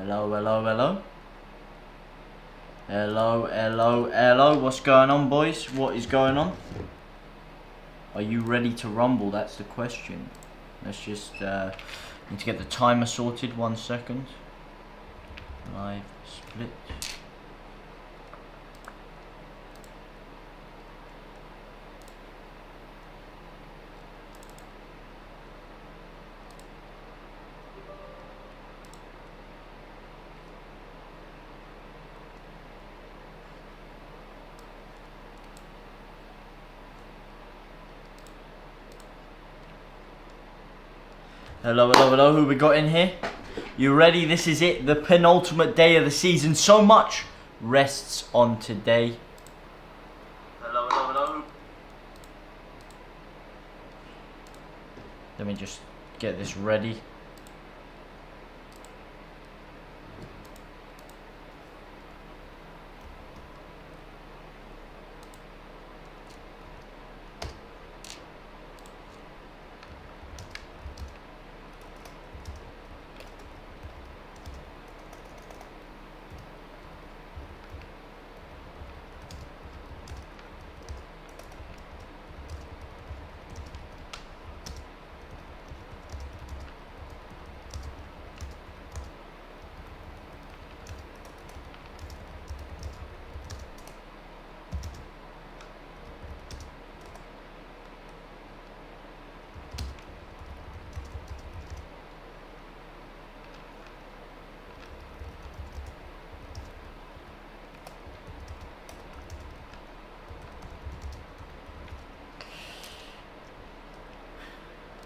Hello, hello, hello. Hello, hello, hello. What's going on, boys? What is going on? Are you ready to rumble? That's the question. Let's just need to get the timer sorted. 1 second. Live split. Hello, hello, hello. Who we got in here? You ready? This is it. The penultimate day of the season. So much rests on today. Hello, hello, hello. Let me just get this ready.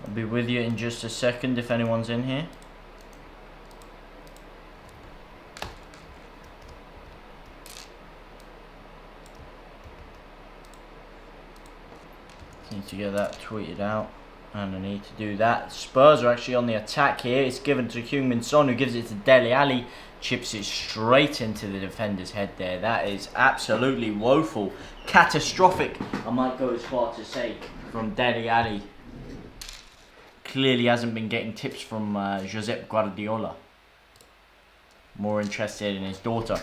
I'll be with you in just a second if anyone's in here. Need to get that tweeted out, and I need to do that. Spurs are actually on the attack here. It's given to Heung-min Son, who gives it to Dele Alli, chips it straight into the defender's head there. That is absolutely woeful, catastrophic, I might go as far to say, from Dele Alli. Clearly hasn't been getting tips from Josep Guardiola. More interested in his daughter.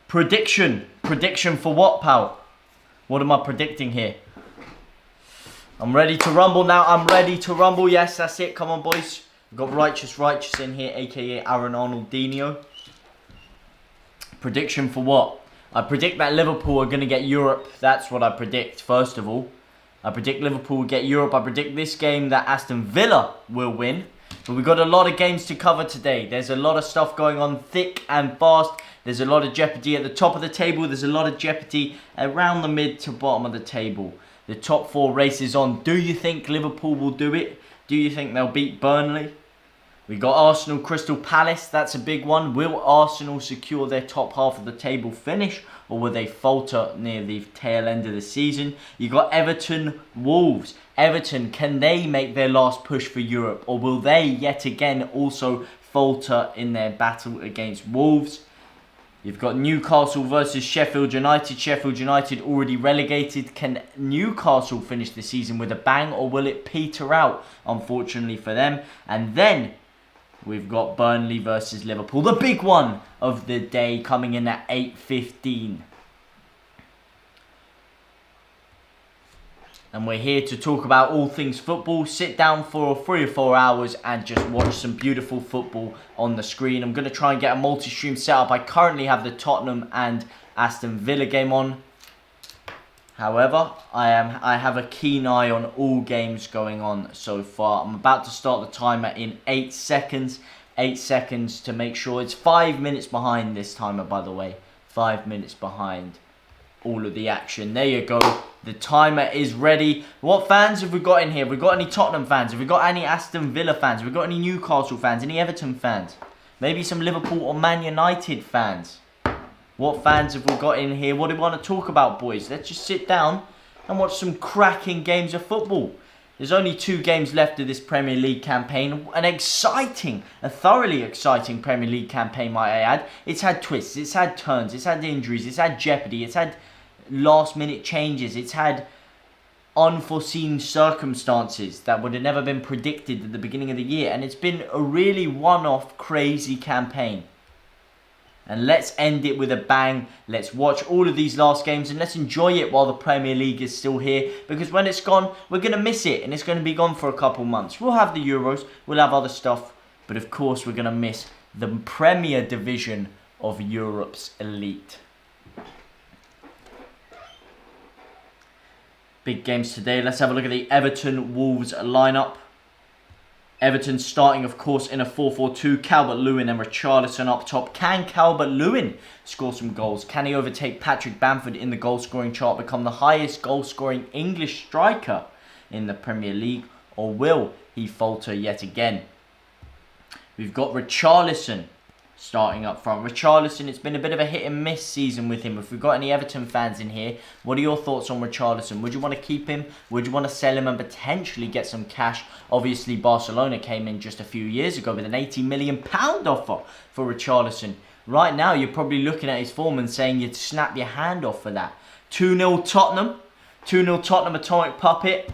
Prediction. Prediction for what, pal? What am I predicting here? I'm ready to rumble now. I'm ready to rumble. Yes, that's it. Come on, boys. We've got Righteous in here, aka Aaron Arnoldinho. Prediction for what? I predict that Liverpool are going to get Europe. That's what I predict, first of all. I predict Liverpool will get Europe. I predict this game that Aston Villa will win. But we've got a lot of games to cover today. There's a lot of stuff going on thick and fast. There's a lot of jeopardy at the top of the table. There's a lot of jeopardy around the mid to bottom of the table. The top 4 races on. Do you think Liverpool will do it? Do you think they'll beat Burnley? We got Arsenal, Crystal Palace. That's a big one. Will Arsenal secure their top half of the table finish, or will they falter near the tail end of the season? You got Everton, Wolves. Everton, can they make their last push for Europe, or will they yet again also falter in their battle against Wolves? You've got Newcastle versus Sheffield United. Sheffield United already relegated. Can Newcastle finish the season with a bang, or will it peter out, unfortunately for them? And then we've got Burnley versus Liverpool. The big one of the day, coming in at 8:15. And we're here to talk about all things football. Sit down for 3 or 4 hours and just watch some beautiful football on the screen. I'm going to try and get a multi-stream set up. I currently have the Tottenham and Aston Villa game on. However, I have a keen eye on all games going on so far. I'm about to start the timer in 8 seconds. 8 seconds to make sure. It's 5 minutes behind this timer, by the way. 5 minutes behind all of the action. There you go. The timer is ready. What fans have we got in here? Have we got any Tottenham fans? Have we got any Aston Villa fans? Have we got any Newcastle fans? Any Everton fans? Maybe some Liverpool or Man United fans? What fans have we got in here? What do we want to talk about, boys? Let's just sit down and watch some cracking games of football. There's only 2 games left of this Premier League campaign. An exciting, a thoroughly exciting Premier League campaign, might I add. It's had twists, it's had turns, it's had injuries, it's had jeopardy, it's had last minute changes, it's had unforeseen circumstances that would have never been predicted at the beginning of the year. And it's been a really one-off crazy campaign. And let's end it with a bang. Let's watch all of these last games and let's enjoy it while the Premier League is still here. Because when it's gone, we're going to miss it. And it's going to be gone for a couple months. We'll have the Euros. We'll have other stuff. But of course, we're going to miss the Premier Division of Europe's elite. Big games today. Let's have a look at the Everton-Wolves lineup. Everton starting, of course, in a 4-4-2. Calvert-Lewin and Richarlison up top. Can Calvert-Lewin score some goals? Can he overtake Patrick Bamford in the goal-scoring chart, become the highest goal-scoring English striker in the Premier League? Or will he falter yet again? We've got Richarlison starting up front. Richarlison, it's been a bit of a hit and miss season with him. If we've got any Everton fans in here, what are your thoughts on Richarlison? Would you want to keep him? Would you want to sell him and potentially get some cash? Obviously, Barcelona came in just a few years ago with an £80 million offer for Richarlison. Right now, you're probably looking at his form and saying you'd snap your hand off for that. 2-0 Tottenham. 2-0 Tottenham, Atomic Puppet.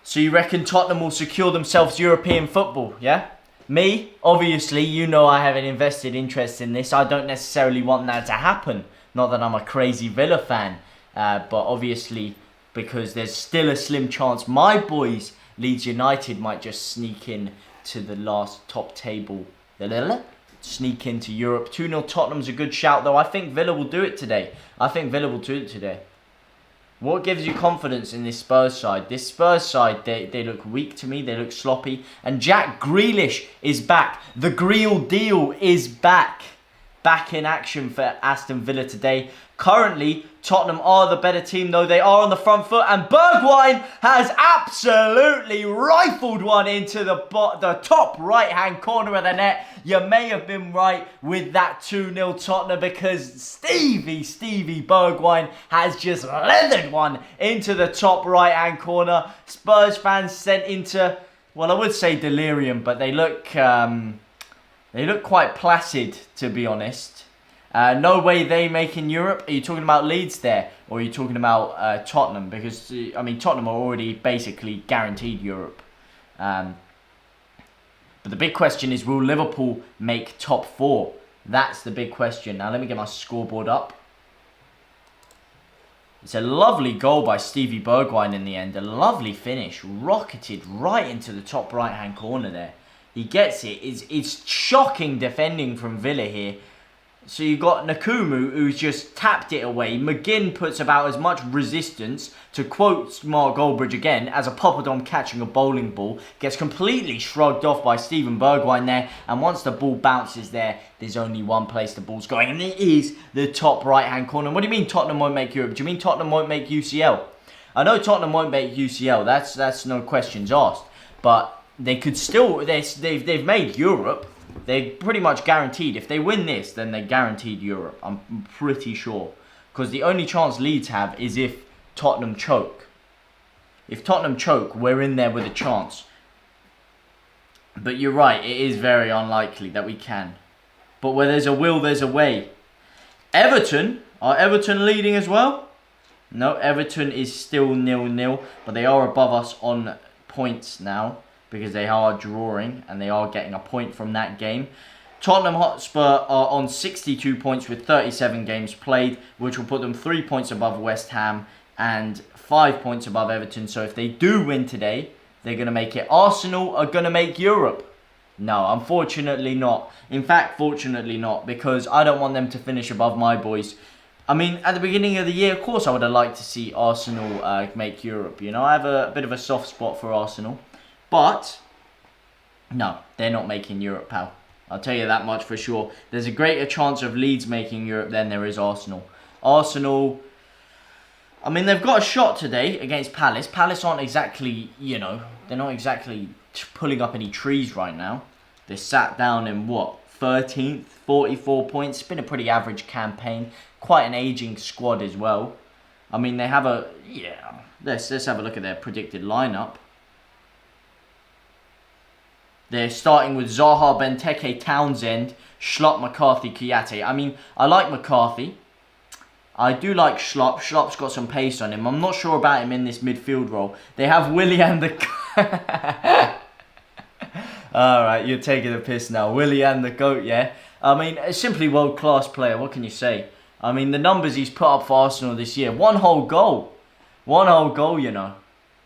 So you reckon Tottenham will secure themselves European football, yeah? Me, obviously, you know I have an invested interest in this. I don't necessarily want that to happen. Not that I'm a crazy Villa fan. But obviously, because there's still a slim chance my boys, Leeds United, might just sneak in to the last top table. Sneak into Europe. 2-0 Tottenham's a good shout, though. I think Villa will do it today. What gives you confidence in this Spurs side? This Spurs side, they look weak to me. They look sloppy. And Jack Grealish is back. The Greel deal is back. Back in action for Aston Villa today. Currently, Tottenham are the better team, though. They are on the front foot. And Bergwijn has absolutely rifled one into the top right-hand corner of the net. You may have been right with that 2-0 Tottenham because Stevie Bergwijn has just leathered one into the top right-hand corner. Spurs fans sent into, well, I would say delirium, but they look quite placid, to be honest. No way they make in Europe. Are you talking about Leeds there? Or are you talking about Tottenham? Because, I mean, Tottenham are already basically guaranteed Europe. But the big question is, will Liverpool make top 4? That's the big question. Now, let me get my scoreboard up. It's a lovely goal by Stevie Bergwijn in the end. A lovely finish. Rocketed right into the top right-hand corner there. He gets it. It's shocking defending from Villa here. So you've got Nakumu, who's just tapped it away. McGinn puts about as much resistance, to quote Mark Goldbridge again, as a Poppadom catching a bowling ball. Gets completely shrugged off by Steven Bergwijn there. And once the ball bounces there, there's only one place the ball's going. And it is the top right-hand corner. What do you mean Tottenham won't make Europe? Do you mean Tottenham won't make UCL? I know Tottenham won't make UCL. That's no questions asked. But they could still... They've made Europe. They're pretty much guaranteed. If they win this, then they're guaranteed Europe. I'm pretty sure. Because the only chance Leeds have is if Tottenham choke. If Tottenham choke, we're in there with a chance. But you're right, it is very unlikely that we can. But where there's a will, there's a way. Everton? Are Everton leading as well? No, Everton is still 0-0. But they are above us on points now, because they are drawing and they are getting a point from that game. Tottenham Hotspur are on 62 points with 37 games played, which will put them 3 points above West Ham and 5 points above Everton. So if they do win today, they're going to make it. Arsenal are going to make Europe. No, unfortunately not. In fact, fortunately not, because I don't want them to finish above my boys. I mean, at the beginning of the year, of course, I would have liked to see Arsenal make Europe. You know, I have a bit of a soft spot for Arsenal. But, no, they're not making Europe, pal. I'll tell you that much for sure. There's a greater chance of Leeds making Europe than there is Arsenal. Arsenal, I mean, they've got a shot today against Palace. Palace aren't exactly, you know, they're not exactly pulling up any trees right now. They sat down in, what, 13th, 44 points. It's been a pretty average campaign. Quite an aging squad as well. I mean, they have a, yeah, let's have a look at their predicted lineup. They're starting with Zaha, Benteke, Townsend, Schlott, McCarthy, Kouyaté. I mean, I like McCarthy. I do like Schlupp. Schlupp's got some pace on him. I'm not sure about him in this midfield role. They have Willian the... Alright, you're taking a piss now. Willian the GOAT, yeah? I mean, a simply world-class player. What can you say? I mean, the numbers he's put up for Arsenal this year. One whole goal. One whole goal, you know.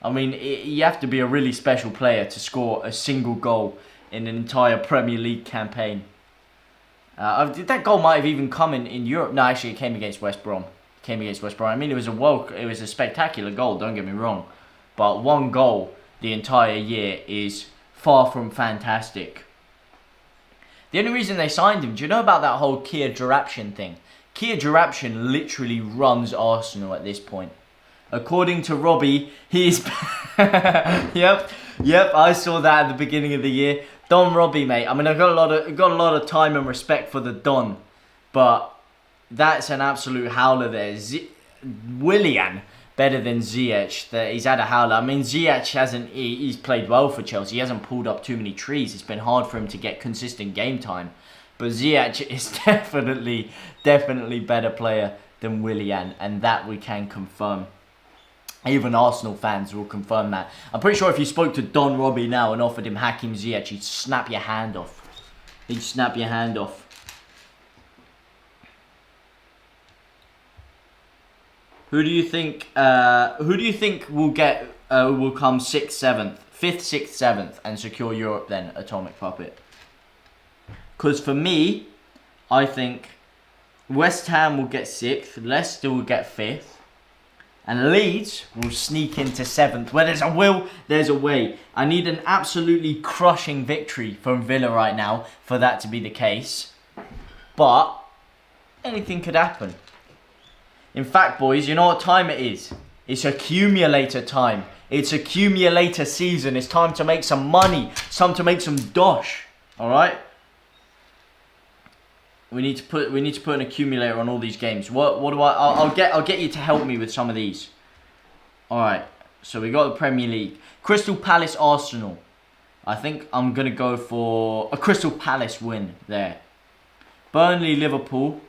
I mean, you have to be a really special player to score a single goal in an entire Premier League campaign. That goal might have even come in Europe. No, actually, it came against West Brom. I mean, it was a spectacular goal. Don't get me wrong, but one goal the entire year is far from fantastic. The only reason they signed him, do you know about that whole Kia Jarapshin thing? Kia Jarapshin literally runs Arsenal at this point. According to Robbie, he's... Yep, I saw that at the beginning of the year. Don Robbie, mate. I mean, I got a lot of time and respect for the Don, but that's an absolute howler there. Willian better than Ziyech. He's had a howler. I mean, Ziyech hasn't. He's played well for Chelsea. He hasn't pulled up too many trees. It's been hard for him to get consistent game time, but Ziyech is definitely better player than Willian, and that we can confirm. Even Arsenal fans will confirm that. I'm pretty sure if you spoke to Don Robbie now and offered him Hakim Ziyech, he'd snap your hand off. Who do you think will come 6th, 7th, 5th, 6th, 7th and secure Europe then, Atomic Puppet? Because for me, I think West Ham will get 6th, Leicester will get 5th. And Leeds will sneak into 7th. Where there's a will, there's a way. I need an absolutely crushing victory from Villa right now for that to be the case. But anything could happen. In fact, boys, you know what time it is? It's accumulator time. It's accumulator season. It's time to make some money. It's time to make some dosh. Alright? We need to put an accumulator on all these games. What do I? I'll get you to help me with some of these. All right. So we got the Premier League. Crystal Palace, Arsenal. I think I'm gonna go for a Crystal Palace win there. Burnley, Liverpool.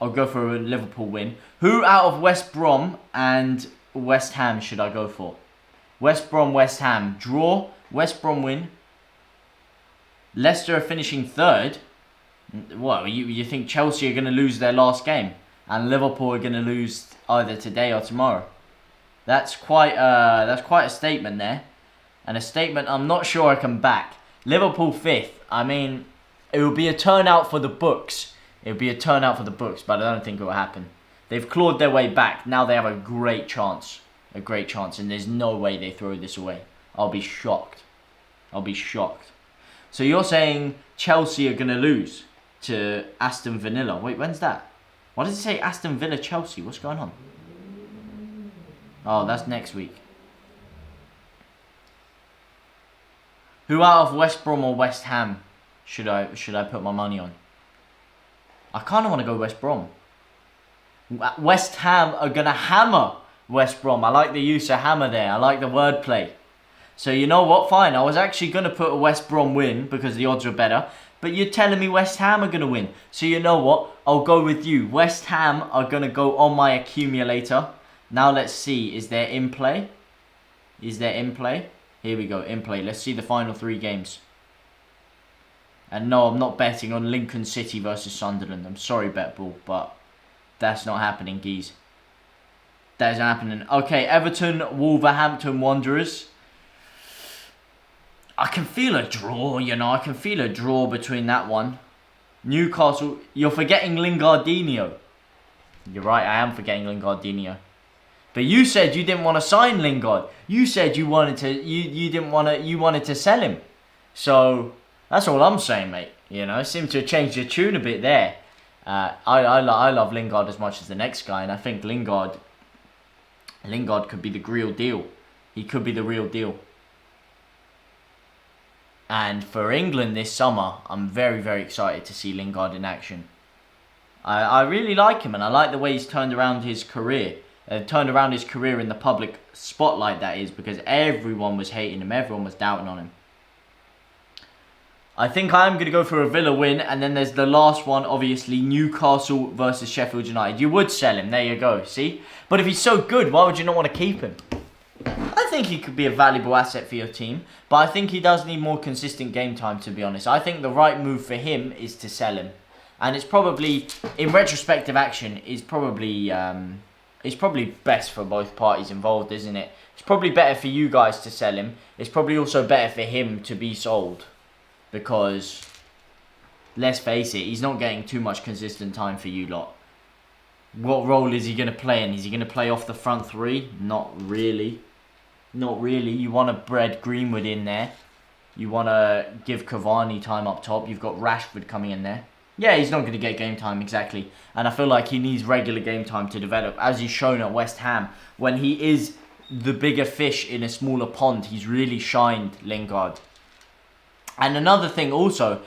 I'll go for a Liverpool win. Who out of West Brom and West Ham should I go for? West Brom, West Ham draw. West Brom win. Leicester are finishing 3rd. What, you think Chelsea are going to lose their last game and Liverpool are going to lose either today or tomorrow? That's quite a statement there, and a statement I'm not sure I can back. Liverpool 5th. I mean, it will be a turnout for the books. But I don't think it will happen. They've clawed their way back. Now they have a great chance, and there's no way they throw this away. I'll be shocked. So you're saying Chelsea are going to lose to Aston Villa? Wait, when's that? Why does it say Aston Villa Chelsea? What's going on? Oh, that's next week. Who out of West Brom or West Ham should I put my money on? I kind of want to go West Brom. West Ham are going to hammer West Brom. I like the use of hammer there. I like the wordplay. So you know what? Fine. I was actually going to put a West Brom win because the odds are better. But you're telling me West Ham are going to win. So you know what? I'll go with you. West Ham are going to go on my accumulator. Now let's see. Is there in play? Here we go. In play. Let's see the final 3 games. And no, I'm not betting on Lincoln City versus Sunderland. I'm sorry, Betball, but that's not happening, geez. That isn't happening. Okay, Everton, Wolverhampton Wanderers. I can feel a draw, you know. I can feel a draw between that one. Newcastle. You're forgetting Lingardinho. You're right, I am forgetting Lingardinho. But you said you didn't want to sign Lingard. You said you wanted to. You wanted to sell him. So that's all I'm saying, mate. You know, seem to have changed your tune a bit there. I love Lingard as much as the next guy, and I think Lingard could be the real deal. He could be the real deal. And for England this summer, I'm very, very excited to see Lingard in action. I really like him, and I like the way he's turned around his career. Turned around his career in the public spotlight, that is, because everyone was hating him, everyone was doubting on him. I think I am going to go for a Villa win. And then there's the last one, obviously, Newcastle versus Sheffield United. You would sell him. There you go. See? But if he's so good, why would you not want to keep him? I think he could be a valuable asset for your team. But I think he does need more consistent game time, to be honest. I think the right move for him is to sell him. And it's probably, in retrospective action, is probably best for both parties involved, isn't it? It's probably better for you guys to sell him. It's probably also better for him to be sold. Because, let's face it, he's not getting too much consistent time for you lot. What role is he going to play in? Is he going to play off the front three? Not really. Not really. You want to bread Greenwood in there. You want to give Cavani time up top. You've got Rashford coming in there. Yeah, he's not going to get game time, exactly. And I feel like he needs regular game time to develop. As he's shown at West Ham, when he is the bigger fish in a smaller pond, he's really shined, Lingard. And another thing also,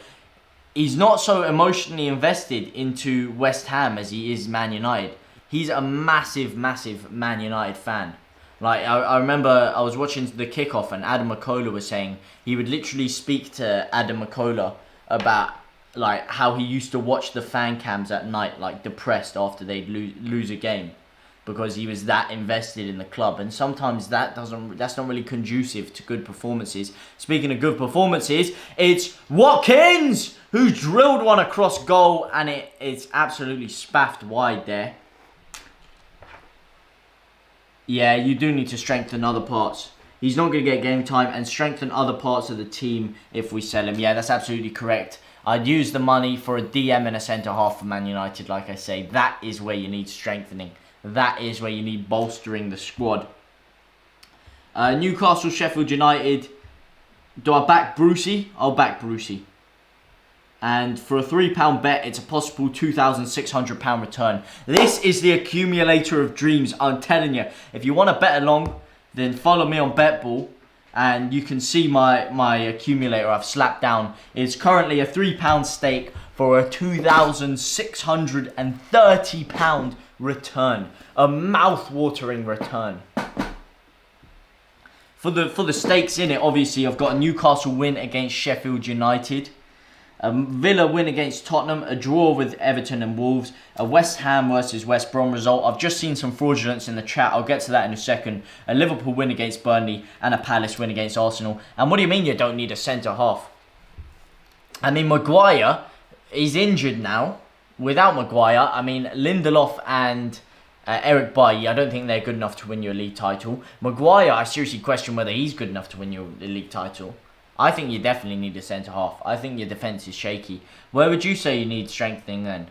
he's not so emotionally invested into West Ham as he is Man United. He's a massive, massive Man United fan. Like, I remember I was watching the kickoff and Adam McCullough was saying he would literally speak to Adam McCullough about like how he used to watch the fan cams at night, like depressed after they'd lose a game. Because he was that invested in the club, and sometimes that's not really conducive to good performances. Speaking of good performances, it's Watkins who drilled one across goal, and it's absolutely spaffed wide there. Yeah, you do need to strengthen other parts. He's not going to get game time, and strengthen other parts of the team if we sell him. Yeah, that's absolutely correct. I'd use the money for a DM and a centre half for Man United. Like I say, that is where you need strengthening. That is where you need bolstering the squad. Newcastle, Sheffield United. Do I back Brucey? I'll back Brucey. And for a £3 bet, it's a possible £2,600 return. This is the accumulator of dreams, I'm telling you. If you want to bet along, then follow me on BetBall. And you can see my accumulator I've slapped down. It's currently a £3 stake for a £2,630 return. A mouth-watering return. For the stakes in it, obviously, I've got a Newcastle win against Sheffield United. A Villa win against Tottenham. A draw with Everton and Wolves. A West Ham versus West Brom result. I've just seen some fraudulence in the chat. I'll get to that in a second. A Liverpool win against Burnley. And a Palace win against Arsenal. And what do you mean you don't need a centre-half? I mean, Maguire is injured now. Without Maguire, I mean, Lindelof and Eric Bailly, I don't think they're good enough to win you a league title. Maguire, I seriously question whether he's good enough to win you a league title. I think you definitely need a centre-half. I think your defence is shaky. Where would you say you need strengthening then?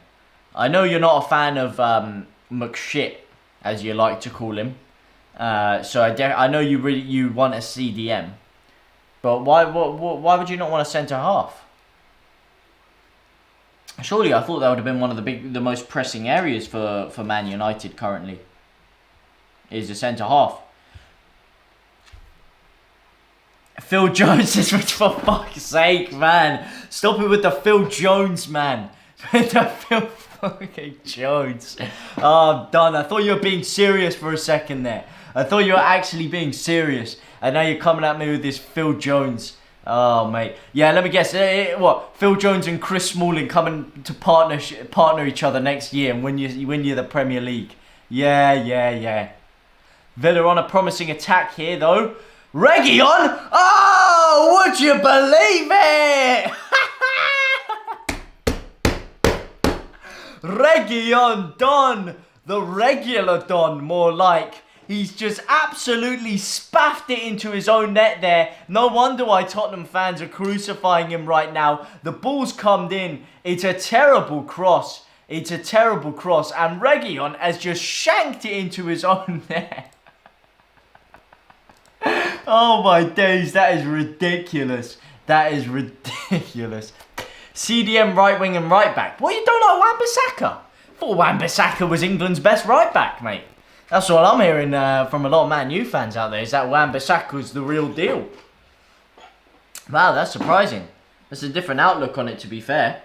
I know you're not a fan of McShit, as you like to call him. So I know you want a CDM. But why would you not want a centre-half? Surely I thought that would have been one of the most pressing areas for Man United currently. Is a centre-half. Phil Jones is for fuck's sake, man. Stop it with the Phil Jones, man. With the Phil fucking Jones. Oh, I'm done. I thought you were being serious for a second there. I thought you were actually being serious. And now you're coming at me with this Phil Jones. Oh, mate. Yeah, let me guess. What? Phil Jones and Chris Smalling coming to partner each other next year and win you the Premier League. Yeah. Villa on a promising attack here, though. Region? Oh, would you believe it? Region Don. The regular Don, more like. He's just absolutely spaffed it into his own net there. No wonder why Tottenham fans are crucifying him right now. The ball's come in. It's a terrible cross. And Region has just shanked it into his own net. Oh my days, that is ridiculous. CDM right wing and right back. What, you don't like Wan-Bissaka? I thought Wan-Bissaka was England's best right back, mate. That's what I'm hearing from a lot of Man U fans out there, is that Wan-Bissaka's the real deal. Wow, that's surprising. That's a different outlook on it, to be fair.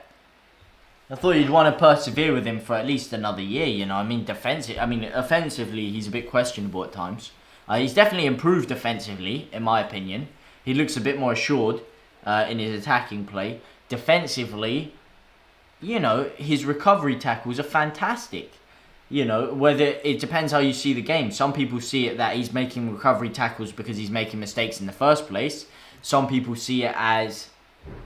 I thought you'd want to persevere with him for at least another year, you know. Offensively, he's a bit questionable at times. He's definitely improved defensively, in my opinion. He looks a bit more assured in his attacking play. defensively, you know, his recovery tackles are fantastic. You know, whether it depends how you see the game. Some people see it that he's making recovery tackles because he's making mistakes in the first place. Some people see it as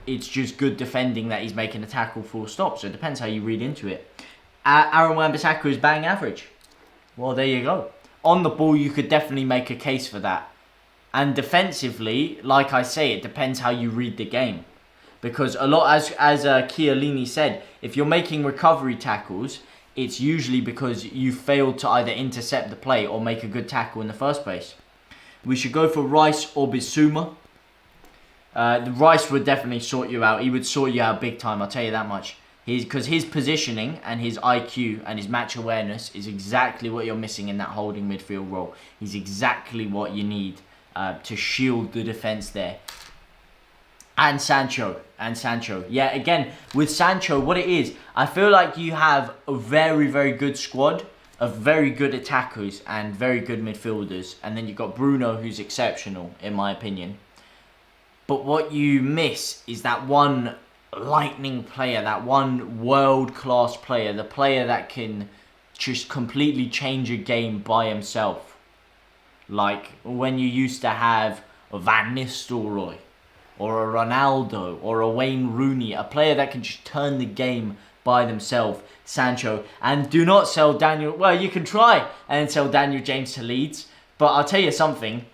it's just good defending that he's making a tackle full stop. So it depends how you read into it. Aaron Wan-Bissaka is bang average. Well, there you go. On the ball, you could definitely make a case for that. And defensively, like I say, it depends how you read the game. Because a lot, as Chiellini said, if you're making recovery tackles, it's usually because you failed to either intercept the play or make a good tackle in the first place. We should go for Rice or Bissouma. Rice would definitely sort you out. He would sort you out big time, I'll tell you that much. Because his positioning and his IQ and his match awareness is exactly what you're missing in that holding midfield role. He's exactly what you need to shield the defence there. And Sancho. Yeah, again, with Sancho, what it is, I feel like you have a very, very good squad of very good attackers and very good midfielders. And then you've got Bruno, who's exceptional, in my opinion. But what you miss is that one lightning player, that one world-class player, the player that can just completely change a game by himself. Like when you used to have Van Nistelrooy, or a Ronaldo, or a Wayne Rooney, a player that can just turn the game by themselves, Sancho. And do not sell Daniel, well, you can try and sell Daniel James to Leeds, but I'll tell you something,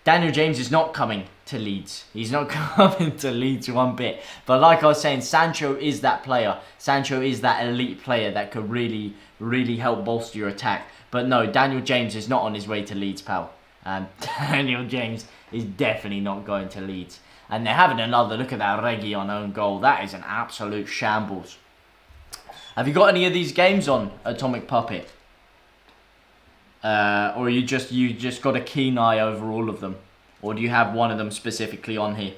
Daniel James is not coming to Leeds. He's not coming to Leeds one bit. But like I was saying, Sancho is that player. Sancho is that elite player that could really, really help bolster your attack. But no, Daniel James is not on his way to Leeds, pal. Daniel James is definitely not going to Leeds. And they're having another look at that Reggie on own goal. That is an absolute shambles. Have you got any of these games on, Atomic Puppet? Or you just got a keen eye over all of them? Or do you have one of them specifically on here?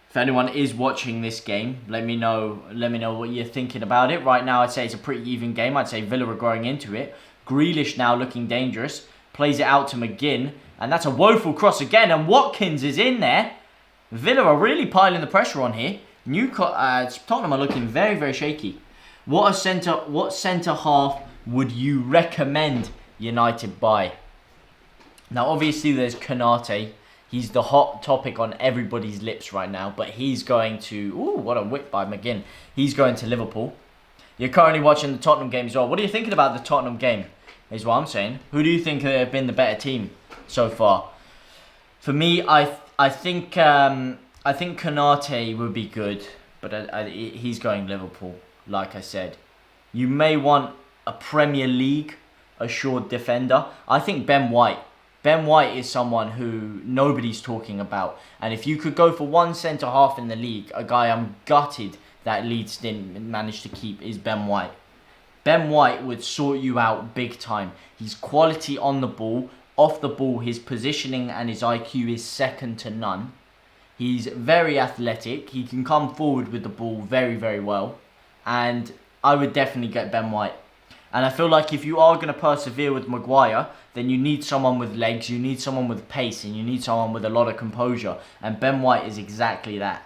If anyone is watching this game, let me know what you're thinking about it. Right now, I'd say it's a pretty even game. I'd say Villa are growing into it. Grealish now looking dangerous. Plays it out to McGinn. And that's a woeful cross again. And Watkins is in there. Villa are really piling the pressure on here. Tottenham are looking very, very shaky. What centre half would you recommend United buy? Now, obviously, there's Konate. He's the hot topic on everybody's lips right now. But he's going to... Ooh, what a whip by McGinn. He's going to Liverpool. You're currently watching the Tottenham game as well. What are you thinking about the Tottenham game? Is what I'm saying. Who do you think have been the better team so far? For me, I think Konate would be good. But he's going Liverpool, like I said. You may want a Premier League assured defender. I think Ben White. Ben White is someone who nobody's talking about. And if you could go for one centre-half in the league, a guy I'm gutted that Leeds didn't manage to keep is Ben White. Ben White would sort you out big time. He's quality on the ball. Off the ball, his positioning and his IQ is second to none. He's very athletic. He can come forward with the ball very, very well. And I would definitely get Ben White. And I feel like if you are going to persevere with Maguire, then you need someone with legs, you need someone with pace, and you need someone with a lot of composure. And Ben White is exactly that.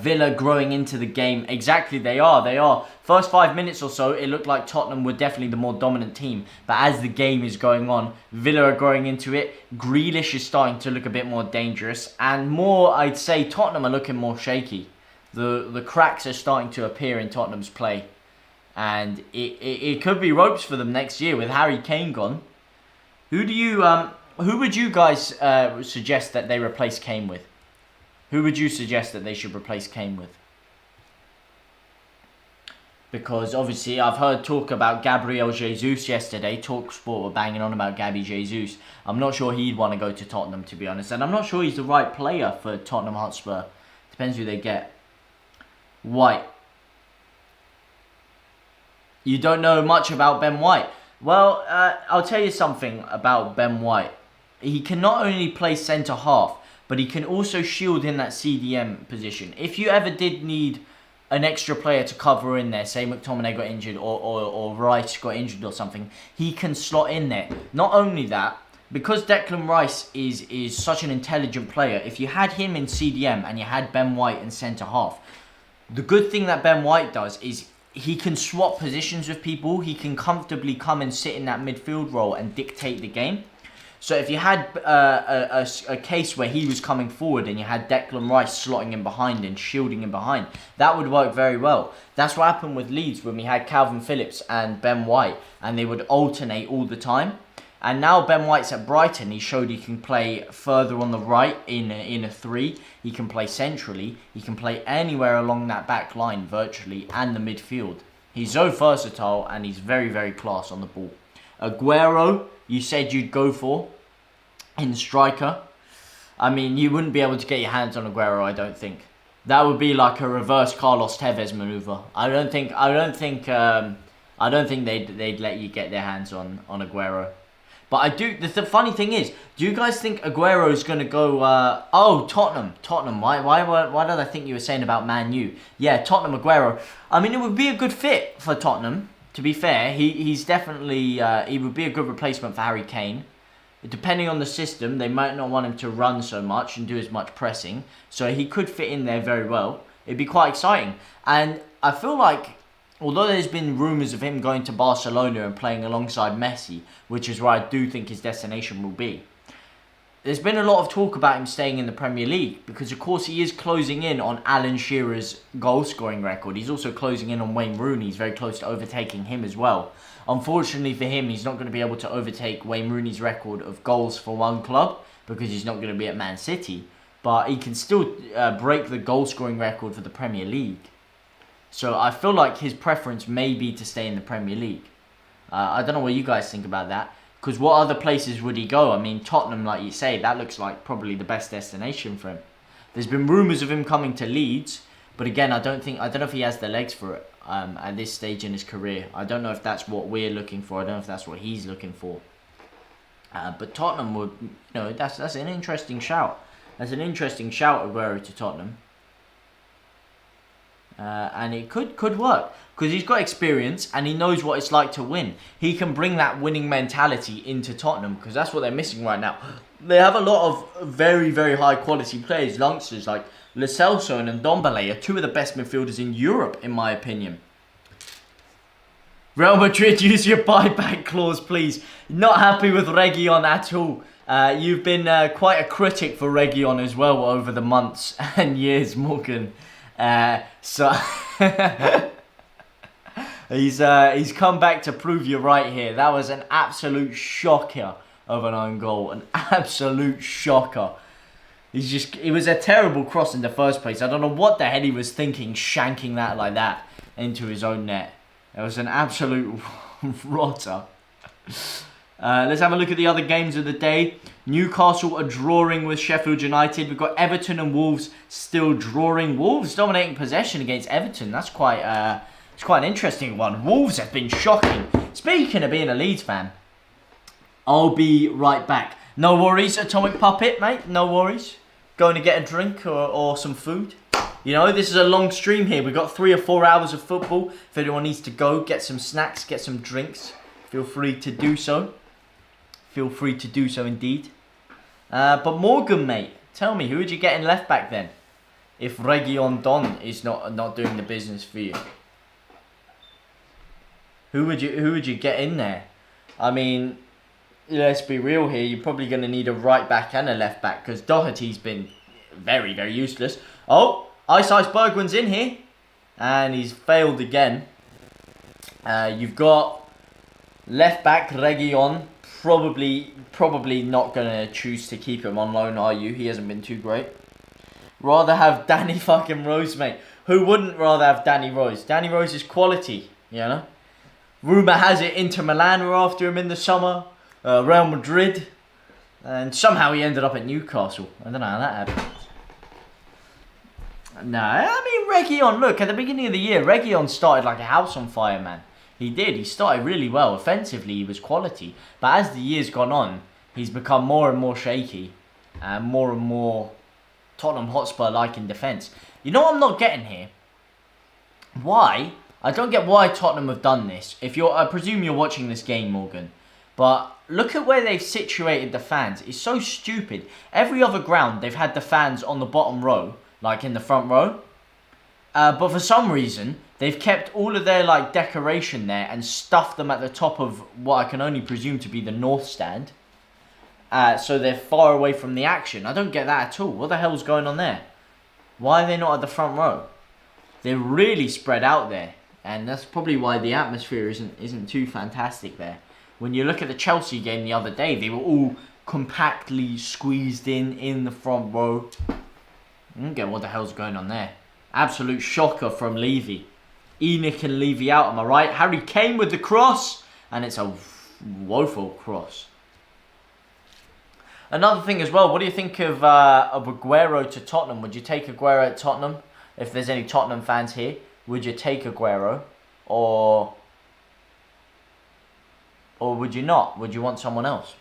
Villa growing into the game. Exactly, they are. First 5 minutes or so, it looked like Tottenham were definitely the more dominant team. But as the game is going on, Villa are growing into it. Grealish is starting to look a bit more dangerous. And more, I'd say, Tottenham are looking more shaky. The cracks are starting to appear in Tottenham's play. And it could be ropes for them next year with Harry Kane gone. Who would you guys suggest that they replace Kane with? Who would you suggest that they should replace Kane with? Because obviously I've heard talk about Gabriel Jesus yesterday. TalkSport were banging on about Gabby Jesus. I'm not sure he'd want to go to Tottenham, to be honest. And I'm not sure he's the right player for Tottenham Hotspur. Depends who they get. White. You don't know much about Ben White. Well, I'll tell you something about Ben White. He can not only play centre-half, but he can also shield in that CDM position. If you ever did need an extra player to cover in there, say McTominay got injured or Rice got injured or something, he can slot in there. Not only that, because Declan Rice is such an intelligent player, if you had him in CDM and you had Ben White in centre half, the good thing that Ben White does is he can swap positions with people. He can comfortably come and sit in that midfield role and dictate the game. So if you had a case where he was coming forward and you had Declan Rice slotting him behind and shielding him behind, that would work very well. That's what happened with Leeds when we had Calvin Phillips and Ben White, and they would alternate all the time. And now Ben White's at Brighton. He showed he can play further on the right in a 3. He can play centrally. He can play anywhere along that back line virtually and the midfield. He's so versatile and he's very, very class on the ball. Aguero, you said you'd go for in striker. I mean, you wouldn't be able to get your hands on Aguero, I don't think. That would be like a reverse Carlos Tevez maneuver. I don't think they'd let you get their hands on Aguero. But I do. The funny thing is, do you guys think Aguero is going to go? Tottenham. Why did I think you were saying about Man U? Yeah, Tottenham Aguero. I mean, it would be a good fit for Tottenham. To be fair, he's definitely he would be a good replacement for Harry Kane. Depending on the system, they might not want him to run so much and do as much pressing. So he could fit in there very well. It'd be quite exciting. And I feel like, although there's been rumours of him going to Barcelona and playing alongside Messi, which is where I do think his destination will be, there's been a lot of talk about him staying in the Premier League because, of course, he is closing in on Alan Shearer's goal-scoring record. He's also closing in on Wayne Rooney. He's very close to overtaking him as well. Unfortunately for him, he's not going to be able to overtake Wayne Rooney's record of goals for one club because he's not going to be at Man City. But he can still break the goal-scoring record for the Premier League. So I feel like his preference may be to stay in the Premier League. I don't know what you guys think about that. Because what other places would he go? I mean, Tottenham, like you say, that looks like probably the best destination for him. There's been rumours of him coming to Leeds, but again, I don't know if he has the legs for it at this stage in his career. I don't know if that's what we're looking for. I don't know if that's what he's looking for. But Tottenham would, that's an interesting shout. That's an interesting shout, Aguero to Tottenham. And it could work because he's got experience and he knows what it's like to win. He can bring that winning mentality into Tottenham because that's what they're missing right now. They have a lot of very, very high quality players, youngsters like Lo Celso and Ndombele are two of the best midfielders in Europe, in my opinion. Real Madrid, use your buyback clause, please. Not happy with Reguilon at all. You've been quite a critic for Reguilon as well over the months and years, Morgan. So he's come back to prove you right here. That was an absolute shocker of an own goal, an absolute shocker. It was a terrible cross in the first place. I don't know what the hell he was thinking, shanking that like that into his own net. It was an absolute rotter. Let's have a look at the other games of the day. Newcastle are drawing with Sheffield United. We've got Everton and Wolves still drawing. Wolves dominating possession against Everton. That's quite an interesting one. Wolves have been shocking. Speaking of being a Leeds fan, I'll be right back. No worries, Atomic Puppet, mate. No worries. Going to get a drink or some food. This is a long stream here. We've got 3 or 4 hours of football. If anyone needs to go, get some snacks, get some drinks, feel free to do so. Feel free to do so indeed. But Morgan, mate, tell me, who would you get in left back then? If Reguilon Don is not doing the business for you. Who would you get in there? I mean, let's be real here. You're probably going to need a right back and a left back because Doherty's been very, very useless. Oh, Ice Bergwin's in here. And he's failed again. You've got left back Reguilon. Probably not going to choose to keep him on loan, are you? He hasn't been too great. Rather have Danny fucking Rose, mate. Who wouldn't rather have Danny Rose? Danny Rose is quality, Rumour has it Inter Milan were after him in the summer. Real Madrid. And somehow he ended up at Newcastle. I don't know how that happened. No, I mean, Reguilon, look, at the beginning of the year, Reguilon started like a house on fire, man. He did. He started really well. Offensively, he was quality. But as the years gone on, he's become more and more shaky. And more Tottenham Hotspur-like in defence. You know what I'm not getting here? Why? I don't get why Tottenham have done this. I presume you're watching this game, Morgan. But look at where they've situated the fans. It's so stupid. Every other ground, they've had the fans on the bottom row, like in the front row. But for some reason, they've kept all of their like decoration there and stuffed them at the top of what I can only presume to be the north stand. So they're far away from the action. I don't get that at all. What the hell's going on there? Why are they not at the front row? They're really spread out there. And that's probably why the atmosphere isn't too fantastic there. When you look at the Chelsea game the other day, they were all compactly squeezed in the front row. I don't get what the hell's going on there. Absolute shocker from Levy. Enoch and Levy out, am I right? Harry Kane with the cross. And it's a woeful cross. Another thing as well, what do you think of Aguero to Tottenham? Would you take Aguero at Tottenham? If there's any Tottenham fans here, would you take Aguero? Or would you not? Would you want someone else?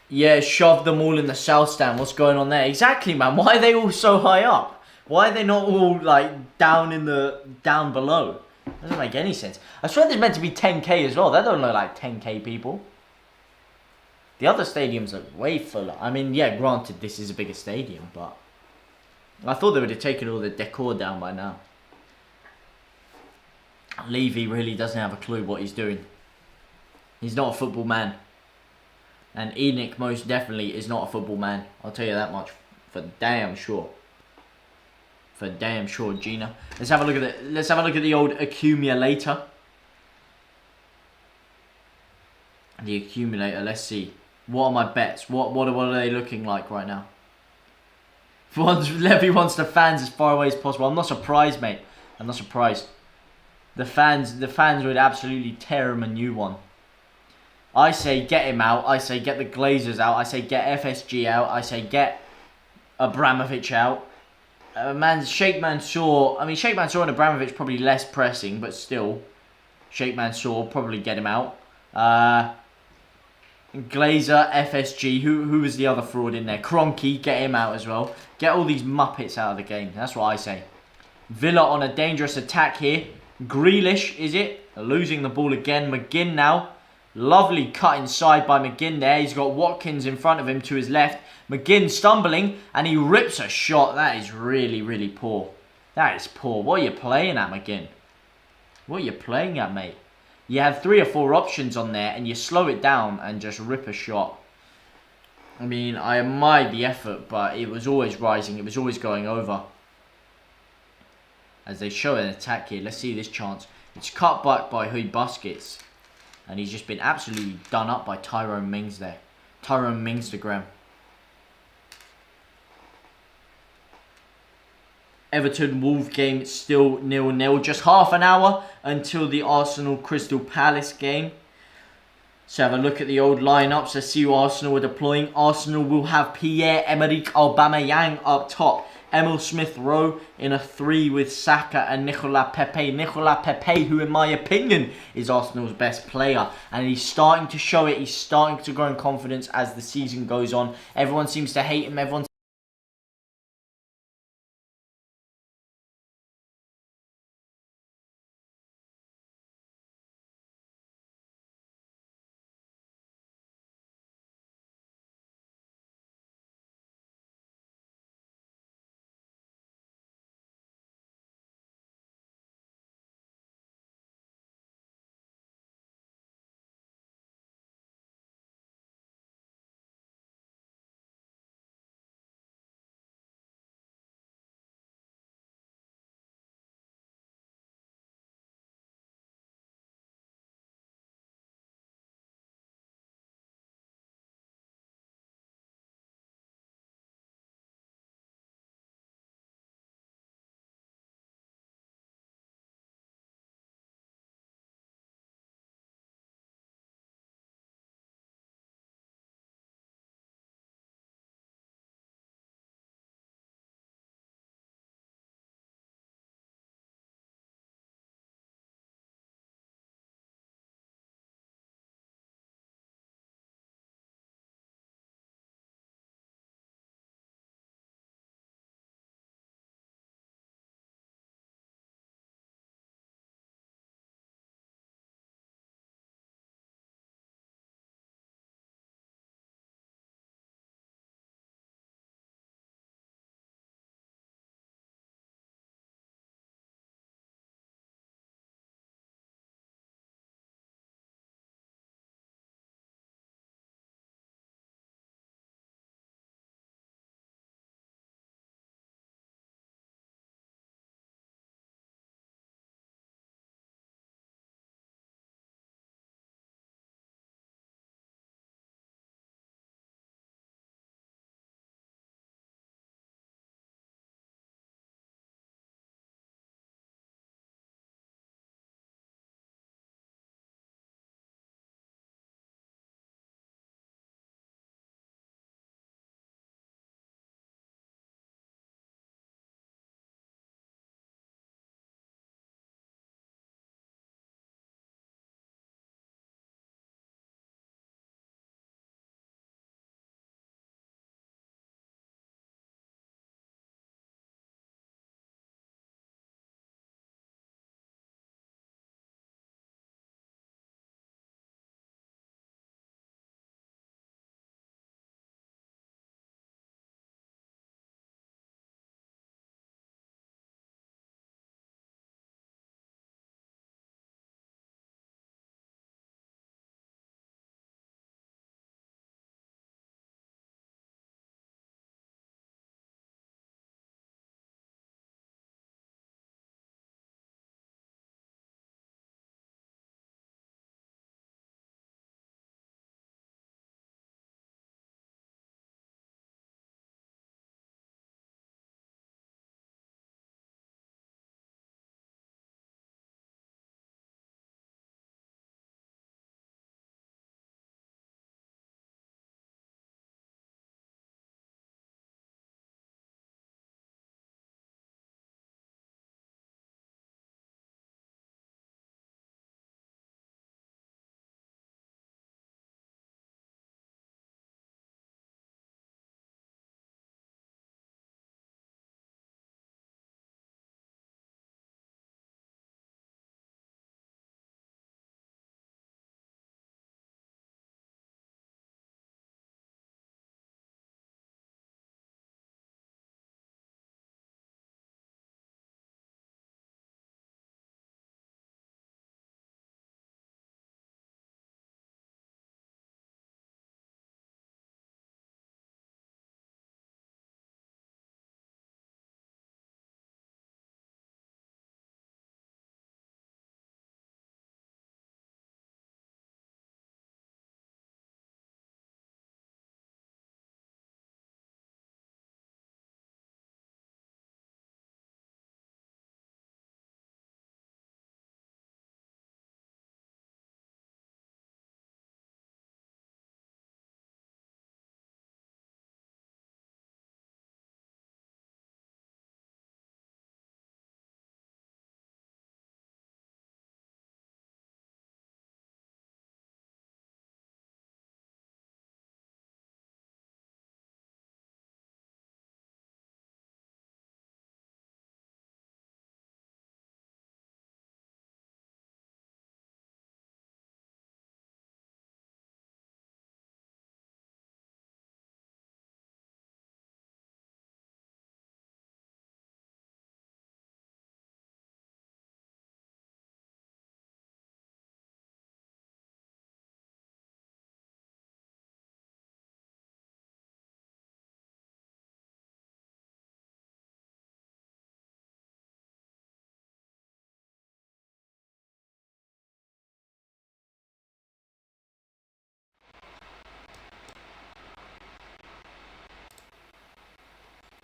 Yeah, shove them all in the south stand. What's going on there? Exactly, man. Why are they all so high up? Why are they not all like down below? Doesn't make any sense. I swear there's meant to be 10k as well. That don't look like 10k people. The other stadiums are way fuller. I mean, yeah, granted this is a bigger stadium, but I thought they would have taken all the decor down by now. Levy really doesn't have a clue what he's doing. He's not a football man. And Enoch most definitely is not a football man. I'll tell you that much for damn sure. For damn sure, Gina. Let's have a look at the old accumulator. The accumulator, let's see. What are my bets? What are they looking like right now? Levy wants the fans as far away as possible. I'm not surprised, mate. I'm not surprised. The fans would absolutely tear him a new one. I say get him out. I say get the Glazers out. I say get FSG out. I say get Abramovich out. Sheikh Mansour. I mean, Sheikh Mansour and Abramovich probably less pressing, but still, Sheikh Mansour probably get him out. Glazer, FSG. Who was the other fraud in there? Kroenke, get him out as well. Get all these muppets out of the game. That's what I say. Villa on a dangerous attack here. Grealish, is it? Losing the ball again. McGinn now. Lovely cut inside by McGinn there. He's got Watkins in front of him to his left. McGinn stumbling and he rips a shot. That is really, really poor. That is poor. What are you playing at, McGinn? What are you playing at, mate? You have 3 or 4 options on there and you slow it down and just rip a shot. I mean, I admired the effort, but it was always rising. It was always going over. As they show an attack here. Let's see this chance. It's cut back by Huy Busquets. And he's just been absolutely done up by Tyrone Mings there. Tyrone Mingstagram. Everton Wolves game still 0-0. Just half an hour until the Arsenal Crystal Palace game. So have a look at the old lineups. Let's see who Arsenal are deploying. Arsenal will have Pierre-Emerick Aubameyang up top. Emil Smith-Rowe in a 3 with Saka and Nicolas Pepe. Nicolas Pepe, who in my opinion is Arsenal's best player. And he's starting to show it. He's starting to grow in confidence as the season goes on. Everyone seems to hate him. Everyone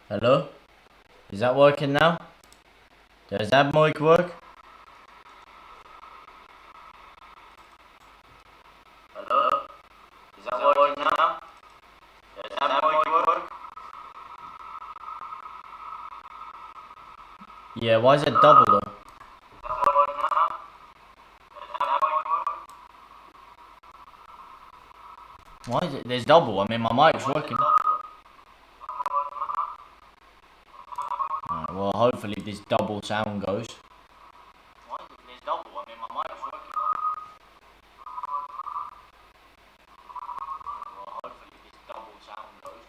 Hello? Is that working now? Does that mic work? Hello? Is that working now? Does that mic work? Yeah, why is it double though? Why is it? There's double. I mean, my mic's working. Alright, well, hopefully this double sound goes. Why is it? There's double. I mean, my mic's working. Well, hopefully this double sound goes.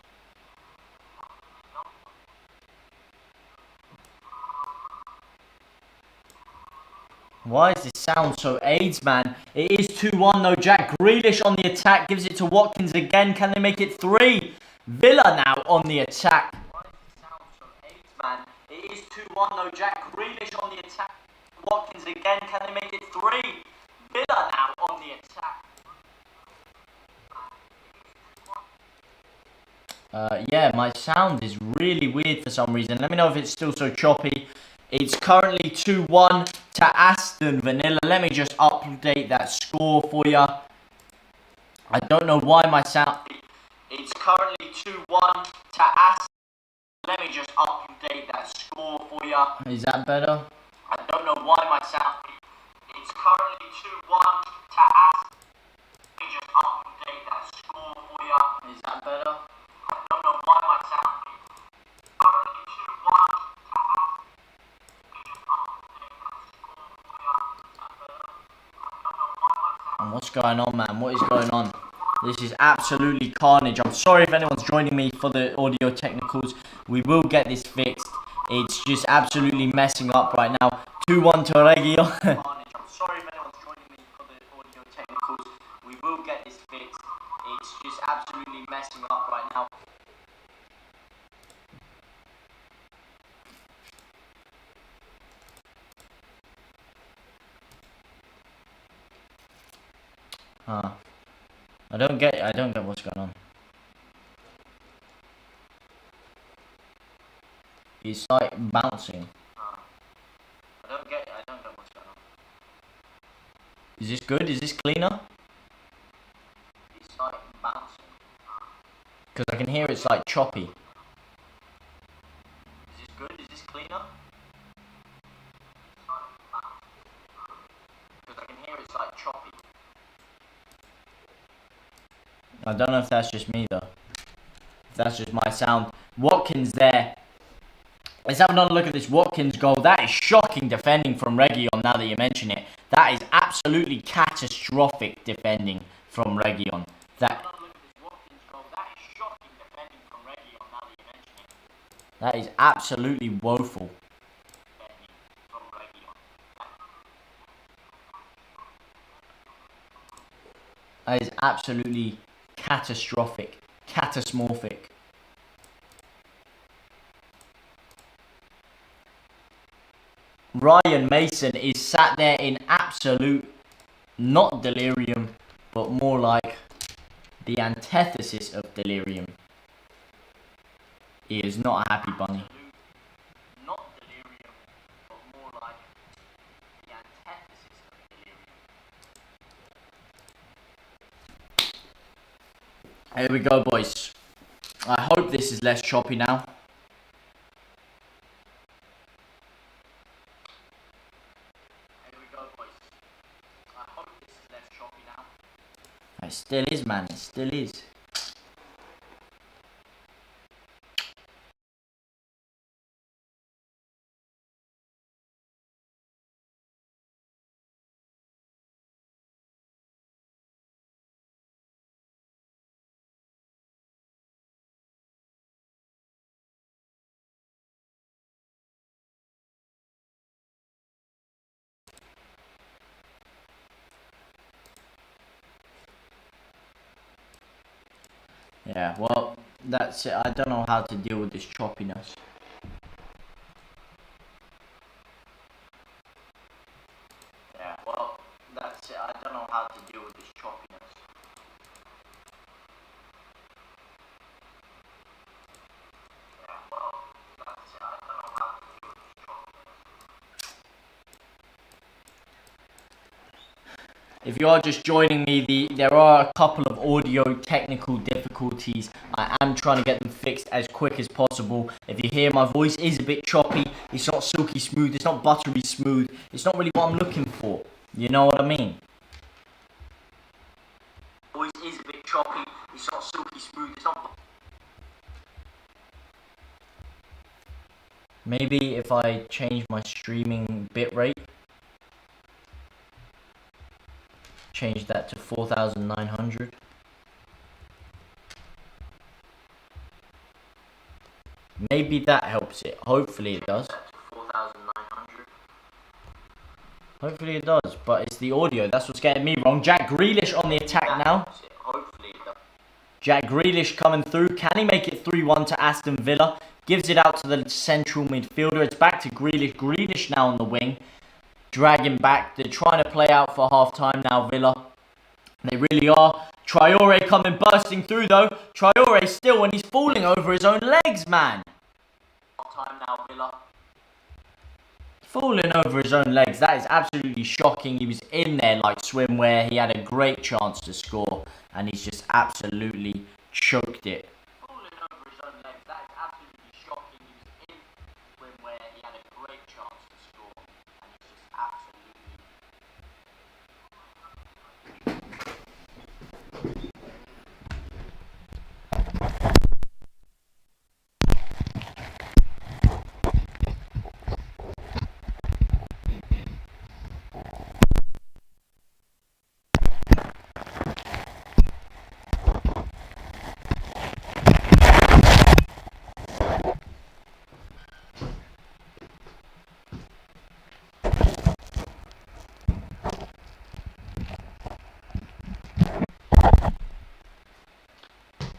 Why is this sound so AIDS, man? It is 2-1 though. Jack Grealish on the attack. Gives it to Watkins again. Can they make it 3? Villa now on the attack. Why is this sound so AIDS, man? It is 2-1 though. Jack Grealish on the attack. Watkins again. Can they make it 3? Villa now on the attack. Yeah, my sound is really weird for some reason. Let me know if it's still so choppy. It's currently 2-1 to Aston Vanilla. Let me just update that score for you. I don't know why my sound... It's currently 2-1 to Aston. Let me just update that score for you. Is that better? I don't know why my sound... It's currently 2-1 to Aston. Let me just update that score for you. Is that better? I don't know why my sound... Currently 2-1 to Aston. And what's going on, man? What is going on? This is absolutely carnage. I'm sorry if anyone's joining me for the audio technicals. We will get this fixed. It's just absolutely messing up right now. 2-1 to Reggio. I'm sorry if anyone's joining me for the audio technicals. We will get this fixed. It's just absolutely messing up right now. Huh. I don't get what's going on. It's like bouncing. I don't get what's going on. Is this good? Is this cleaner? It's like bouncing. Because I can hear it's like choppy. Is this good? Is this cleaner? Because I can hear it's like choppy. I don't know if that's just me though. If that's just my sound. Watkins there. Let's have another look at this Watkins goal. That is shocking defending from Reguilon now that you mention it. That is absolutely catastrophic defending from Reguilon. That is absolutely woeful. That is absolutely catastrophic. Catastrophic. Ryan Mason is sat there in absolute, not delirium, but more like the antithesis of delirium. He is not a happy bunny. Not delirium, but more like the antithesis of delirium. Here we go, boys. I hope this is less choppy now. It still is, man. It still is. Yeah, well, that's it. I don't know how to deal with this choppiness. Yeah, well, that's it. I don't know how to deal with this choppiness. Yeah, well, If you are just joining me, there are a couple of audio technical difficulties. I am trying to get them fixed as quick as possible. If you hear my voice is a bit choppy, it's not silky smooth, it's not buttery smooth, it's not really what I'm looking for. You know what I mean? Voice is a bit choppy, it's not silky smooth, it's not... Maybe if I change my streaming bitrate, change that to 4,900. Maybe that helps it. Hopefully it does. 4,900. Hopefully it does, but it's the audio. That's what's getting me wrong. Jack Grealish on the attack now. Hopefully it does. Jack Grealish coming through. Can he make it 3-1 to Aston Villa? Gives it out to the central midfielder. It's back to Grealish. Grealish now on the wing. Dragging back. They're trying to play out for half-time now, Villa. They really are. Traore coming bursting through, though. Traore still, and he's falling over his own legs, man. Half-time now, Villa. Falling over his own legs. That is absolutely shocking. He was in there like swimwear. He had a great chance to score, and he's just absolutely choked it.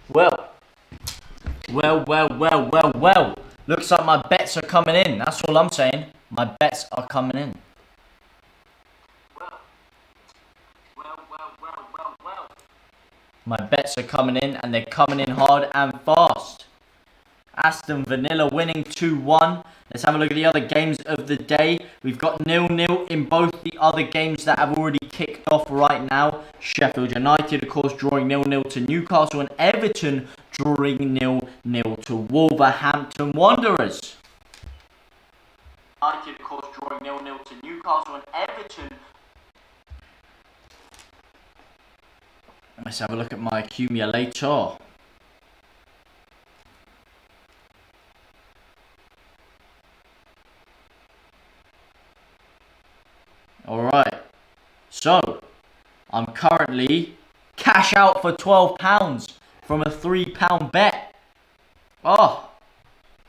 Well. Looks like my bets are coming in. That's all I'm saying. My bets are coming in. My bets are coming in, and they're coming in hard and fast. Aston Villa winning 2-1. Let's have a look at the other games of the day. We've got 0-0 in both the other games that have already kicked off right now. Sheffield United, of course, drawing 0-0 to Newcastle, and Everton drawing 0-0 to Wolverhampton Wanderers. United, of course, drawing 0-0 to Newcastle, and Everton... Let's have a look at my accumulator. Alright, so I'm currently cash out for £12 from a £3 bet. Oh,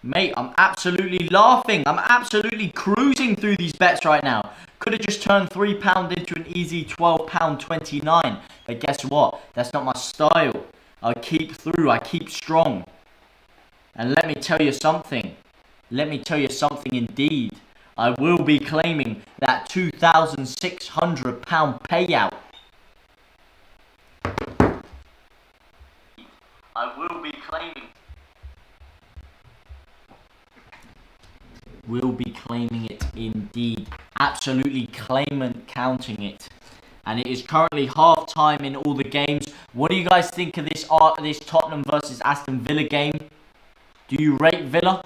mate, I'm absolutely laughing. I'm absolutely cruising through these bets right now. Could have just turned £3 into an easy £12.29. But guess what? That's not my style. I keep through. I keep strong. And let me tell you something. Let me tell you something indeed. I will be claiming that £2,600 payout. I will be claiming. Will be claiming it indeed. Absolutely claimant counting it. And it is currently half time in all the games. What do you guys think of this Tottenham versus Aston Villa game? Do you rate Villa?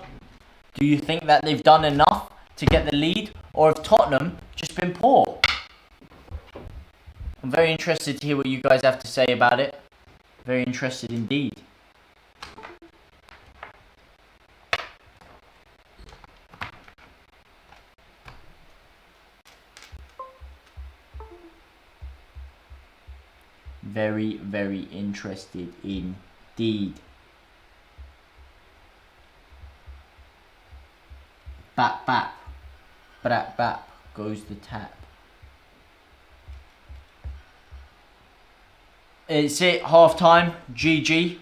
Do you think that they've done enough to get the lead, or have Tottenham just been poor? I'm very interested to hear what you guys have to say about it. Very interested indeed. Very, very interested indeed. Bap, bap. Bap, bap goes the tap. It's it, half time. GG.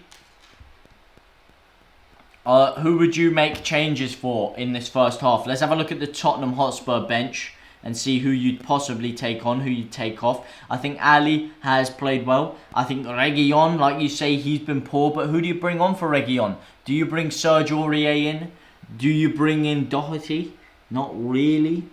Who would you make changes for in this first half? Let's have a look at the Tottenham Hotspur bench and see who you'd possibly take on, who you'd take off. I think Ali has played well. I think Reguilon, like you say, he's been poor. But who do you bring on for Reguilon? Do you bring Serge Aurier in? Do you bring in Doherty? Not really.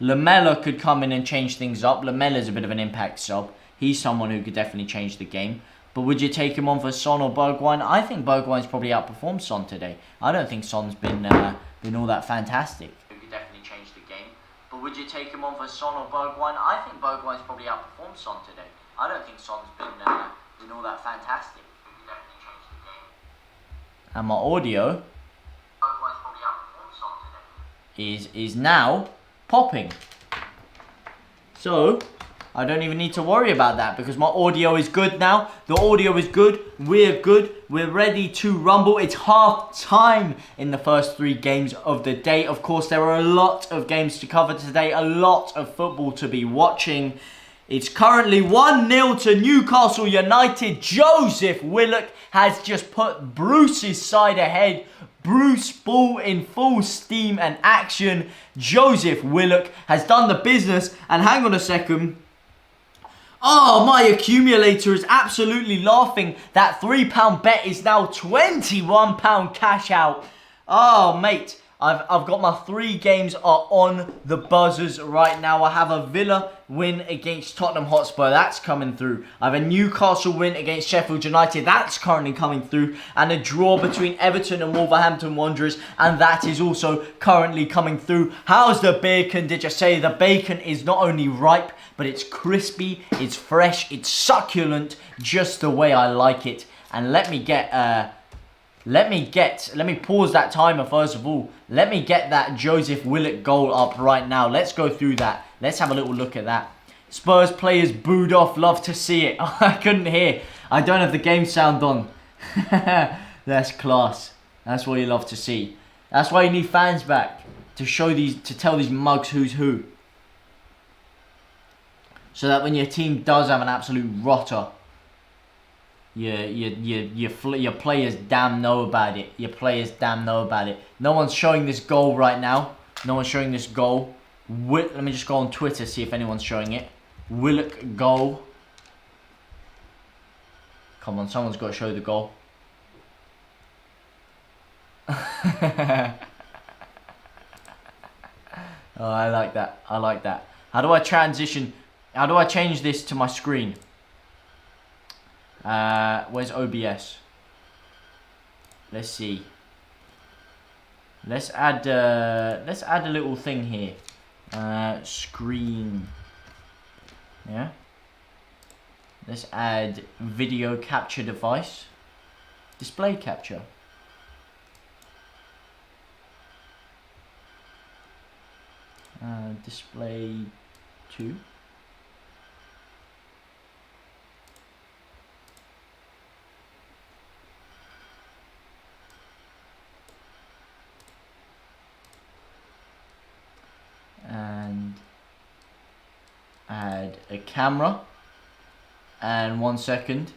Lamella could come in and change things up. Lamella's a bit of an impact sub. He's someone who could definitely change the game. But would you take him on for Son or Bergwijn? I think Bergwijn's probably outperformed Son today. I don't think Son's been all that fantastic. Who could definitely change the game. But would you take him on for Son or Bergwijn? I think Bergwijn's probably outperformed Son today. I don't think Son's been all that fantastic. Who could definitely change the game. And my audio is now popping. So I don't even need to worry about that because my audio is good now. The audio is good. We're good. We're ready to rumble. It's half time in the first 3 games of the day. Of course, there are a lot of games to cover today. A lot of football to be watching. It's currently 1-0 to Newcastle United. Joseph Willock has just put Bruce's side ahead. Bruce Ball in full steam and action. Joseph Willock has done the business. And hang on a second. Oh, my accumulator is absolutely laughing. That £3 bet is now £21 cash out. Oh, mate. I've got my 3 games are on the buzzers right now. I have a Villa win against Tottenham Hotspur. That's coming through. I have a Newcastle win against Sheffield United. That's currently coming through. And a draw between Everton and Wolverhampton Wanderers. And that is also currently coming through. How's the bacon? Did you say the bacon is not only ripe, but it's crispy, it's fresh, it's succulent, just the way I like it. And let me pause that timer first of all. Let me get that Joseph Willock goal up right now. Let's go through that. Let's have a little look at that. Spurs players booed off. Love to see it. I couldn't hear. I don't have the game sound on. That's class. That's what you love to see. That's why you need fans back. To tell these mugs who's who. So that when your team does have an absolute rotter, your players damn know about it. Your players damn know about it. No one's showing this goal right now. No one's showing this goal. Let me just go on Twitter, see if anyone's showing it. Willock goal. Come on, someone's got to show the goal. Oh, I like that. I like that. How do I transition? How do I change this to my screen? Where's OBS? Let's see. Let's add a little thing here. Screen. Yeah. Let's add video capture device. Display capture. Display 2. And add a camera. And 1 second.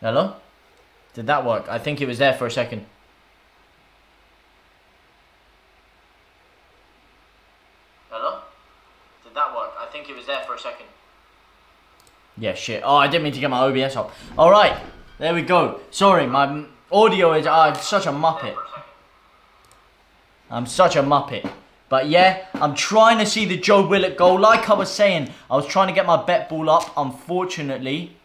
Hello? Did that work? I think it was there for a second. Hello? Did that work? I think it was there for a second. Yeah, shit. Oh, I didn't mean to get my OBS off. Alright, there we go. Sorry, my audio is... I'm such a muppet. I'm such a muppet. But yeah, I'm trying to see the Joe Willock goal. Like I was saying, I was trying to get my bet ball up. Unfortunately,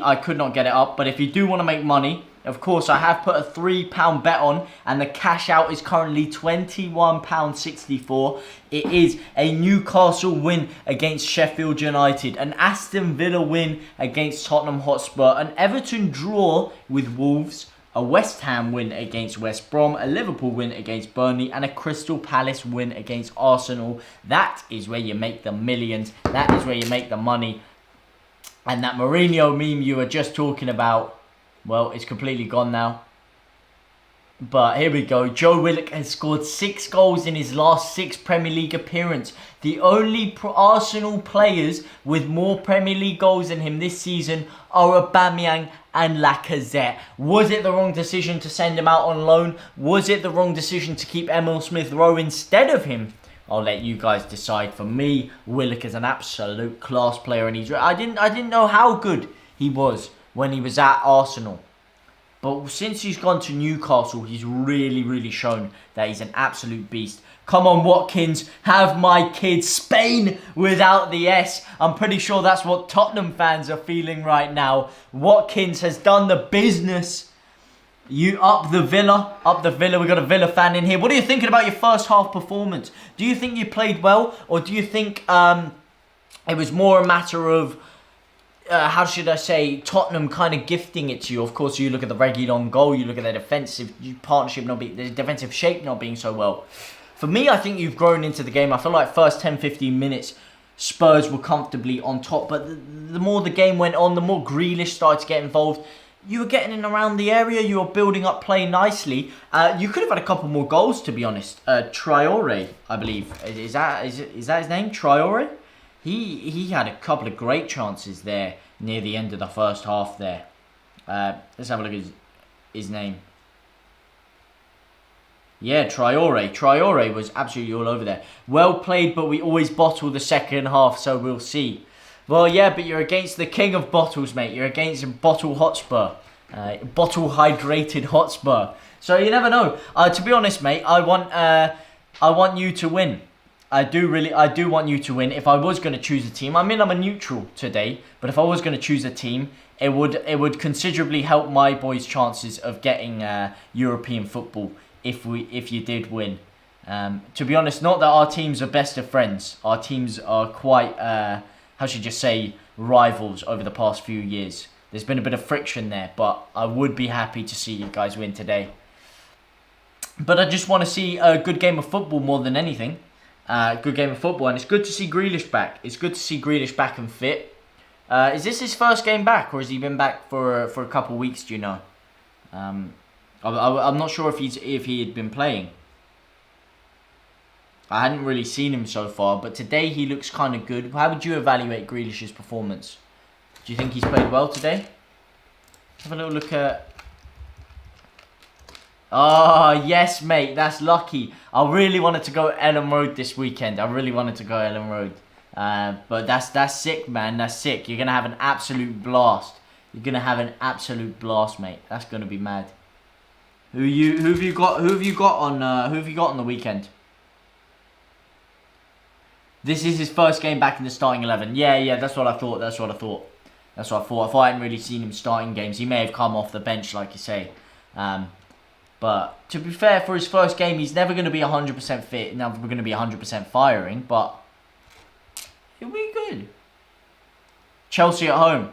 I could not get it up. But if you do want to make money, of course, I have put a £3 bet on. And the cash out is currently £21.64. It is a Newcastle win against Sheffield United. An Aston Villa win against Tottenham Hotspur. An Everton draw with Wolves. A West Ham win against West Brom, a Liverpool win against Burnley, and a Crystal Palace win against Arsenal. That is where you make the millions. That is where you make the money. And that Mourinho meme you were just talking about, well, it's completely gone now. But here we go. Joe Willock has scored 6 goals in his last 6 Premier League appearances. The only Arsenal players with more Premier League goals than him this season are Aubameyang and Lacazette. Was it the wrong decision to send him out on loan? Was it the wrong decision to keep Emil Smith-Rowe instead of him? I'll let you guys decide. For me, Willock is an absolute class player, and I didn't know how good he was when he was at Arsenal. But since he's gone to Newcastle, he's really shown that he's an absolute beast. Come on, Watkins, have my kid. Spain without the S. I'm pretty sure that's what Tottenham fans are feeling right now. Watkins has done the business. You up the Villa. We got a Villa fan in here. What are you thinking about your first half performance? Do you think you played well? Or do you think it was more a matter of... how should I say, Tottenham kind of gifting it to you? Of course, you look at the Reguilon goal, you look at their defensive partnership the defensive shape not being so well. For me, I think you've grown into the game. I feel like first 10-15 minutes, Spurs were comfortably on top. But the more the game went on, the more Grealish started to get involved. You were getting in around the area, you were building up play nicely. You could have had a couple more goals, to be honest. Traore, I believe. Is that his name? Traore? He had a couple of great chances there near the end of the first half there. Let's have a look at his name. Yeah, Traore. Traore was absolutely all over there. Well played, but we always bottle the second half, so we'll see. Well, yeah, but you're against the king of bottles, mate. You're against Bottle Hotspur. Bottle-hydrated Hotspur. So you never know. To be honest, mate, I want you to win. I do want you to win. If I was going to choose a team, I mean, I'm a neutral today, but if I was going to choose a team, it would considerably help my boys' chances of getting European football if you did win. To be honest, not that our teams are best of friends. Our teams are quite, how should you say, rivals over the past few years. There's been a bit of friction there, but I would be happy to see you guys win today. But I just want to see a good game of football more than anything. Good game of football, and it's good to see Grealish back. It's good to see Grealish back and fit. Is this his first game back, or has he been back for a couple of weeks? Do you know? I'm not sure if he had been playing. I hadn't really seen him so far, but today he looks kind of good. How would you evaluate Grealish's performance? Do you think he's played well today? Have a little look at... Oh, yes, mate. That's lucky. I really wanted to go Ellen Road this weekend. But that's sick, man. That's sick. You're going to have an absolute blast. You're going to have an absolute blast, mate. That's going to be mad. Who have you got on the weekend? This is his first game back in the starting 11. Yeah, that's what I thought. I thought I hadn't really seen him starting games. He may have come off the bench, like you say. But to be fair, for his first game, he's never going to be 100% fit. Never going to be 100% firing, but he'll be good. Chelsea at home.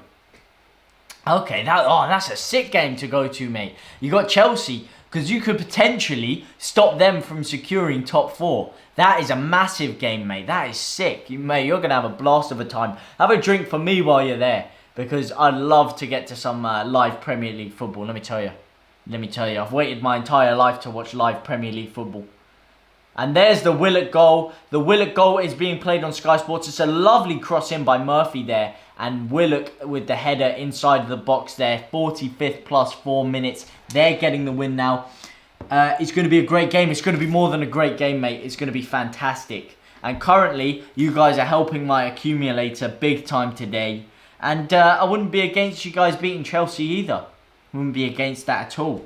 Okay, that's a sick game to go to, mate. You got Chelsea, because you could potentially stop them from securing top 4. That is a massive game, mate. That is sick. You're going to have a blast of a time. Have a drink for me while you're there, because I'd love to get to some live Premier League football, let me tell you. I've waited my entire life to watch live Premier League football. And there's the Willock goal. The Willock goal is being played on Sky Sports. It's a lovely cross in by Murphy there. And Willock with the header inside of the box there. 45th plus 4 minutes. They're getting the win now. It's going to be a great game. It's going to be more than a great game, mate. It's going to be fantastic. And currently, you guys are helping my accumulator big time today. And I wouldn't be against you guys beating Chelsea either. Wouldn't be against that at all.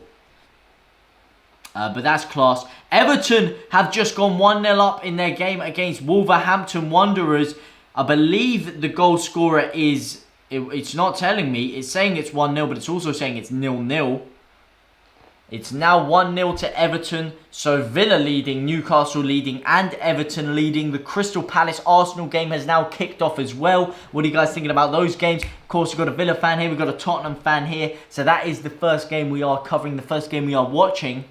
But that's class. Everton have just gone 1-0 up in their game against Wolverhampton Wanderers. I believe the goal scorer is... It's not telling me. It's saying it's 1-0, but it's also saying it's 0-0. It's now 1-0 to Everton. So Villa leading, Newcastle leading, and Everton leading. The Crystal Palace Arsenal game has now kicked off as well. What are you guys thinking about those games? Of course, we've got a Villa fan here. We've got a Tottenham fan here. So that is the first game we are covering, the first game we are watching.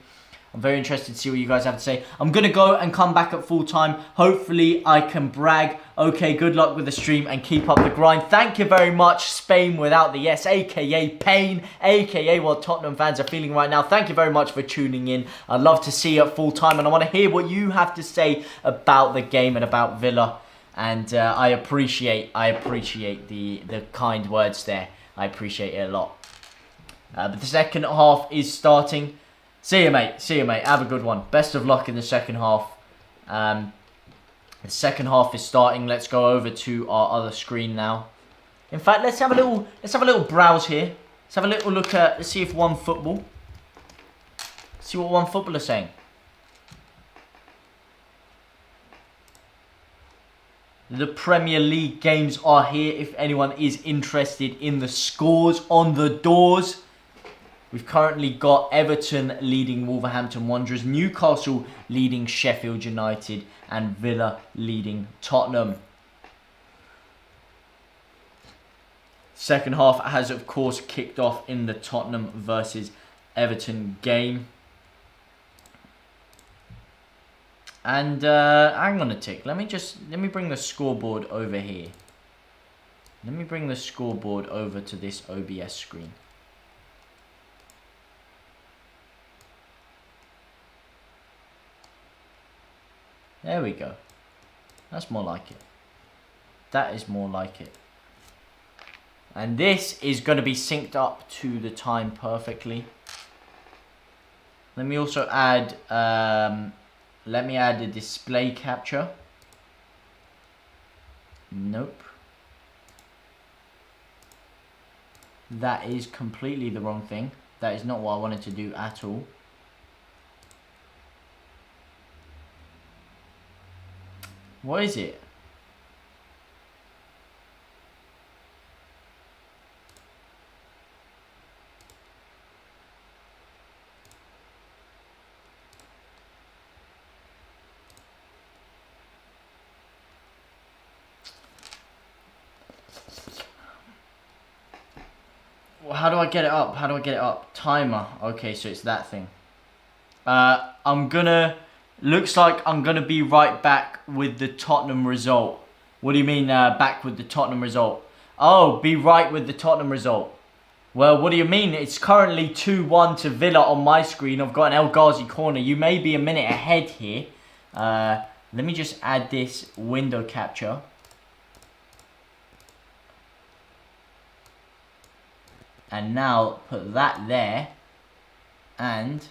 I'm very interested to see what you guys have to say. I'm going to go and come back at full time. Hopefully, I can brag. Okay, good luck with the stream and keep up the grind. Thank you very much, Spain without the S, a.k.a. Pain, a.k.a. what Tottenham fans are feeling right now. Thank you very much for tuning in. I'd love to see you at full time, and I want to hear what you have to say about the game and about Villa. And I appreciate the kind words there. I appreciate it a lot. But the second half is starting. See you, mate. See you, mate. Have a good one. Best of luck in the second half. The second half is starting. Let's go over to our other screen now. In fact, let's have a little browse here. Let's have a little look at. Let's see if One Football. See what One Football is saying. The Premier League games are here. If anyone is interested in the scores on the doors. We've currently got Everton leading Wolverhampton Wanderers, Newcastle leading Sheffield United, and Villa leading Tottenham. Second half has, of course, kicked off in the Tottenham versus Everton game. And hang on a tick. Let me bring the scoreboard over here. Let me bring the scoreboard over to this OBS screen. There we go. That's more like it. That is more like it. And this is going to be synced up to the time perfectly. Let me also add, let me add a display capture. Nope. That is completely the wrong thing. That is not what I wanted to do at all. What is it? Well, how do I get it up? How do I get it up? Timer. Okay, so it's that thing. Looks like I'm going to be right back with the Tottenham result. What do you mean back with the Tottenham result? Oh, be right with the Tottenham result. Well, what do you mean? It's currently 2-1 to Villa on my screen. I've got an El Ghazi corner. You may be a minute ahead here. Let me just add this window capture. And now put that there. And...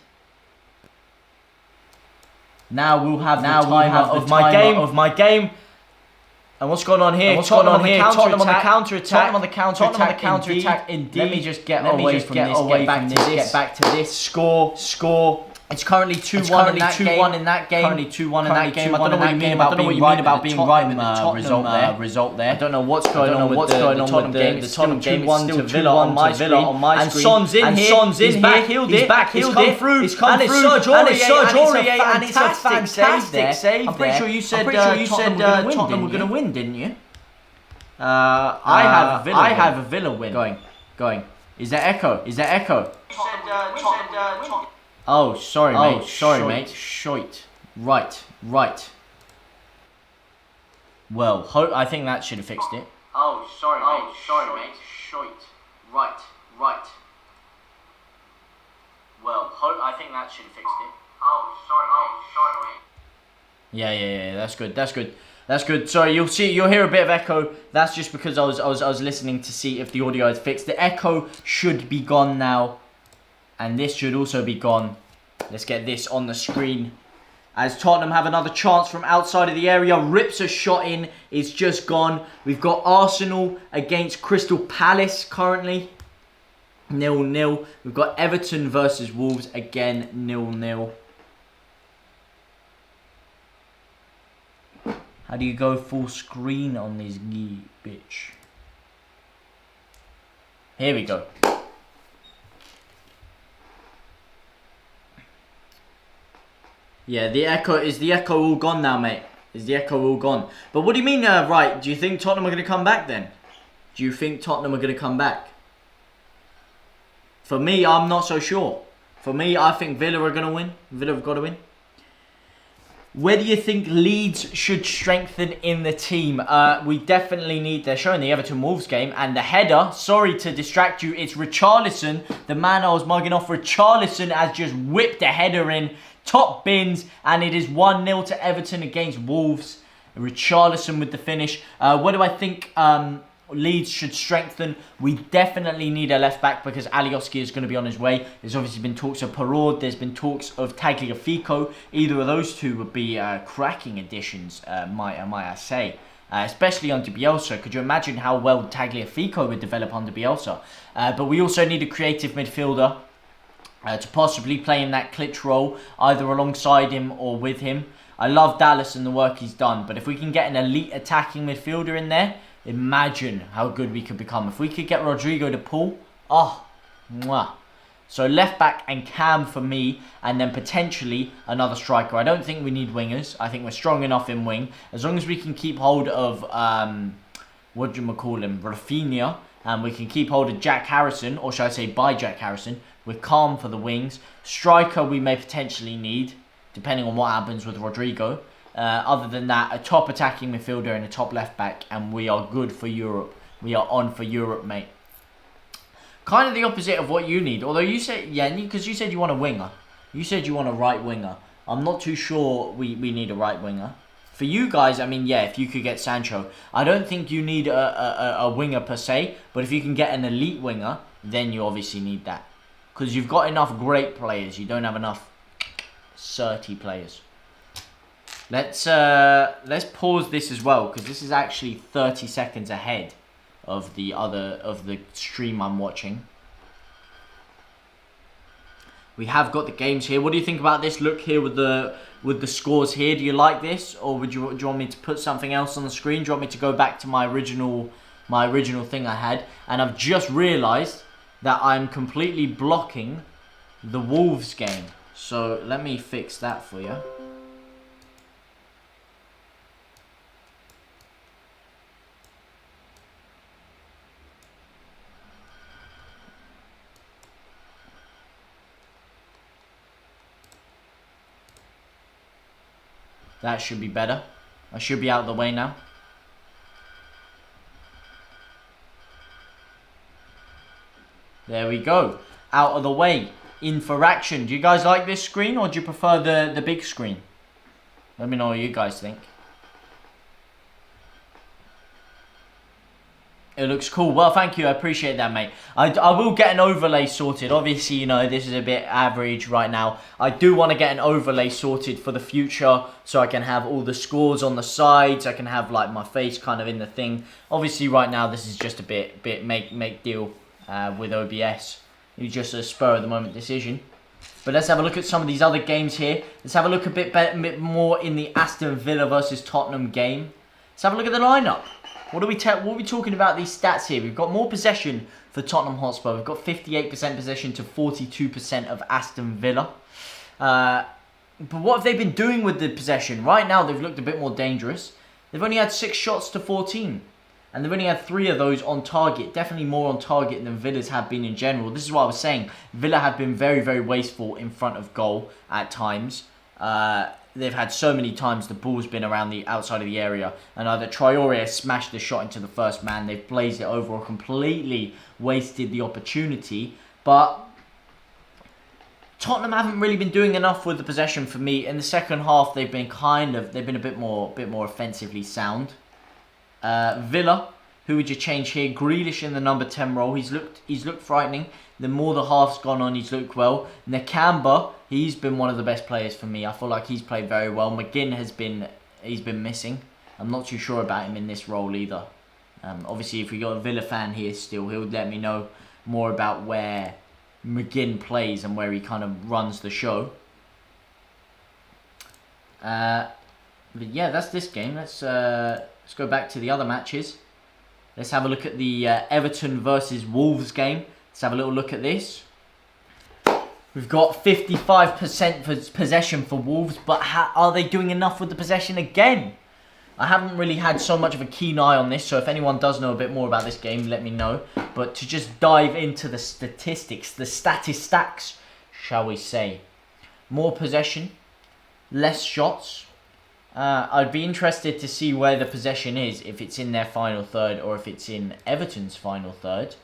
now we'll have the timer of my game. And what's going on here? Tottenham on the counter-attack. Tottenham on the counter-attack. Indeed. Let me just get away from this. Get back to this. Score. It's currently 2-1 in that game. Currently 2-1 in that game. I don't know what you mean about being right with the result there. I don't know what's going on with the Tottenham game. It's still 2-1 to Villa on my screen. And Son's in here. He's back healed it. He's come through. And it's Serge Aurier. And it's a fantastic save. I'm pretty sure you said Tottenham were going to win, didn't you? I have a Villa win. Going. Is there echo? Oh, sorry, mate. Shite. Right. Well, I think that should have fixed it. Oh, sorry, mate. Shite. Right. Well, I think that should have fixed it. Oh, sorry, mate. Yeah. That's good. That's good. Sorry, you'll hear a bit of echo. That's just because I was listening to see if the audio is fixed. The echo should be gone now, and this should also be gone. Let's get this on the screen. As Tottenham have another chance from outside of the area. Rips a shot in. It's just gone. We've got Arsenal against Crystal Palace currently. 0-0. We've got Everton versus Wolves. Again, 0-0. How do you go full screen on this bitch? Here we go. Yeah, the echo all gone now, mate? Is the echo all gone? But what do you mean, right? Do you think Tottenham are going to come back then? Do you think Tottenham are going to come back? For me, I'm not so sure. For me, I think Villa are going to win. Villa have got to win. Where do you think Leeds should strengthen in the team? We definitely need... They're showing the Everton Wolves game. And the header, sorry to distract you, it's Richarlison. The man I was mugging off, Richarlison, has just whipped a header in. Top bins. And it is 1-0 to Everton against Wolves. Richarlison with the finish. What do I think Leeds should strengthen? We definitely need a left back because Alioski is going to be on his way. There's obviously been talks of Perraud. There's been talks of Tagliafico. Either of those two would be cracking additions, might I say. Especially under Bielsa. Could you imagine how well Tagliafico would develop under Bielsa? But we also need a creative midfielder to possibly play in that clutch role, either alongside him or with him. I love Dallas and the work he's done, but if we can get an elite attacking midfielder in there, imagine how good we could become. If we could get Rodrigo to pull, mwah. So left back and Cam for me, and then potentially another striker. I don't think we need wingers. I think we're strong enough in wing. As long as we can keep hold of, what do you call him, Rafinha, and we can keep hold of Jack Harrison, or should I say by Jack Harrison, we're calm for the wings. Striker we may potentially need, depending on what happens with Rodrigo. Other than that, a top attacking midfielder and a top left back, and we are good for Europe. We are on for Europe, mate. Kind of the opposite of what you need. Although you said, yeah, because you said you want a winger. You said you want a right winger. I'm not too sure we need a right winger. For you guys, I mean, yeah, if you could get Sancho. I don't think you need a winger per se, but if you can get an elite winger, then you obviously need that. Because you've got enough great players. You don't have enough certy players. Let's pause this as well, because this is actually 30 seconds ahead of the stream I'm watching. We have got the games here. What do you think about this look here with the scores here? Do you like this, or do you want me to put something else on the screen? Do you want me to go back to my original thing I had? And I've just realised that I'm completely blocking the Wolves game. So let me fix that for you. That should be better. I should be out of the way now. There we go. Out of the way. In for action. Do you guys like this screen, or do you prefer the big screen? Let me know what you guys think. It looks cool. Well, thank you. I appreciate that, mate. I will get an overlay sorted. Obviously, you know, this is a bit average right now. I do want to get an overlay sorted for the future, so I can have all the scores on the sides. I can have, like, my face kind of in the thing. Obviously, right now, this is just a bit make deal with OBS. It's just a spur of the moment decision. But let's have a look at some of these other games here. Let's have a look a bit more in the Aston Villa versus Tottenham game. Let's have a look at the lineup. What are we talking about these stats here? We've got more possession for Tottenham Hotspur. We've got 58% possession to 42% of Aston Villa. But what have they been doing with the possession? Right now, they've looked a bit more dangerous. They've only had 6 shots to 14. And they've only had 3 of those on target. Definitely more on target than Villa's have been in general. This is what I was saying. Villa have been very, very wasteful in front of goal at times. They've had so many times the ball's been around the outside of the area, and either Traore has smashed the shot into the first man, they've blazed it over, or completely wasted the opportunity. But Tottenham haven't really been doing enough with the possession for me. In the second half, they've been a bit more offensively sound. Villa, who would you change here? Grealish in the number 10 role. He's looked frightening. The more the half's gone on, he's looked well. Nakamba, he's been one of the best players for me. I feel like he's played very well. McGinn he's been missing. I'm not too sure about him in this role either. Obviously, if we got a Villa fan here still, he'll let me know more about where McGinn plays and where he kind of runs the show. But yeah, that's this game. Let's go back to the other matches. Let's have a look at the Everton versus Wolves game. Let's have a little look at this. We've got 55% for possession for Wolves, but are they doing enough with the possession again? I haven't really had so much of a keen eye on this, so if anyone does know a bit more about this game, let me know. But to just dive into the statistics, the statistics, shall we say. More possession, less shots. I'd be interested to see where the possession is, if it's in their final third or if it's in Everton's final third.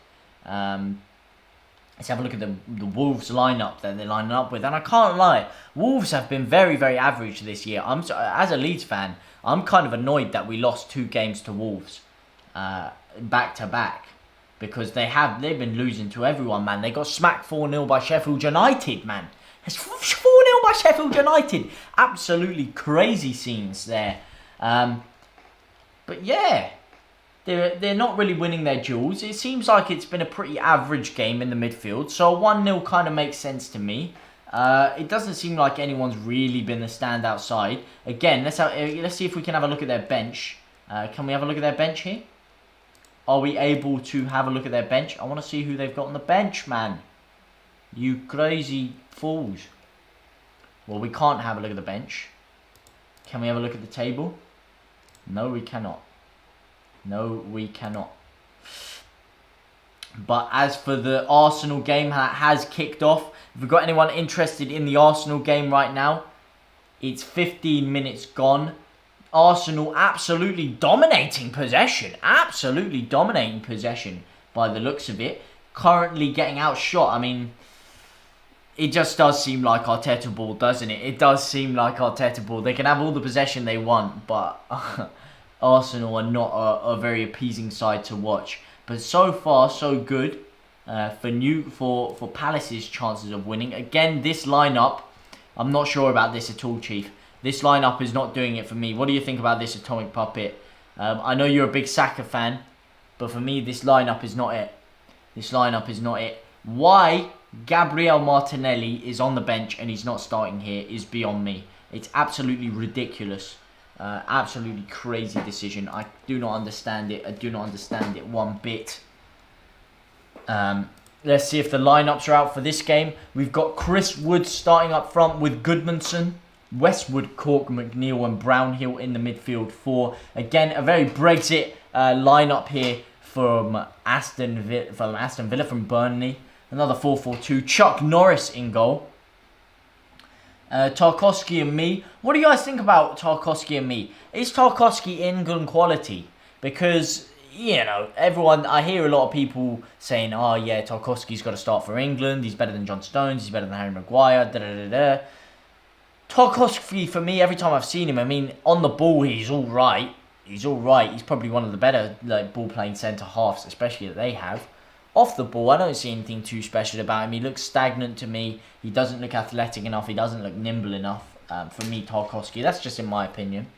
Let's have a look at the Wolves lineup that they're lining up with. And I can't lie, Wolves have been very, very average this year. As a Leeds fan, I'm kind of annoyed that we lost 2 games to Wolves back to back. Because they've been losing to everyone, man. They got smacked 4-0 by Sheffield United, man. It's 4-0 by Sheffield United. Absolutely crazy scenes there. But yeah, they're not really winning their duels. It seems like it's been a pretty average game in the midfield. So 1-0 kind of makes sense to me. It doesn't seem like anyone's really been the standout side. Again, let's see if we can have a look at their bench. Can we have a look at their bench here? Are we able to have a look at their bench? I want to see who they've got on the bench, man. You crazy fools. Well, we can't have a look at the bench. Can we have a look at the table? No, we cannot. No, we cannot. But as for the Arsenal game that has kicked off, if we've got anyone interested in the Arsenal game right now, it's 15 minutes gone. Arsenal absolutely dominating possession. Absolutely dominating possession by the looks of it. Currently getting outshot. I mean, it just does seem like Arteta ball, doesn't it? It does seem like Arteta ball. They can have all the possession they want, but Arsenal are not a very appeasing side to watch. But so far, so good for Palace's chances of winning. Again, this lineup, I'm not sure about this at all, Chief. This lineup is not doing it for me. What do you think about this Atomic Puppet? I know you're a big Saka fan, but for me, this lineup is not it. This lineup is not it. Why Gabriel Martinelli is on the bench and he's not starting here is beyond me. It's absolutely ridiculous. Absolutely crazy decision. I do not understand it. I do not understand it one bit. Let's see if the lineups are out for this game. We've got Chris Wood starting up front with Goodmanson, Westwood, Cork, McNeil and Brownhill in the midfield 4. Again, a very Brexit lineup here from Aston Villa, from Burnley. Another 4-4-2. Chuck Norris in goal. Tarkowski and me. What do you guys think about Tarkowski and me? Is Tarkowski England quality? Because, you know, I hear a lot of people saying, oh yeah, Tarkowski's got to start for England. He's better than John Stones. He's better than Harry Maguire. Tarkowski, for me, every time I've seen him, I mean, on the ball, he's all right. He's all right. He's probably one of the better ball-playing centre-halves, especially that they have. Off the ball, I don't see anything too special about him. He looks stagnant to me. He doesn't look athletic enough. He doesn't look nimble enough for me, Tarkowski. That's just in my opinion.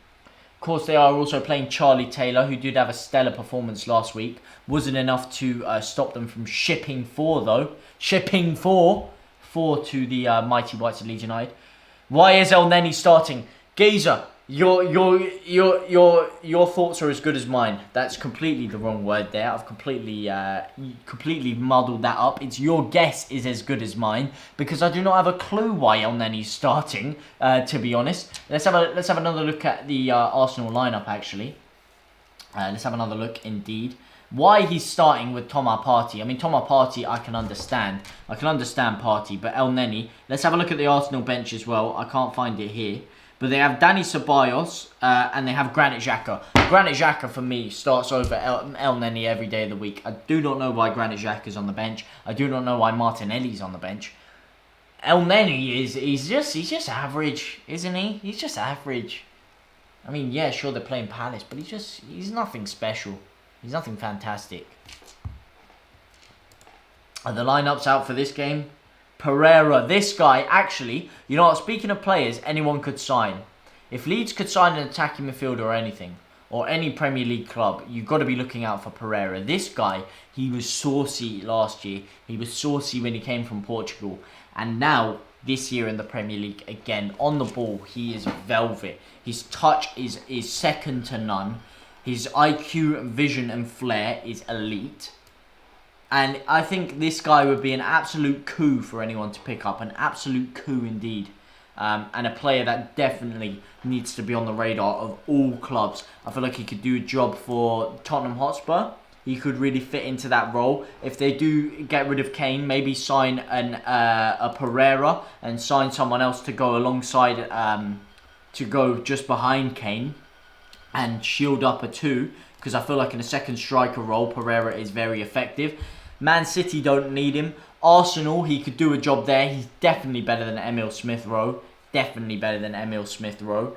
Of course, they are also playing Charlie Taylor, who did have a stellar performance last week. Wasn't enough to stop them from shipping 4, though. Shipping 4 to the mighty Whites of Leeds United. Why is El Neni starting? Geezer, your thoughts are as good as mine. That's completely the wrong word there. I've completely muddled that up. It's your guess is as good as mine because I do not have a clue why El Neni's starting. To be honest, let's have another look at the Arsenal lineup. Actually, let's have another look. Indeed, why he's starting with Thomas Partey. I mean, Thomas Partey, I can understand. I can understand Partey, but El Neni. Let's have a look at the Arsenal bench as well. I can't find it here. But they have Dani Ceballos and they have Granit Xhaka. Granit Xhaka, for me, starts over El Neni every day of the week. I do not know why Granit Xhaka is on the bench. I do not know why Martinelli's on the bench. he's just average, isn't he? He's just average. I mean, yeah, sure they're playing Palace, but he's nothing special. He's nothing fantastic. Are the lineups out for this game? Pereira, this guy, actually, you know what, speaking of players, anyone could sign. If Leeds could sign an attacking midfielder or anything, or any Premier League club, you've got to be looking out for Pereira. This guy, he was saucy last year. He was saucy when he came from Portugal. And now, this year in the Premier League, again, on the ball, he is velvet. His touch is second to none. His IQ, vision and flair is elite. And I think this guy would be an absolute coup for anyone to pick up. An absolute coup indeed. And a player that definitely needs to be on the radar of all clubs. I feel like he could do a job for Tottenham Hotspur. He could really fit into that role. If they do get rid of Kane, maybe sign a Pereira and sign someone else to go alongside, to go just behind Kane and shield up a 2. Because I feel like in a second striker role, Pereira is very effective. Man City don't need him. Arsenal, he could do a job there. He's definitely better than Emil Smith-Rowe. Definitely better than Emil Smith-Rowe.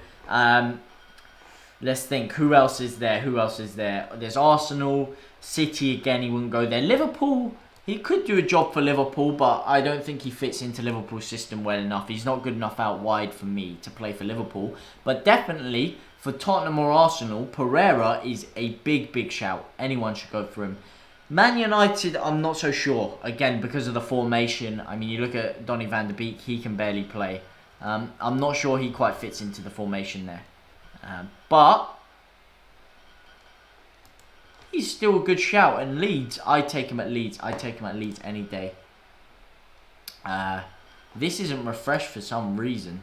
Let's think. Who else is there? Who else is there? There's Arsenal. City, again, he wouldn't go there. Liverpool, he could do a job for Liverpool, but I don't think he fits into Liverpool's system well enough. He's not good enough out wide for me to play for Liverpool. But definitely, for Tottenham or Arsenal, Pereira is a big, big shout. Anyone should go for him. Man United, I'm not so sure. Again, because of the formation. I mean, you look at Donny van de Beek, he can barely play. I'm not sure he quite fits into the formation there. But he's still a good shout. And Leeds, I take him at Leeds. I take him at Leeds any day. This isn't refreshed for some reason.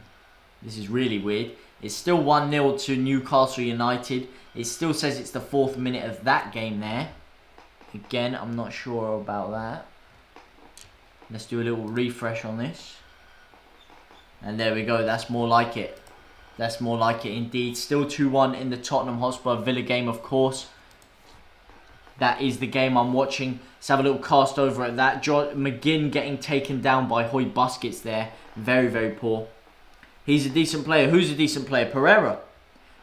This is really weird. It's still 1-0 to Newcastle United. It still says it's the 4th minute of that game there. Again, I'm not sure about that. Let's do a little refresh on this. And there we go. That's more like it. That's more like it indeed. Still 2-1 in the Tottenham Hotspur Villa game, of course. That is the game I'm watching. Let's have a little cast over at that. McGinn getting taken down by Hoy Busquets there. Very, very poor. He's a decent player. Who's a decent player? Pereira.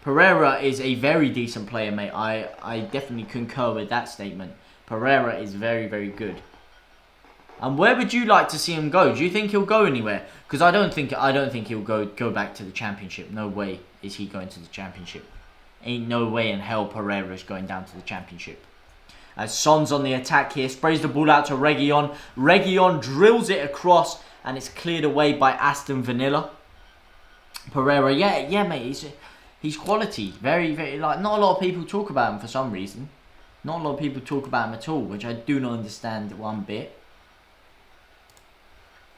Pereira is a very decent player, mate. I definitely concur with that statement. Pereira is very, very good. And where would you like to see him go? Do you think he'll go anywhere? Because I don't think he'll go back to the Championship. No way is he going to the Championship. Ain't no way in hell Pereira is going down to the Championship. As Son's on the attack here, sprays the ball out to Reguilon. Reguilon drills it across, and it's cleared away by Aston Villa. Pereira, yeah, mate, he's quality. Very, very, like, not a lot of people talk about him for some reason. Not a lot of people talk about him at all, which I do not understand one bit.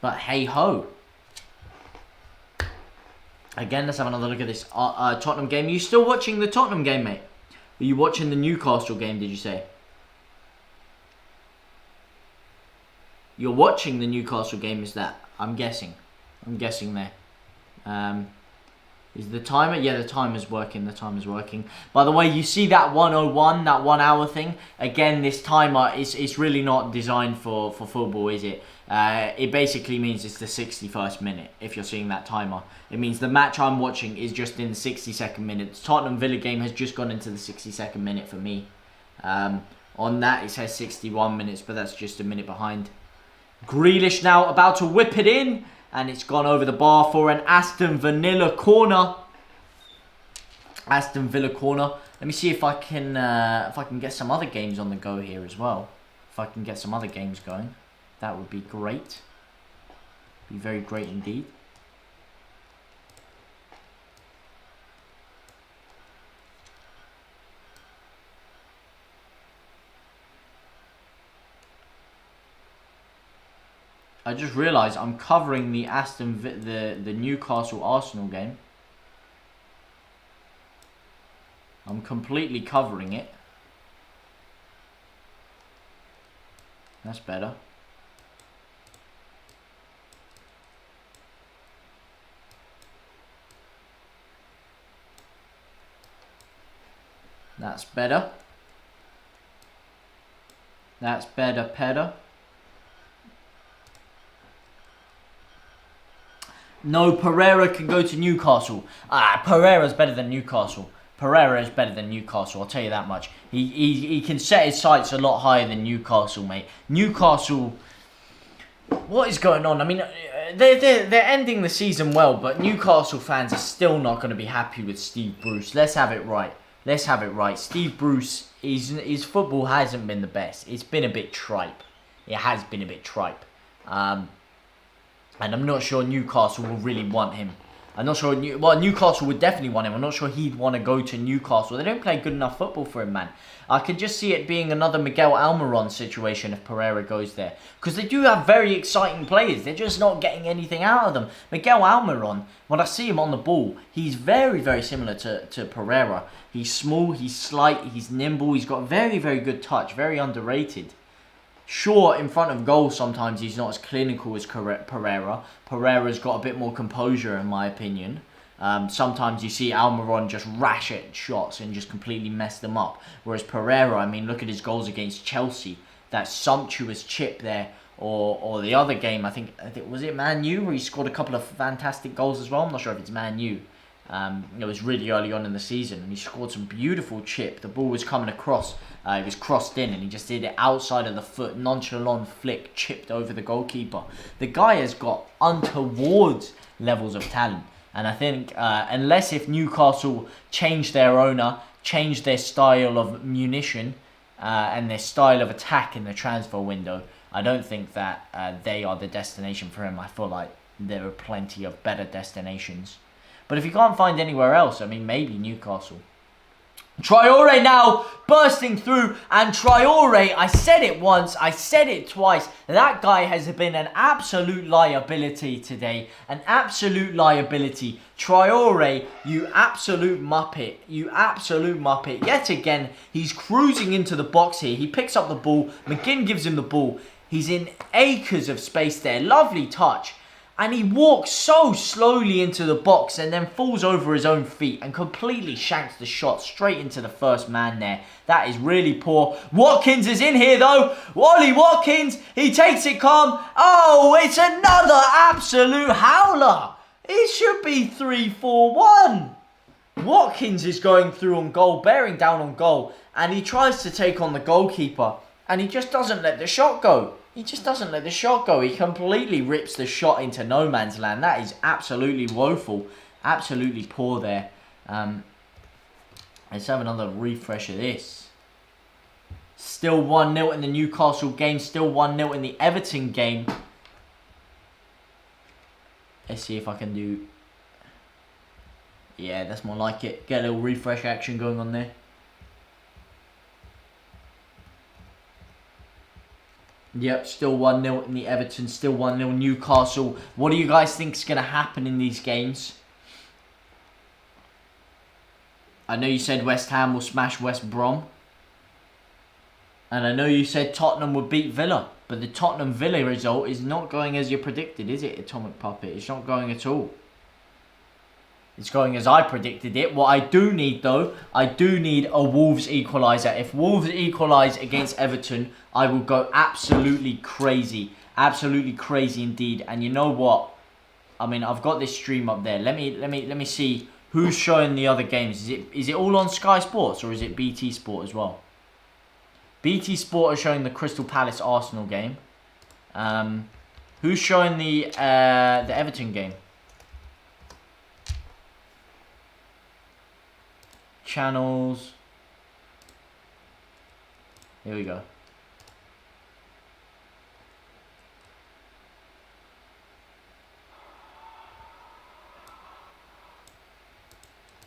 But hey ho. Again, let's have another look at this Tottenham game. Are you still watching the Tottenham game, mate? Are you watching the Newcastle game, did you say? You're watching the Newcastle game, is that? I'm guessing. I'm guessing there. Is the timer? Yeah, the timer's working. The timer's working. By the way, you see that 101, that 1 hour thing? Again, this timer, it's really not designed for football, is it? It basically means it's the 61st minute, if you're seeing that timer. It means the match I'm watching is just in the 62nd minute. The Tottenham Villa game has just gone into the 62nd minute for me. On that, it says 61 minutes, but that's just a minute behind. Grealish now about to whip it in. And it's gone over the bar for an Aston Villa corner. Aston Villa corner. Let me see if I can get some other games on the go here as well. If I can get some other games going, that would be great. Be very great indeed. I just realised I'm covering the the Newcastle Arsenal game. I'm completely covering it. That's better. That's better. That's better. No, Pereira can go to Newcastle. Pereira's better than Newcastle. Pereira is better than Newcastle, I'll tell you that much. He can set his sights a lot higher than Newcastle, mate. Newcastle, what is going on? I mean, they're ending the season well, but Newcastle fans are still not going to be happy with Steve Bruce. Let's have it right. Let's have it right. Steve Bruce, his football hasn't been the best. It's been a bit tripe. It has been a bit tripe. And I'm not sure Newcastle will really want him. I'm not sure. Newcastle would definitely want him. I'm not sure he'd want to go to Newcastle. They don't play good enough football for him, man. I could just see it being another Miguel Almiron situation if Pereira goes there. Because they do have very exciting players. They're just not getting anything out of them. Miguel Almiron, when I see him on the ball, he's very, very similar to Pereira. He's small, he's slight, he's nimble. He's got very, very good touch. Very underrated. Sure, in front of goal sometimes he's not as clinical as Pereira. Pereira's got a bit more composure in my opinion. Sometimes you see Almiron just rash at shots and just completely mess them up. Whereas Pereira, I mean, look at his goals against Chelsea. That sumptuous chip there. Or the other game, I think was it Man U where he scored a couple of fantastic goals as well? I'm not sure if it's Man U. It was really early on in the season and he scored some beautiful chip. The ball was coming across. It was crossed in and he just did it outside of the foot. Nonchalant flick, chipped over the goalkeeper. The guy has got untoward levels of talent. And I think unless if Newcastle change their owner, change their style of munition and their style of attack in the transfer window, I don't think that they are the destination for him. I feel like there are plenty of better destinations. But if you can't find anywhere else, I mean, maybe Newcastle. Traore now bursting through, and Traore, I said it once, I said it twice, that guy has been an absolute liability today, an absolute liability. Traore, you absolute muppet, yet again, he's cruising into the box here, he picks up the ball, McGinn gives him the ball, he's in acres of space there, lovely touch. And he walks so slowly into the box and then falls over his own feet and completely shanks the shot straight into the first man there. That is really poor. Watkins is in here though. Wally Watkins, he takes it calm. Oh, it's another absolute howler. It should be 3-4-1. Watkins is going through on goal, bearing down on goal. And he tries to take on the goalkeeper. And he just doesn't let the shot go. He just doesn't let the shot go. He completely rips the shot into no man's land. That is absolutely woeful. Absolutely poor there. Let's have another refresh of this. Still 1-0 in the Newcastle game. Still 1-0 in the Everton game. Let's see if I can do... Yeah, that's more like it. Get a little refresh action going on there. Yep, still 1-0 in the Everton, still 1-0 Newcastle. What do you guys think is going to happen in these games? I know you said West Ham will smash West Brom. And I know you said Tottenham would beat Villa. But the Tottenham Villa result is not going as you predicted, is it, Atomic Puppet? It's not going at all. It's going as I predicted it. What I do need, though, I do need a Wolves equaliser. If Wolves equalise against Everton, I will go absolutely crazy. Absolutely crazy indeed. And you know what? I mean, I've got this stream up there. Let me see who's showing the other games. Is it all on Sky Sports or is it BT Sport as well? BT Sport are showing the Crystal Palace Arsenal game. Who's showing the Everton game? Channels. Here we go.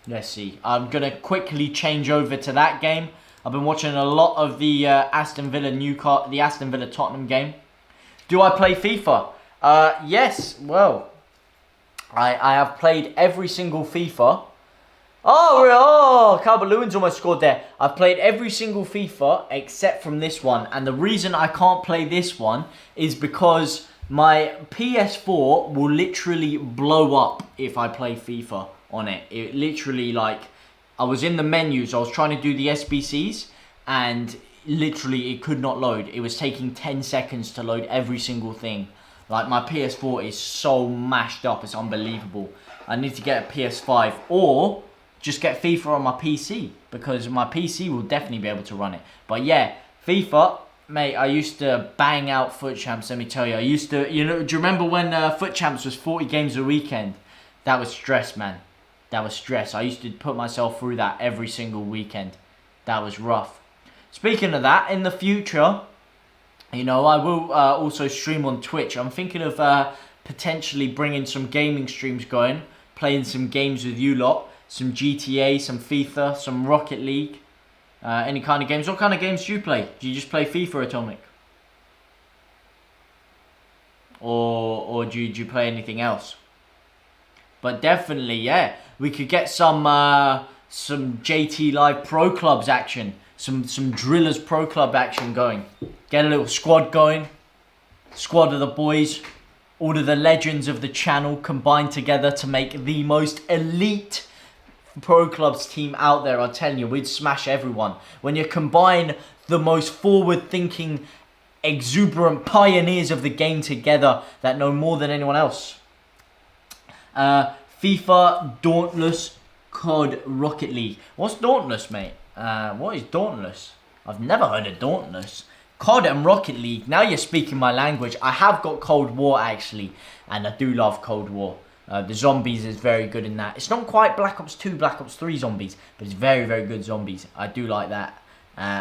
Let's see. I'm going to quickly change over to that game. I've been watching a lot of the Aston Villa Tottenham game. Do I play FIFA? Yes. Well, I have played every single FIFA. Oh, Calvert-Lewin's almost scored there. I've played every single FIFA except from this one. And the reason I can't play this one is because my PS4 will literally blow up if I play FIFA on it. It literally, like, I was in the menus, I was trying to do the SBCs, and literally it could not load. It was taking 10 seconds to load every single thing. Like, my PS4 is so mashed up, it's unbelievable. I need to get a PS5 or just get FIFA on my PC, because my PC will definitely be able to run it. But yeah, FIFA, mate, I used to bang out Foot Champs, let me tell you. I used to, you know, do you remember when Foot Champs was 40 games a weekend? That was stress, man. That was stress. I used to put myself through that every single weekend. That was rough. Speaking of that, in the future, you know, I will also stream on Twitch. I'm thinking of potentially bringing some gaming streams going, playing some games with you lot, some GTA, some FIFA, some Rocket League, any kind of games. What kind of games do you play? Do you just play FIFA, Atomic? Or do you play anything else? But definitely, yeah, we could get some JTLive Pro Clubs action, some Drillers Pro Club action going. Get a little squad going, squad of the boys, all of the legends of the channel combined together to make the most elite Pro Clubs team out there. I'm telling you, we'd smash everyone. When you combine the most forward-thinking, exuberant pioneers of the game together that know more than anyone else. FIFA, Dauntless, COD, Rocket League. What's Dauntless, mate? What is Dauntless? I've never heard of Dauntless. COD and Rocket League. Now you're speaking my language. I have got Cold War, actually, and I do love Cold War. The zombies is very good in that. It's not quite Black Ops 2, Black Ops 3 zombies, but it's very, very good zombies. I do like that.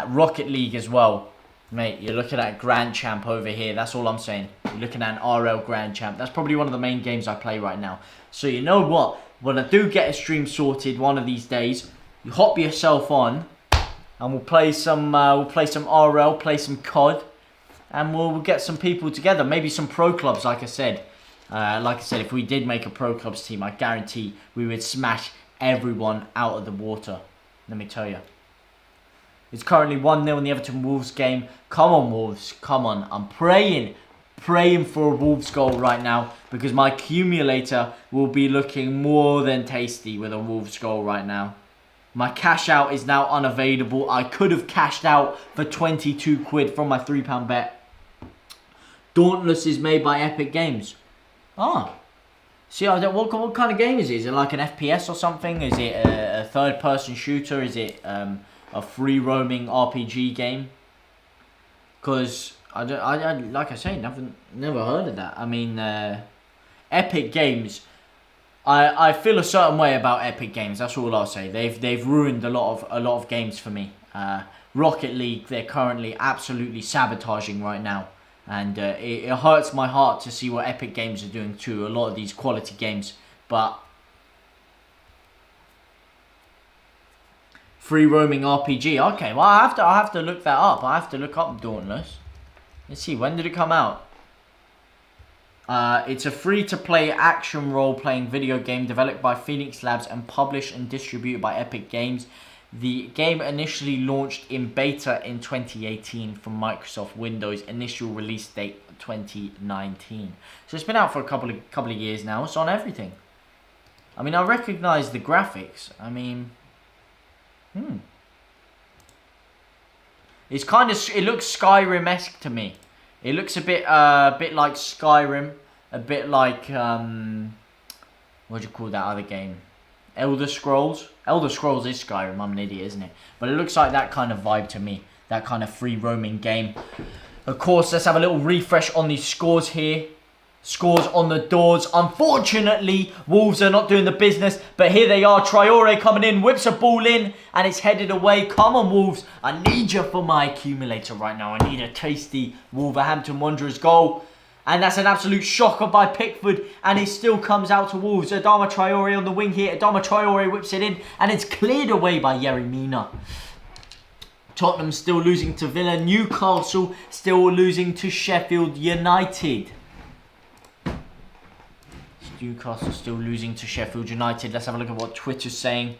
Rocket League as well. Mate, you're looking at Grand Champ over here. That's all I'm saying. You're looking at an RL Grand Champ. That's probably one of the main games I play right now. So you know what? When I do get a stream sorted one of these days, you hop yourself on, and we'll play some RL, play some COD, and we'll get some people together. Maybe some pro clubs, like I said. If we did make a pro clubs team, I guarantee we would smash everyone out of the water. Let me tell you. It's currently 1-0 in the Everton Wolves game. Come on, Wolves. Come on. I'm praying for a Wolves goal right now, because my accumulator will be looking more than tasty with a Wolves goal right now. My cash out is now unavailable. I could have cashed out for 22 quid from my £3 bet. Dauntless is made by Epic Games. Ah. See, what kind of game is it? Is it like an FPS or something? Is it a third-person shooter? Is it a free-roaming RPG game? Because I like I say, never heard of that. I mean, Epic Games. I feel a certain way about Epic Games. That's all I'll say. They've ruined a lot of games for me. Rocket League, they're currently absolutely sabotaging right now, and it hurts my heart to see what Epic Games are doing to a lot of these quality games. But free roaming RPG. Okay, well I have to look that up. I have to look up Dauntless. Let's see, when did it come out? It's a free-to-play action role-playing video game developed by Phoenix Labs and published and distributed by Epic Games. The game initially launched in beta in 2018 from Microsoft Windows. Initial release date 2019. So it's been out for a couple of years now. It's on everything. I mean, I recognize the graphics. I mean, it's kind of, it looks Skyrim-esque to me. It looks a bit like Skyrim, a bit like what do you call that other game? Elder Scrolls. Elder Scrolls is Skyrim. I'm an idiot, isn't it? But it looks like that kind of vibe to me. That kind of free roaming game. Of course, let's have a little refresh on these scores here. Scores on the doors. Unfortunately, Wolves are not doing the business. But here they are. Traore coming in. Whips a ball in. And it's headed away. Come on, Wolves. I need you for my accumulator right now. I need a tasty Wolverhampton Wanderers goal. And that's an absolute shocker by Pickford. And it still comes out to Wolves. Adama Traore on the wing here. Adama Traore whips it in. And it's cleared away by Yerry Mina. Tottenham still losing to Villa. Newcastle still losing to Sheffield United. Newcastle still losing to Sheffield United. Let's have a look at what Twitter's saying.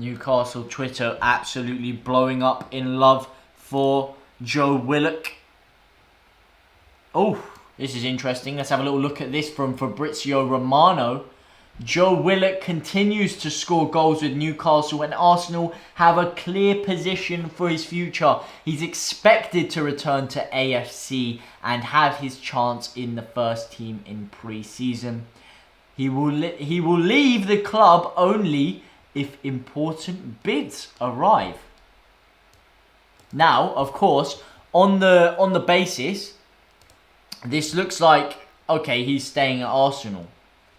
Newcastle Twitter absolutely blowing up in love for Joe Willock. Oh, this is interesting. Let's have a little look at this from Fabrizio Romano. Joe Willock continues to score goals with Newcastle and Arsenal have a clear position for his future. He's expected to return to AFC and have his chance in the first team in pre-season. He will leave the club only if important bids arrive. Now, of course, on the basis, this looks like, okay, he's staying at Arsenal.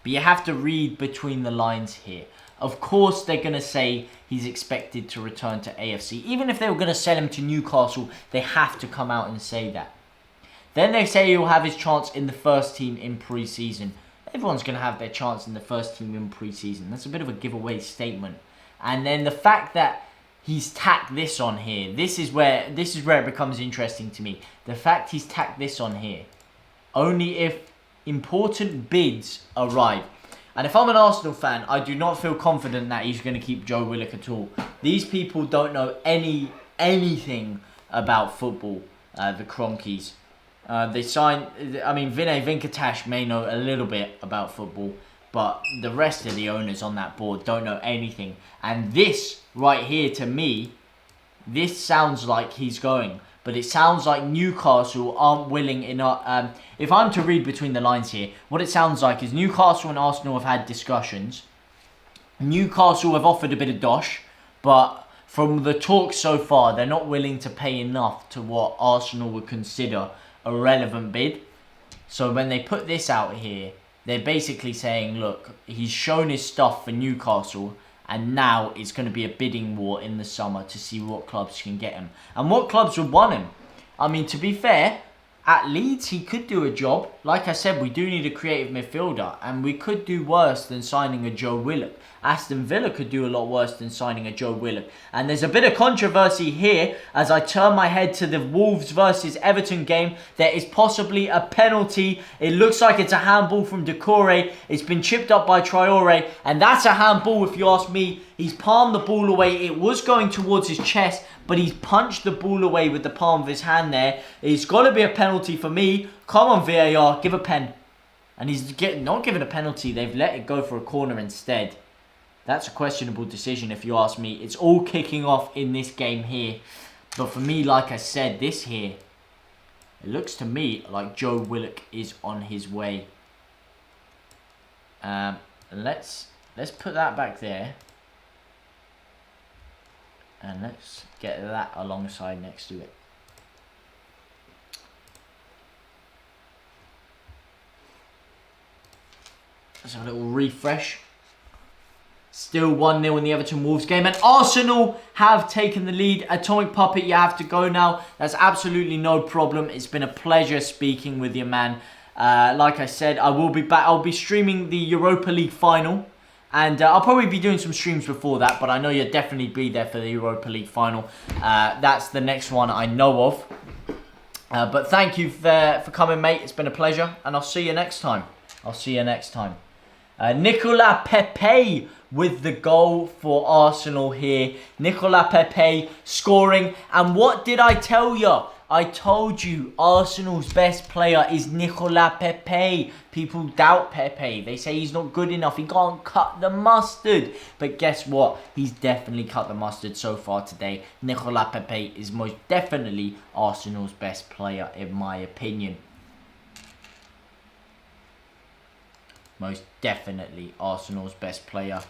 But you have to read between the lines here. Of course, they're going to say he's expected to return to AFC. Even if they were going to sell him to Newcastle, they have to come out and say that. Then they say he'll have his chance in the first team in pre-season. Everyone's going to have their chance in the first team in pre-season. That's a bit of a giveaway statement. And then the fact that he's tacked this on here, this is where it becomes interesting to me. The fact he's tacked this on here, only if important bids arrive. And if I'm an Arsenal fan, I do not feel confident that he's going to keep Joe Willock at all. These people don't know anything about football, the Cronkies. They signed, I mean, Vinay Venkatash may know a little bit about football, but the rest of the owners on that board don't know anything. And this right here, to me, this sounds like he's going. But it sounds like Newcastle aren't willing enough. If I'm to read between the lines here, what it sounds like is Newcastle and Arsenal have had discussions. Newcastle have offered a bit of dosh, but from the talk so far, they're not willing to pay enough to what Arsenal would consider a relevant bid. So when they put this out here, they're basically saying, look, he's shown his stuff for Newcastle, and now it's going to be a bidding war in the summer to see what clubs can get him. And what clubs would want him? I mean, to be fair, at Leeds, he could do a job. Like I said, we do need a creative midfielder. And we could do worse than signing a Joe Willock. Aston Villa could do a lot worse than signing a Joe Willock. And there's a bit of controversy here as I turn my head to the Wolves versus Everton game. There is possibly a penalty. It looks like it's a handball from Decore. It's been chipped up by Traore. And that's a handball if you ask me. He's palmed the ball away. It was going towards his chest, but he's punched the ball away with the palm of his hand there. It's got to be a penalty for me. Come on, VAR, give a pen. And he's not given a penalty. They've let it go for a corner instead. That's a questionable decision if you ask me. It's all kicking off in this game here. But for me, like I said, this here, it looks to me like Joe Willock is on his way. Let's put that back there. And let's get that alongside next to it. Let's have a little refresh. Still 1-0 in the Everton Wolves game. And Arsenal have taken the lead. Atomic Puppet, you have to go now. That's absolutely no problem. It's been a pleasure speaking with you, man. Like I said, I will be back. I'll be streaming the Europa League final. And I'll probably be doing some streams before that. But I know you'll definitely be there for the Europa League final. That's the next one I know of. But thank you for coming, mate. It's been a pleasure. And I'll see you next time. Nicolas Pepe with the goal for Arsenal here. Nicolas Pepe scoring. And what did I tell you? I told you Arsenal's best player is Nicolas Pepe. People doubt Pepe. They say he's not good enough. He can't cut the mustard. But guess what? He's definitely cut the mustard so far today. Nicolas Pepe is most definitely Arsenal's best player in my opinion. Most definitely Arsenal's best player.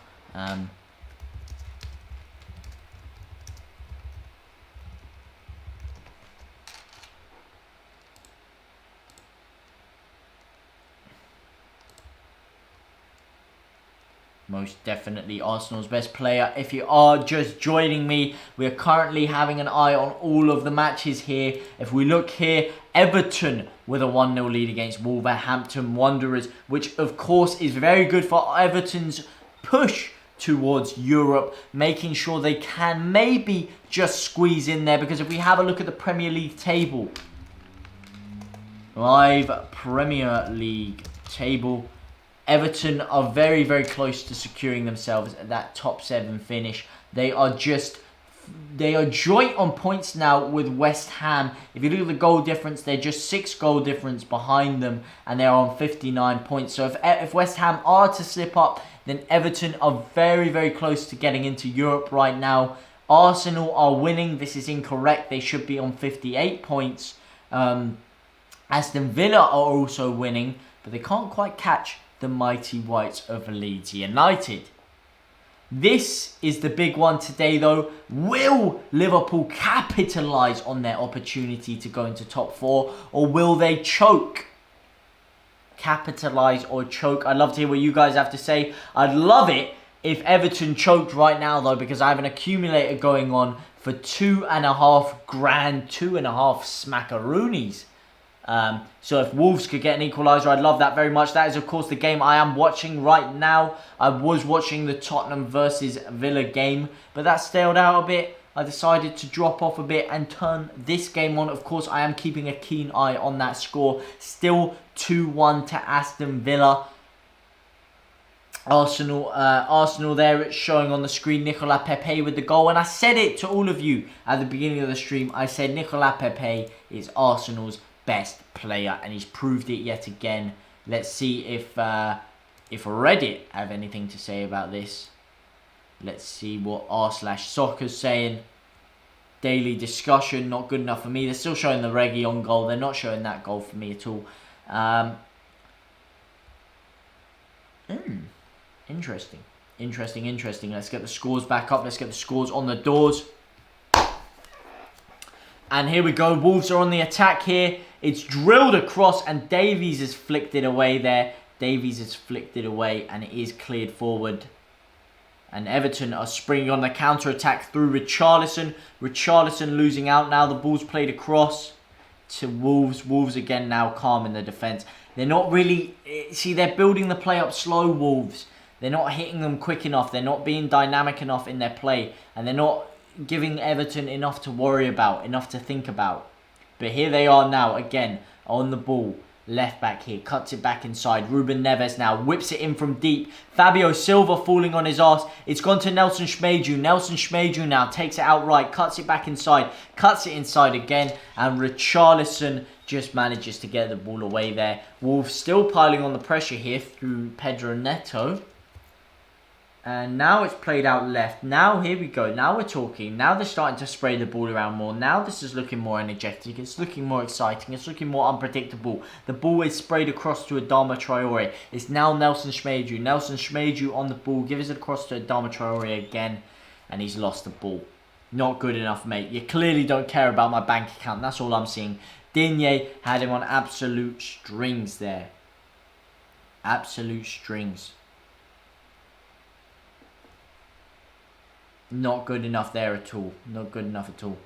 Most definitely Arsenal's best player. If you are just joining me, we are currently having an eye on all of the matches here. If we look here, Everton with a 1-0 lead against Wolverhampton Wanderers, which of course is very good for Everton's push towards Europe, making sure they can maybe just squeeze in there. Because if we have a look at the Premier League table, live Premier League table, Everton are very, very close to securing themselves at that top 7 finish. They are joint on points now with West Ham. If you look at the goal difference, they're just 6 goal difference behind them, and they're on 59 points. So if West Ham are to slip up, then Everton are very, very close to getting into Europe right now. Arsenal are winning. This is incorrect. They should be on 58 points. Aston Villa are also winning, but they can't quite catch the mighty Whites of Leeds United. This is the big one today though. Will Liverpool capitalise on their opportunity to go into top 4, or will they choke? Capitalise or choke? I'd love to hear what you guys have to say. I'd love it if Everton choked right now though, because I have an accumulator going on for $2.5 grand, 2.5 smackaroonies. So if Wolves could get an equaliser, I'd love that very much. That is, of course, the game I am watching right now. I was watching the Tottenham versus Villa game, but that staled out a bit. I decided to drop off a bit and turn this game on. Of course, I am keeping a keen eye on that score. Still 2-1 to Aston Villa. Arsenal there, it's showing on the screen. Nicolas Pepe with the goal, and I said it to all of you at the beginning of the stream. I said Nicolas Pepe is Arsenal's best player, and he's proved it yet again. Let's see if Reddit have anything to say about this. Let's see what r/soccer's saying. Daily discussion, not good enough for me. They're still showing the Reguilon goal. They're not showing that goal for me at all. Interesting. Let's get the scores back up. Let's get the scores on the doors. And here we go. Wolves are on the attack here. It's drilled across, and Davies has flicked it away there. Davies has flicked it away, and it is cleared forward. And Everton are springing on the counter-attack through Richarlison. Richarlison losing out now. The ball's played across to Wolves. Wolves again now calm in the defence. They're not really... See, they're building the play up slow, Wolves. They're not hitting them quick enough. They're not being dynamic enough in their play. And they're not giving Everton enough to worry about, enough to think about. But here they are now, again, on the ball. Left back here, cuts it back inside. Ruben Neves now whips it in from deep. Fabio Silva falling on his arse. It's gone to Nelson Semedo. Nelson Semedo now takes it outright, cuts it back inside, cuts it inside again, and Richarlison just manages to get the ball away there. Wolves still piling on the pressure here through Pedro Neto. And now it's played out left. Now, here we go. Now we're talking. Now they're starting to spray the ball around more. Now this is looking more energetic. It's looking more exciting. It's looking more unpredictable. The ball is sprayed across to Adama Traore. It's now Nelson Semedo. Nelson Semedo on the ball. Gives it across to Adama Traore again. And he's lost the ball. Not good enough, mate. You clearly don't care about my bank account. That's all I'm seeing. Digne had him on absolute strings there. Absolute strings. Not good enough there at all. Not good enough at all.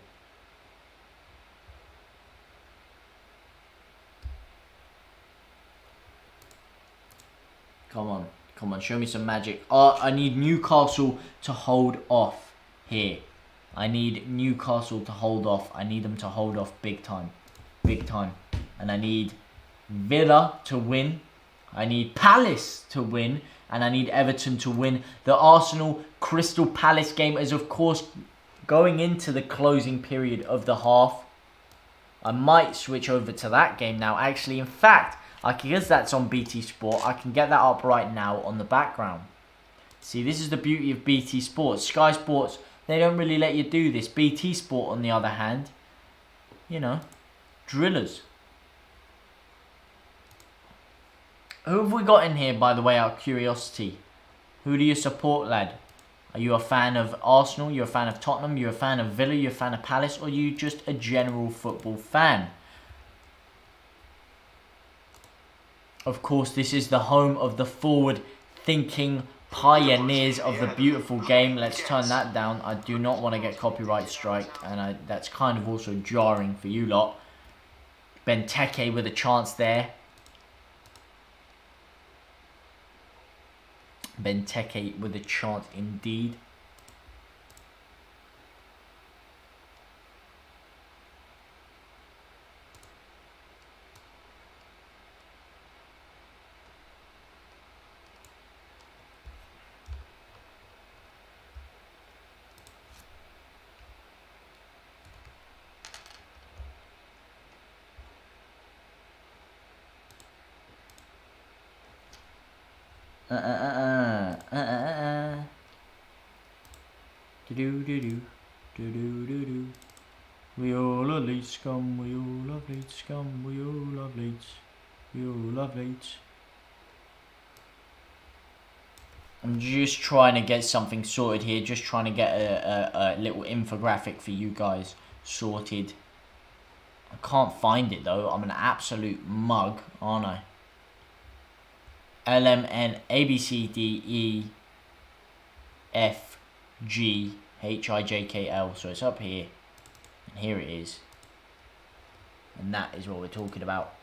Come on. Come on. Show me some magic. I need Newcastle to hold off here. I need Newcastle to hold off. I need them to hold off big time. Big time. And I need Villa to win. I need Palace to win. And I need Everton to win. The Arsenal Crystal Palace game is, of course, going into the closing period of the half. I might switch over to that game now. Actually, in fact, because that's on BT Sport, I can get that up right now on the background. See, this is the beauty of BT Sports. Sky Sports, they don't really let you do this. BT Sport, on the other hand, you know, drillers. Who have we got in here, by the way, out of curiosity? Who do you support, lad? Are you a fan of Arsenal? You're a fan of Tottenham? You're a fan of Villa? You're a fan of Palace? Or are you just a general football fan? Of course, this is the home of the forward-thinking pioneers of the beautiful game. Let's turn that down. I do not want to get copyright strike, and that's kind of also jarring for you lot. Benteke with a chance there. Benteke with a chance indeed. Do-do-do-do. We all love Leeds scum, we all love Leeds scum, we all love Leeds, we all love Leeds. I'm just trying to get something sorted here, just trying to get a little infographic for you guys sorted. I can't find it though, I'm an absolute mug, aren't I? L, M, N, A, B, C, D, E, F, G, H, I, J, K, L, so it's up here. Here it is. And that is what we're talking about.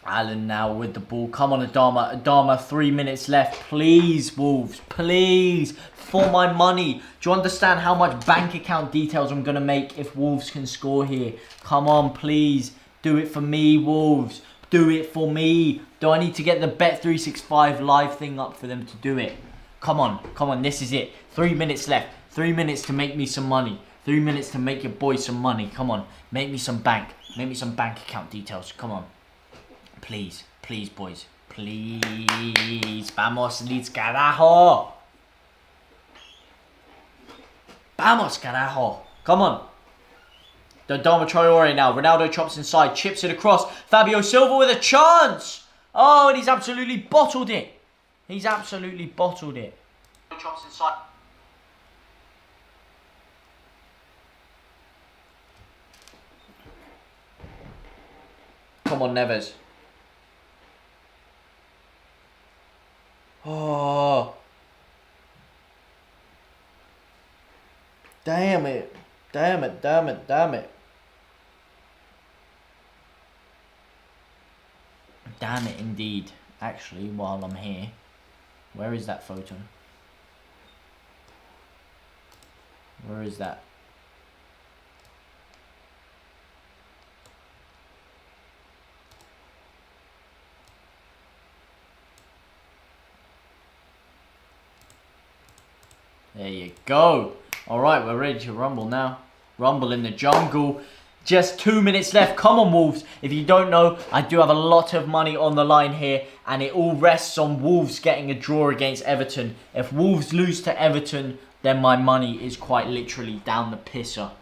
Allen now with the ball. Come on, Adama. Adama, 3 minutes left. Please, Wolves. Please. For my money. Do you understand how much bank account details I'm going to make if Wolves can score here? Come on, please. Do it for me, Wolves. Do it for me. Do I need to get the Bet365 live thing up for them to do it? Come on. Come on. This is it. 3 minutes left. 3 minutes to make me some money. 3 minutes to make your boy some money. Come on. Make me some bank. Make me some bank account details. Come on. Please, please, boys. Please. Vamos, Leeds, carajo. Vamos, carajo. Come on. Adama Traore now. Ronaldo chops inside. Chips it across. Fabio Silva with a chance. Oh, and he's absolutely bottled it. He's absolutely bottled it. Chops inside. Come on, Neves. Oh. Damn it. Damn it, damn it, damn it. Damn it indeed. Actually, while I'm here, where is that photo? Where is that? There you go. Alright, we're ready to rumble now. Rumble in the jungle. Just 2 minutes left. Come on, Wolves. If you don't know, I do have a lot of money on the line here. And it all rests on Wolves getting a draw against Everton. If Wolves lose to Everton, then my money is quite literally down the pisser.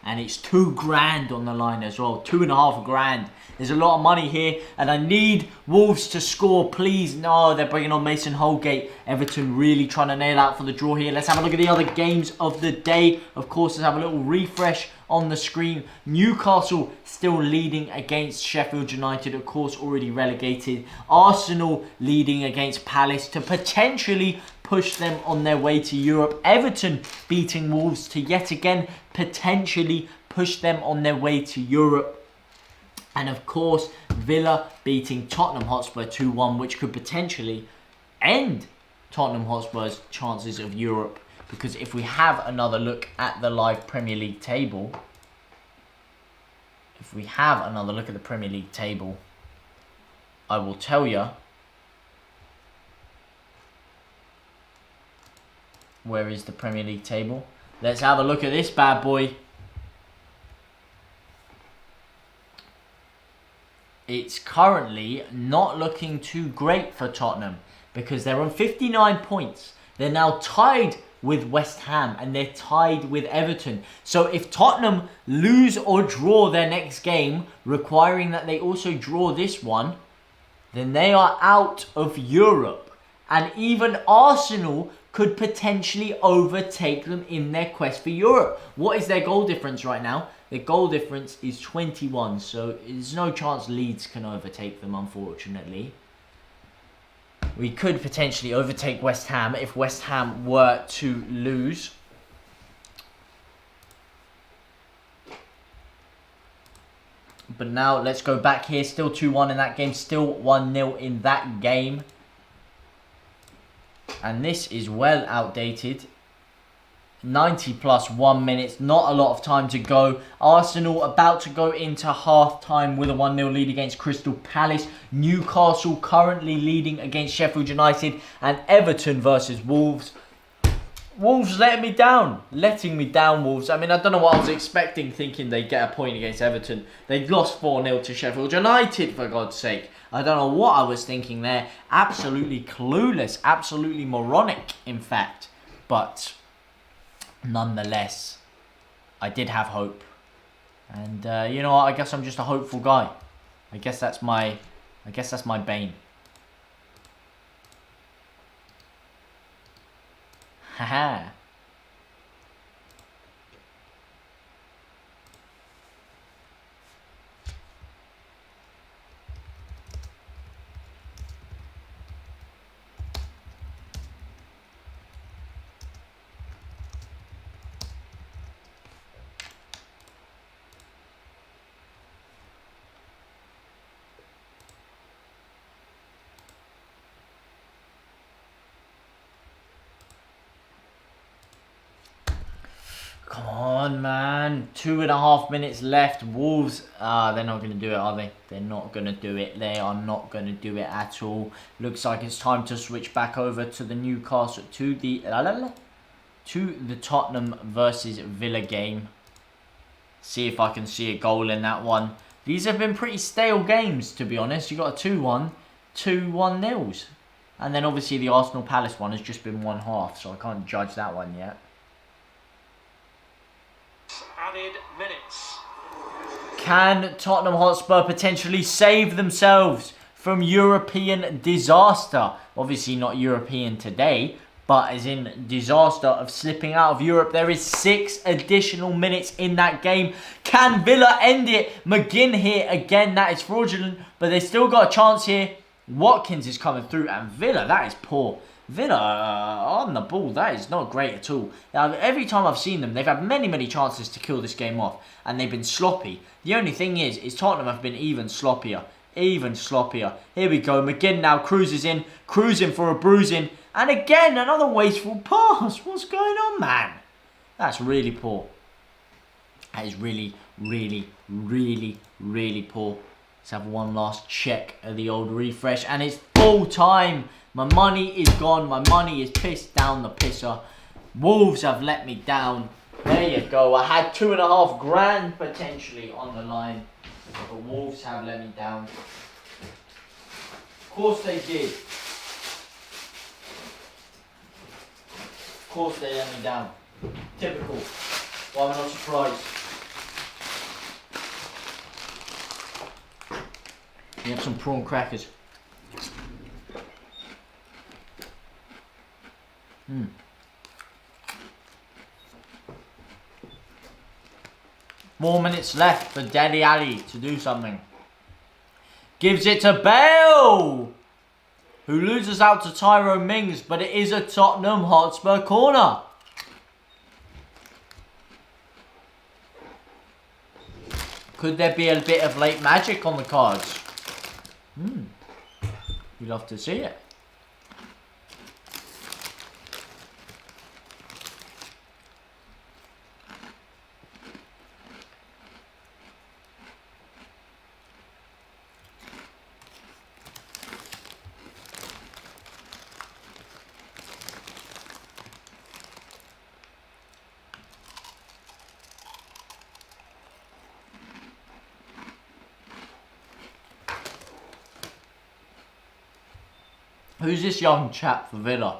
And it's $2 grand on the line as well. 2.5 grand. There's a lot of money here. And I need Wolves to score, please. No, they're bringing on Mason Holgate. Everton really trying to nail out for the draw here. Let's have a look at the other games of the day. Of course, let's have a little refresh on the screen. Newcastle still leading against Sheffield United. Of course, already relegated. Arsenal leading against Palace to potentially push them on their way to Europe. Everton beating Wolves to yet again potentially push them on their way to Europe. And of course, Villa beating Tottenham Hotspur 2-1, which could potentially end Tottenham Hotspur's chances of Europe. Because if we have another look at the live Premier League table, I will tell you where is the Premier League table. Let's have a look at this bad boy. It's currently not looking too great for Tottenham because they're on 59 points. They're now tied with West Ham and they're tied with Everton. So if Tottenham lose or draw their next game, requiring that they also draw this one, then they are out of Europe. And even Arsenal could potentially overtake them in their quest for Europe. What is their goal difference right now? Their goal difference is 21, so there's no chance Leeds can overtake them, unfortunately. We could potentially overtake West Ham if West Ham were to lose. But now let's go back here. Still 2-1 in that game. Still 1-0 in that game. And this is well outdated. 90 plus 1 minutes, not a lot of time to go. Arsenal about to go into half-time with a 1-0 lead against Crystal Palace. Newcastle currently leading against Sheffield United. And Everton versus Wolves. Wolves letting me down. Wolves. I mean, I don't know what I was expecting, thinking they'd get a point against Everton. They lost 4-0 to Sheffield United, for God's sake. I don't know what I was thinking there. Absolutely clueless. Absolutely moronic, in fact. But nonetheless, I did have hope. And you know what? I guess I'm just a hopeful guy. I guess that's my bane. Haha. Come on, man. 2.5 minutes left. Wolves, they're not going to do it, are they? They're not going to do it. They are not going to do it at all. Looks like it's time to switch back over to the Newcastle, to the Tottenham versus Villa game. See if I can see a goal in that one. These have been pretty stale games, to be honest. You got a 2-1, 2-1-0s. And then obviously the Arsenal Palace one has just been 1-1, so I can't judge that one yet. Added minutes. Can Tottenham Hotspur potentially save themselves from European disaster? Obviously not European today, but as in disaster of slipping out of Europe. There is 6 additional minutes in that game. Can Villa end it? McGinn here again. That is fraudulent, but they still got a chance here. Watkins is coming through, and Villa, that is poor. Villa on the ball, that is not great at all. Now, every time I've seen them, they've had many chances to kill this game off, and they've been sloppy. The only thing is Tottenham have been even sloppier. Even sloppier. Here we go. McGinn now cruises in, cruising for a bruising, and again, another wasteful pass. What's going on, man? That's really poor. That is really poor. Let's have one last check of the old refresh, and it's full time. My money is gone. My money is pissed down the pisser. Wolves have let me down. There you go. I had 2.5 grand potentially on the line, but Wolves have let me down. Of course they did. Of course they let me down. Typical. Why am I not surprised? You have some prawn crackers. Mm. More minutes left for Dele Alli to do something. Gives it to Bale, who loses out to Tyrone Mings, but it is a Tottenham Hotspur corner. Could there be a bit of late magic on the cards? You'd love to see it. Who's this young chap for Villa?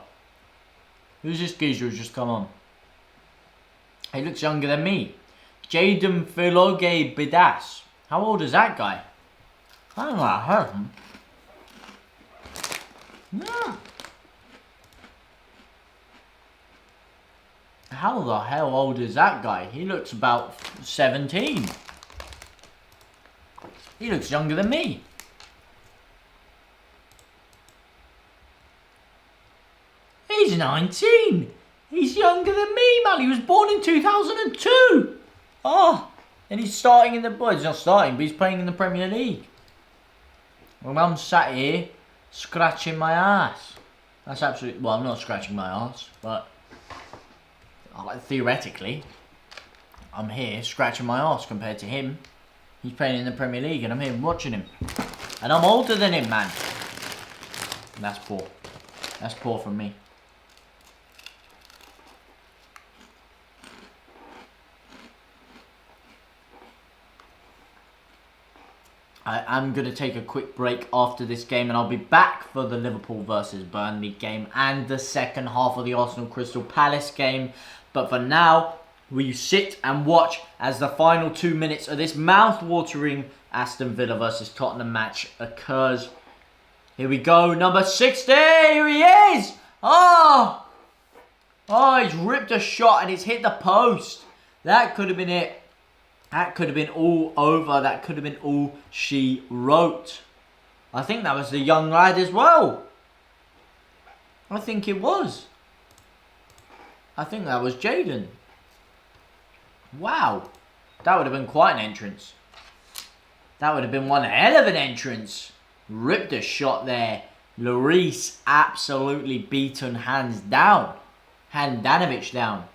Who's this geezer who's just come on? He looks younger than me. Jaden Philoge Bidas. How old is that guy? I don't know, I heard him. Yeah. How the hell old is that guy? He looks about 17. He looks younger than me. He's 19. He's younger than me, man. He was born in 2002. Oh, and he's starting in the... Well, he's not starting, but he's playing in the Premier League. Well, I'm sat here scratching my ass. That's absolutely... Well, I'm not scratching my ass, but... Theoretically, I'm here scratching my arse compared to him. He's playing in the Premier League and I'm here watching him. And I'm older than him, man. And that's poor. That's poor from me. I am going to take a quick break after this game and I'll be back for the Liverpool versus Burnley game and the second half of the Arsenal Crystal Palace game. But for now, we sit and watch as the final 2 minutes of this mouth-watering Aston Villa versus Tottenham match occurs. Here we go, number 60, here he is! Oh, he's ripped a shot and it's hit the post. That could have been it. That could have been all over. That could have been all she wrote. I think that was the young lad as well. I think it was. I think that was Jaden. Wow. That would have been quite an entrance. That would have been one hell of an entrance. Ripped a shot there. Lloris absolutely beaten hands down. Handanovic down.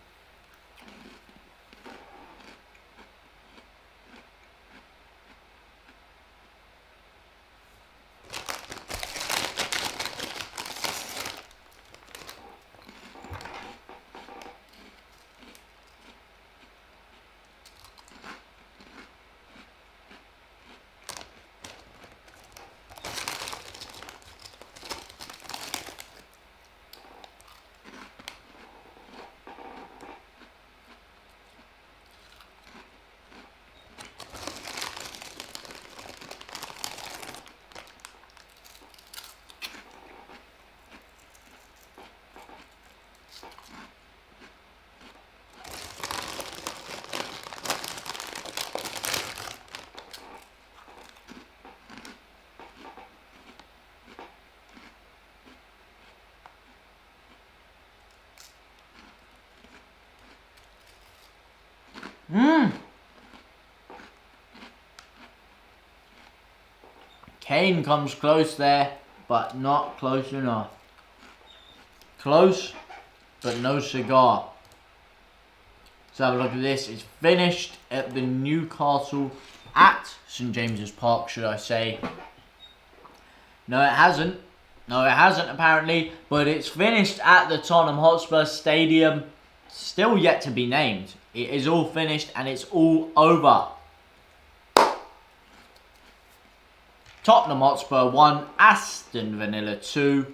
Kane comes close there, but not close enough. Close, but no cigar. Let's have a look at this. It's finished at the Newcastle at St James's Park, should I say. No, it hasn't. No, it hasn't apparently, but it's finished at the Tottenham Hotspur Stadium. Still yet to be named. It is all finished and it's all over. Tottenham Hotspur 1, Aston Villa 2.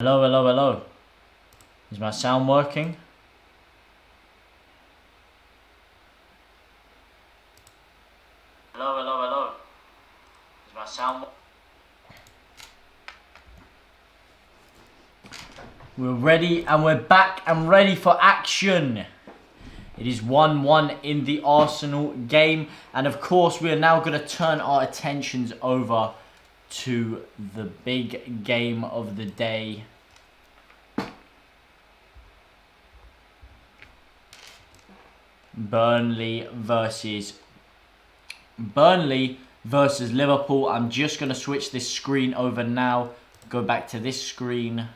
Hello, hello, hello. Is my sound working? Hello, hello, hello. Is my sound... We're ready and we're back and ready for action. It is 1-1 in the Arsenal game. And of course, we are now going to turn our attentions over to the big game of the day. Burnley versus Liverpool. I'm just going to switch this screen over now. Go back to this screen.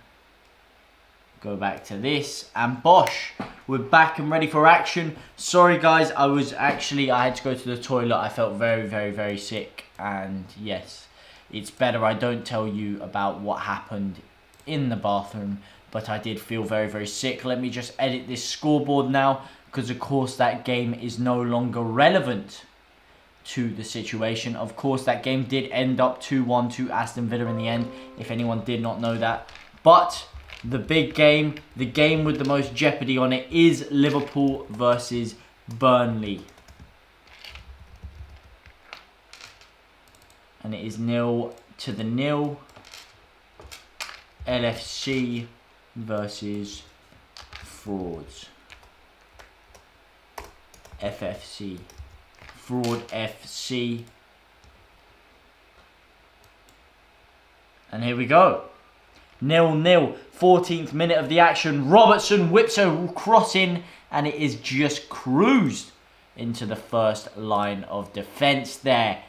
Go back to this. And bosh, we're back and ready for action. Sorry guys, I had to go to the toilet. I felt very, very, very sick. And yes, it's better I don't tell you about what happened in the bathroom. But I did feel very, very sick. Let me just edit this scoreboard now. Because of course that game is no longer relevant to the situation. Of course that game did end up 2-1 to Aston Villa in the end, if anyone did not know that. But the big game, the game with the most jeopardy on it, is Liverpool versus Burnley. And it is 0-0. LFC versus Frauds. FFC. Fraud FC. And here we go. 0-0. 14th minute of the action. Robertson whips a cross in and it is just cruised into the first line of defence there.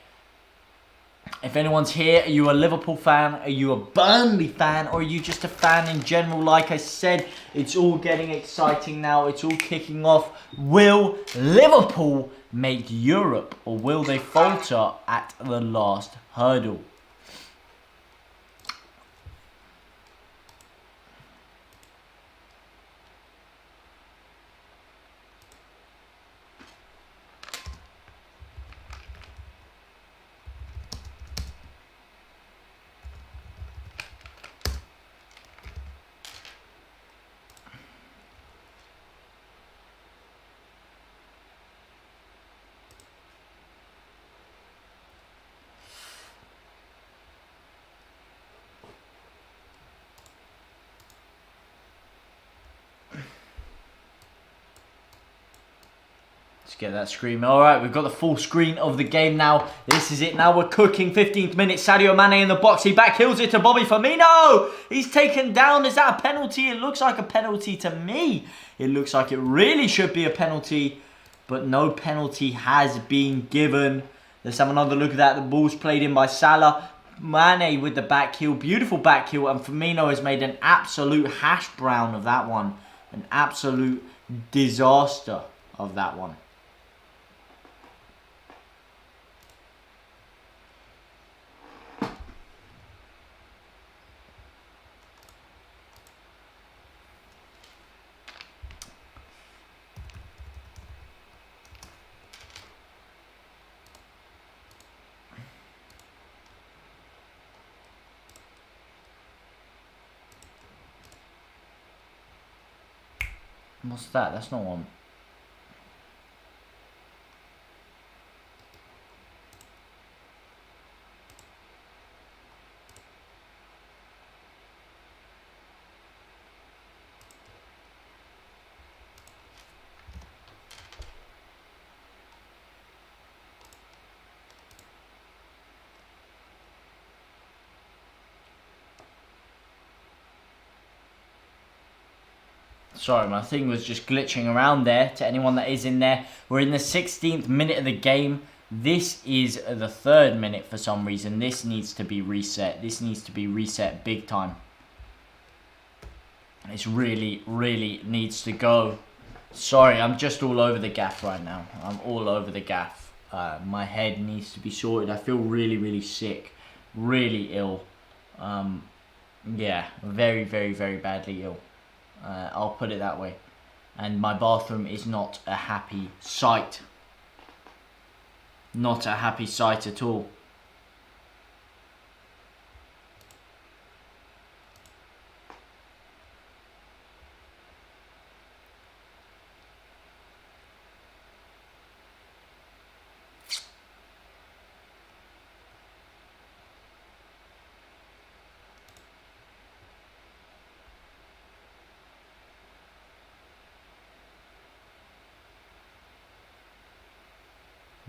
If anyone's here, are you a Liverpool fan? Are you a Burnley fan? Or are you just a fan in general? Like I said, it's all getting exciting now. It's all kicking off. Will Liverpool make Europe? Or will they falter at the last hurdle? Let's get that screen. Alright, we've got the full screen of the game now. This is it. Now we're cooking. 15th minute. Sadio Mane in the box. He backhills it to Bobby Firmino. He's taken down. Is that a penalty? It looks like a penalty to me. It looks like it really should be a penalty. But no penalty has been given. Let's have another look at that. The ball's played in by Salah. Mane with the back heel. Beautiful back heel. And Firmino has made an absolute hash brown of that one. An absolute disaster of that one. What's that? That's not one. Sorry, my thing was just glitching around there. To anyone that is in there, we're in the 16th minute of the game. This is the 3rd minute for some reason. This needs to be reset. This needs to be reset big time. This really, really needs to go. Sorry, I'm just all over the gaff right now. I'm all over the gaff. My head needs to be sorted. I feel really, really sick. Really ill. Yeah, very, very, very badly ill. I'll put it that way. And my bathroom is not a happy sight. Not a happy sight at all.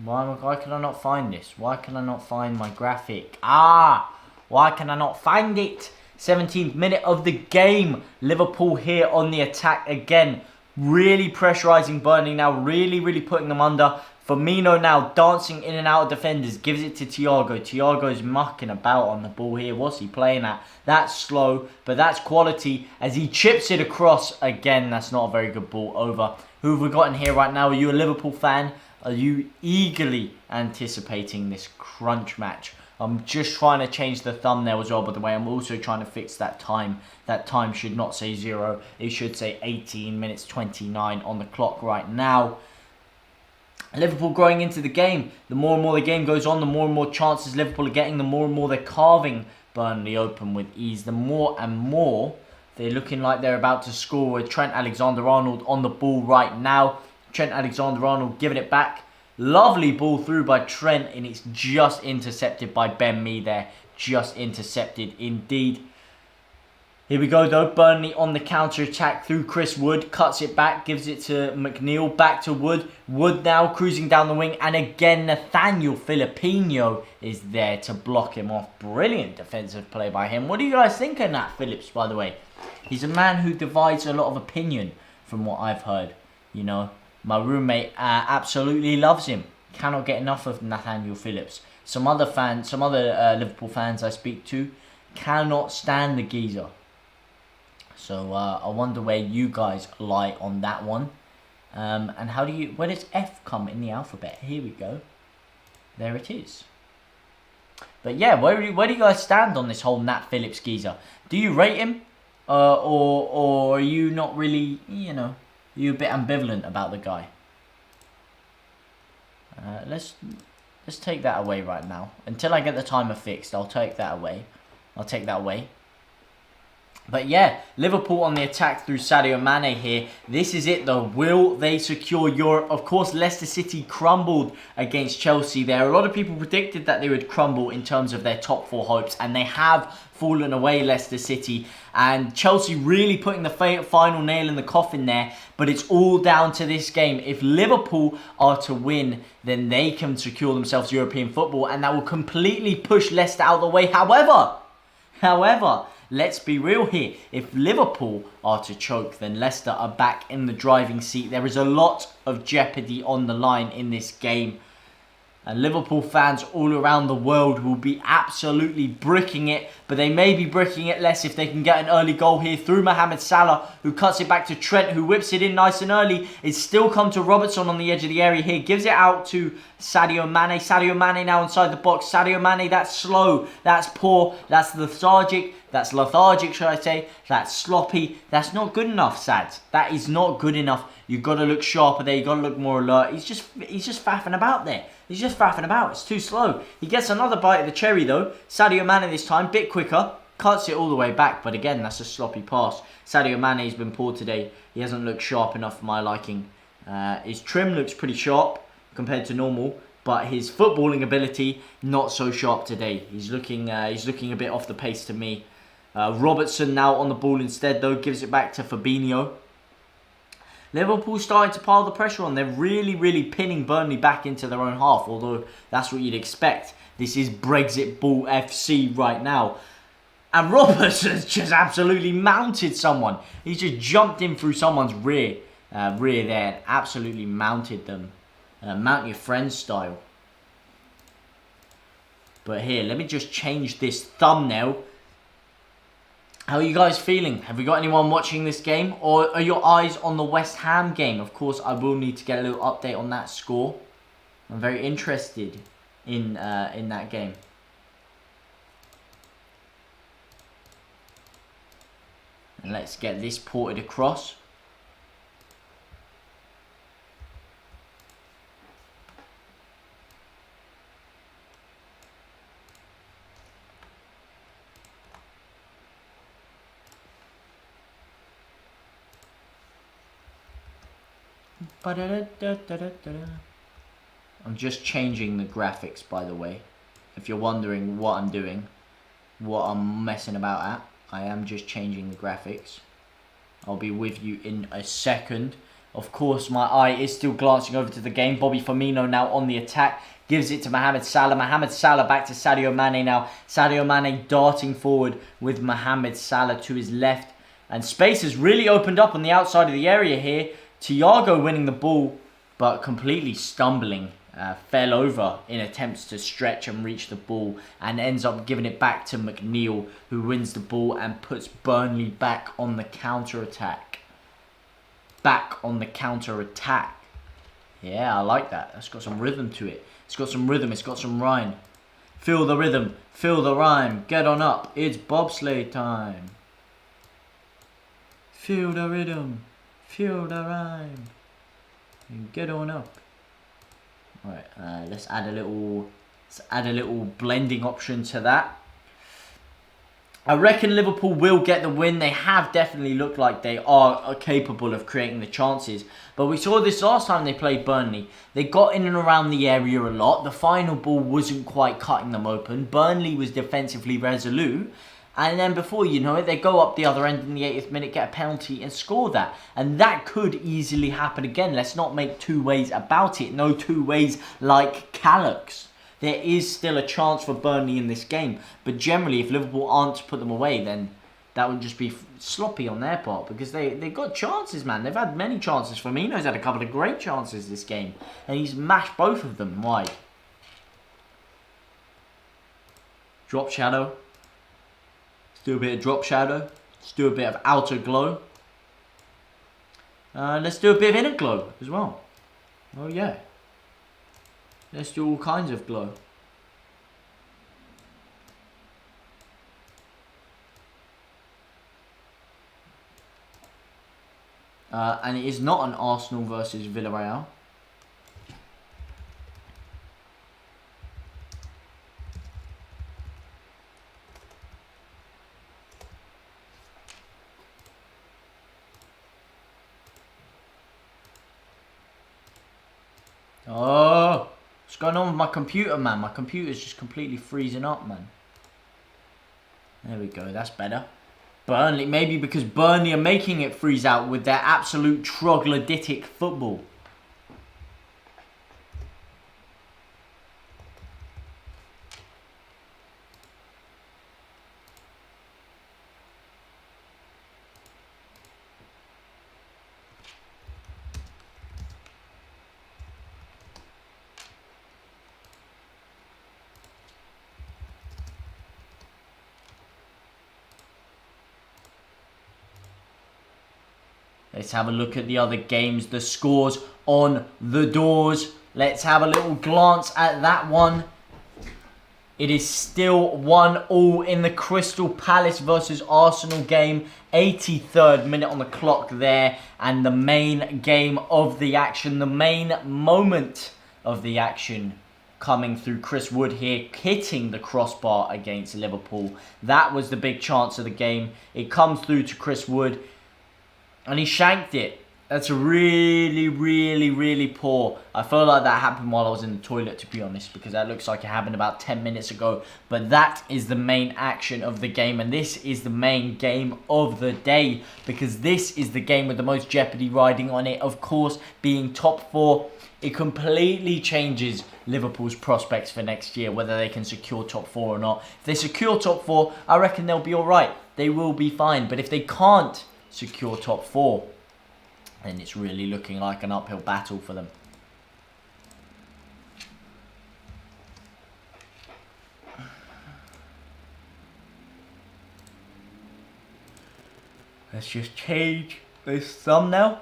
Why can I not find this? Why can I not find my graphic? Why can I not find it? 17th minute of the game. Liverpool here on the attack again. Really pressurising Burnley now. Really putting them under. Firmino now dancing in and out of defenders. Gives it to Thiago. Thiago's mucking about on the ball here. What's he playing at? That's slow, but that's quality as he chips it across. Again, that's not a very good ball over. Who have we got in here right now? Are you a Liverpool fan? Are you eagerly anticipating this crunch match? I'm just trying to change the thumbnail as well, by the way. I'm also trying to fix that time. That time should not say 0. It should say 18 minutes 29 on the clock right now. Liverpool growing into the game. The more and more the game goes on, the more and more chances Liverpool are getting. The more and more they're carving Burnley open with ease. The more and more they're looking like they're about to score with Trent Alexander-Arnold on the ball right now. Trent Alexander-Arnold giving it back. Lovely ball through by Trent, and it's just intercepted by Ben Mee there. Just intercepted indeed. Here we go though. Burnley on the counter-attack through Chris Wood. Cuts it back, gives it to McNeil. Back to Wood. Wood now cruising down the wing. And again, Nathaniel Filipino is there to block him off. Brilliant defensive play by him. What do you guys think of Nat Phillips, by the way? He's a man who divides a lot of opinion from what I've heard. You know, my roommate absolutely loves him. Cannot get enough of Nathaniel Phillips. Some other Liverpool fans I speak to cannot stand the geezer. So I wonder where you guys lie on that one. And where does F come in the alphabet? Here we go. There it is. But yeah, where do you guys stand on this whole Nat Phillips geezer? Do you rate him? Or are you not really, you know, you're a bit ambivalent about the guy? Let's take that away right now. Until I get the timer fixed, I'll take that away. But yeah, Liverpool on the attack through Sadio Mane here. This is it though. Will they secure Europe? Of course, Leicester City crumbled against Chelsea there. A lot of people predicted that they would crumble in terms of their top 4 hopes. And they have fallen away, Leicester City. And Chelsea really putting the final nail in the coffin there. But it's all down to this game. If Liverpool are to win, then they can secure themselves European football. And that will completely push Leicester out of the way. However, let's be real here. If Liverpool are to choke, then Leicester are back in the driving seat. There is a lot of jeopardy on the line in this game. And Liverpool fans all around the world will be absolutely bricking it. But they may be bricking it less if they can get an early goal here through Mohamed Salah, who cuts it back to Trent, who whips it in nice and early. It's still come to Robertson on the edge of the area here. Gives it out to Sadio Mane. Sadio Mane now inside the box. Sadio Mane, that's slow. That's poor. That's lethargic. That's lethargic, should I say. That's sloppy. That's not good enough, Sads. That is not good enough. You've got to look sharper there. You've got to look more alert. He's just faffing about there. He's just faffing about. It's too slow. He gets another bite of the cherry, though. Sadio Mane this time, bit quicker. Cuts it all the way back. But again, that's a sloppy pass. Sadio Mane's been poor today. He hasn't looked sharp enough for my liking. His trim looks pretty sharp compared to normal. But his footballing ability, not so sharp today. He's looking a bit off the pace to me. Robertson now on the ball instead, though. Gives it back to Fabinho. Liverpool starting to pile the pressure on. They're really pinning Burnley back into their own half. Although that's what you'd expect. This is Brexit Ball FC right now. And Robertson's just absolutely mounted someone. He's just jumped in through someone's rear there and absolutely mounted them. Mount your friend style. But here, let me just change this thumbnail. How are you guys feeling? Have we got anyone watching this game? Or are your eyes on the West Ham game? Of course, I will need to get a little update on that score. I'm very interested in that game. And let's get this ported across. I'm just changing the graphics, by the way. If you're wondering what I'm doing, what I'm messing about at, I am just changing the graphics. I'll be with you in a second. Of course, my eye is still glancing over to the game. Bobby Firmino now on the attack. Gives it to Mohamed Salah. Mohamed Salah back to Sadio Mane now. Sadio Mane darting forward with Mohamed Salah to his left. And space has really opened up on the outside of the area here. Thiago winning the ball, but completely stumbling. Fell over in attempts to stretch and reach the ball. And ends up giving it back to McNeil, who wins the ball and puts Burnley back on the counter-attack. Back on the counter-attack. Yeah, I like that. That's got some rhythm to it. It's got some rhythm. It's got some rhyme. Feel the rhythm. Feel the rhyme. Get on up. It's bobsleigh time. Feel the rhythm. Feel the rhyme. And get on up. Alright, let's add a little blending option to that. I reckon Liverpool will get the win. They have definitely looked like they are capable of creating the chances. But we saw this last time they played Burnley. They got in and around the area a lot. The final ball wasn't quite cutting them open. Burnley was defensively resolute. And then before you know it, they go up the other end in the 80th minute, get a penalty and score that. And that could easily happen again. Let's not make two ways about it. No two ways like Callux. There is still a chance for Burnley in this game. But generally, if Liverpool aren't to put them away, then that would just be sloppy on their part. Because they got chances, man. They've had many chances. Firmino's had a couple of great chances this game. And he's mashed both of them wide. Drop shadow. Let's do a bit of drop shadow. Let's do a bit of outer glow. Let's do a bit of inner glow as well. Oh, yeah. Let's do all kinds of glow. And it is not an Arsenal versus Villarreal. Oh, what's going on with my computer, man? My computer's just completely freezing up, man. There we go, that's better. Burnley, maybe because Burnley are making it freeze out with their absolute troglodytic football. Let's have a look at the other games, the scores on the doors. Let's have a little glance at that one. It is still 1-1 in the Crystal Palace versus Arsenal game. 83rd minute on the clock there. And the main game of the action, the main moment of the action coming through Chris Wood here, hitting the crossbar against Liverpool. That was the big chance of the game. It comes through to Chris Wood. And he shanked it. That's really, really, really poor. I feel like that happened while I was in the toilet, to be honest, because that looks like it happened about 10 minutes ago. But that is the main action of the game, and this is the main game of the day, because this is the game with the most jeopardy riding on it. Of course, being top four, it completely changes Liverpool's prospects for next year, whether they can secure top four or not. If they secure top four, I reckon they'll be all right. They will be fine. But if they can't secure top four, and it's really looking like an uphill battle for them. Let's just change this thumbnail.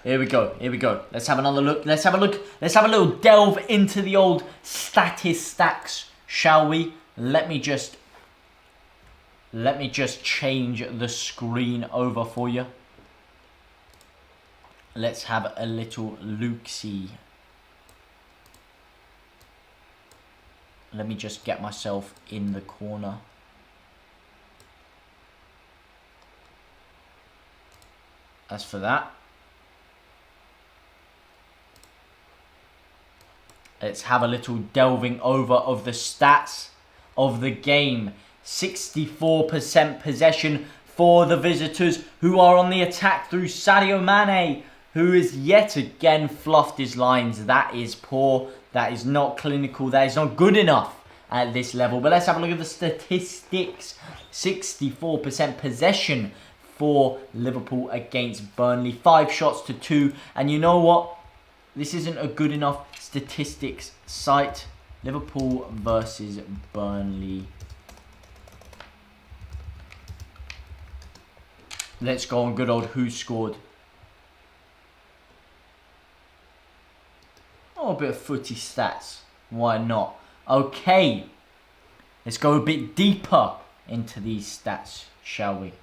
Here we go, here we go. Let's have another look, let's have a look. Let's have a little delve into the old statistics, shall we? Let me just change the screen over for you. Let's have a little look-see. Let me just get myself in the corner. As for that, let's have a little delving over of the stats of the game. 64% possession for the visitors, who are on the attack through Sadio Mane, who is yet again fluffed his lines. That is poor. That is not clinical. That is not good enough at this level. But let's have a look at the statistics. 64% possession for Liverpool against Burnley. 5 shots to 2. And you know what? This isn't a good enough statistics site. Liverpool versus Burnley. Let's go on good old who scored. Oh, a bit of footy stats. Why not? Okay. Let's go a bit deeper into these stats, shall we?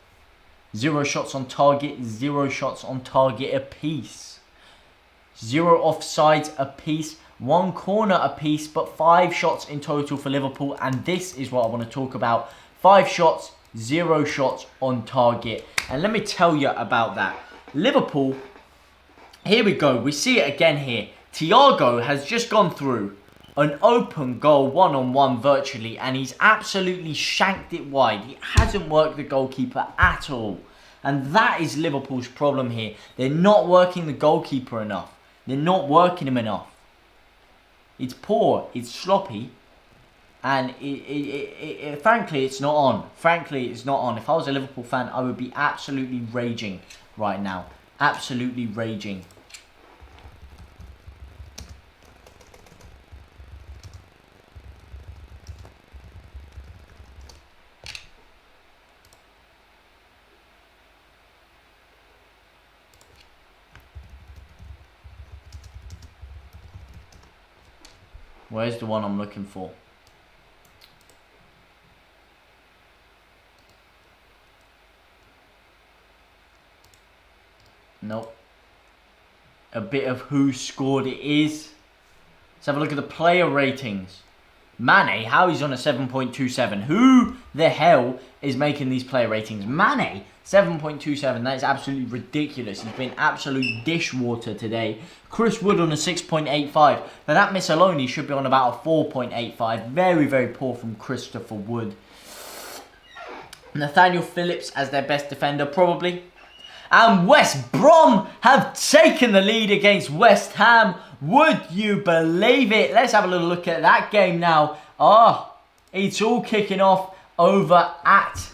0 shots on target, 0 shots on target apiece. 0 offsides apiece, 1 corner apiece, but 5 shots in total for Liverpool. And this is what I want to talk about. 5 shots, 0 shots on target. And let me tell you about that. Liverpool, here we go. We see it again here. Thiago has just gone through an open goal one-on-one virtually, and he's absolutely shanked it wide. He hasn't worked the goalkeeper at all. And that is Liverpool's problem here. They're not working the goalkeeper enough. They're not working him enough. It's poor, it's sloppy, and frankly, it's not on. Frankly, it's not on. If I was a Liverpool fan, I would be absolutely raging right now. Absolutely raging. Where's the one I'm looking for? Nope. A bit of who scored it is. Let's have a look at the player ratings. Mane, how he's on a 7.27. Who the hell is making these player ratings? Mane, 7.27. That is absolutely ridiculous. He's been absolute dishwater today. Chris Wood on a 6.85. Now that miss alone, he should be on about a 4.85. Very, very poor from Christopher Wood. Nathaniel Phillips as their best defender, probably. And West Brom have taken the lead against West Ham. Would you believe it? Let's have a little look at that game now. It's all kicking off over at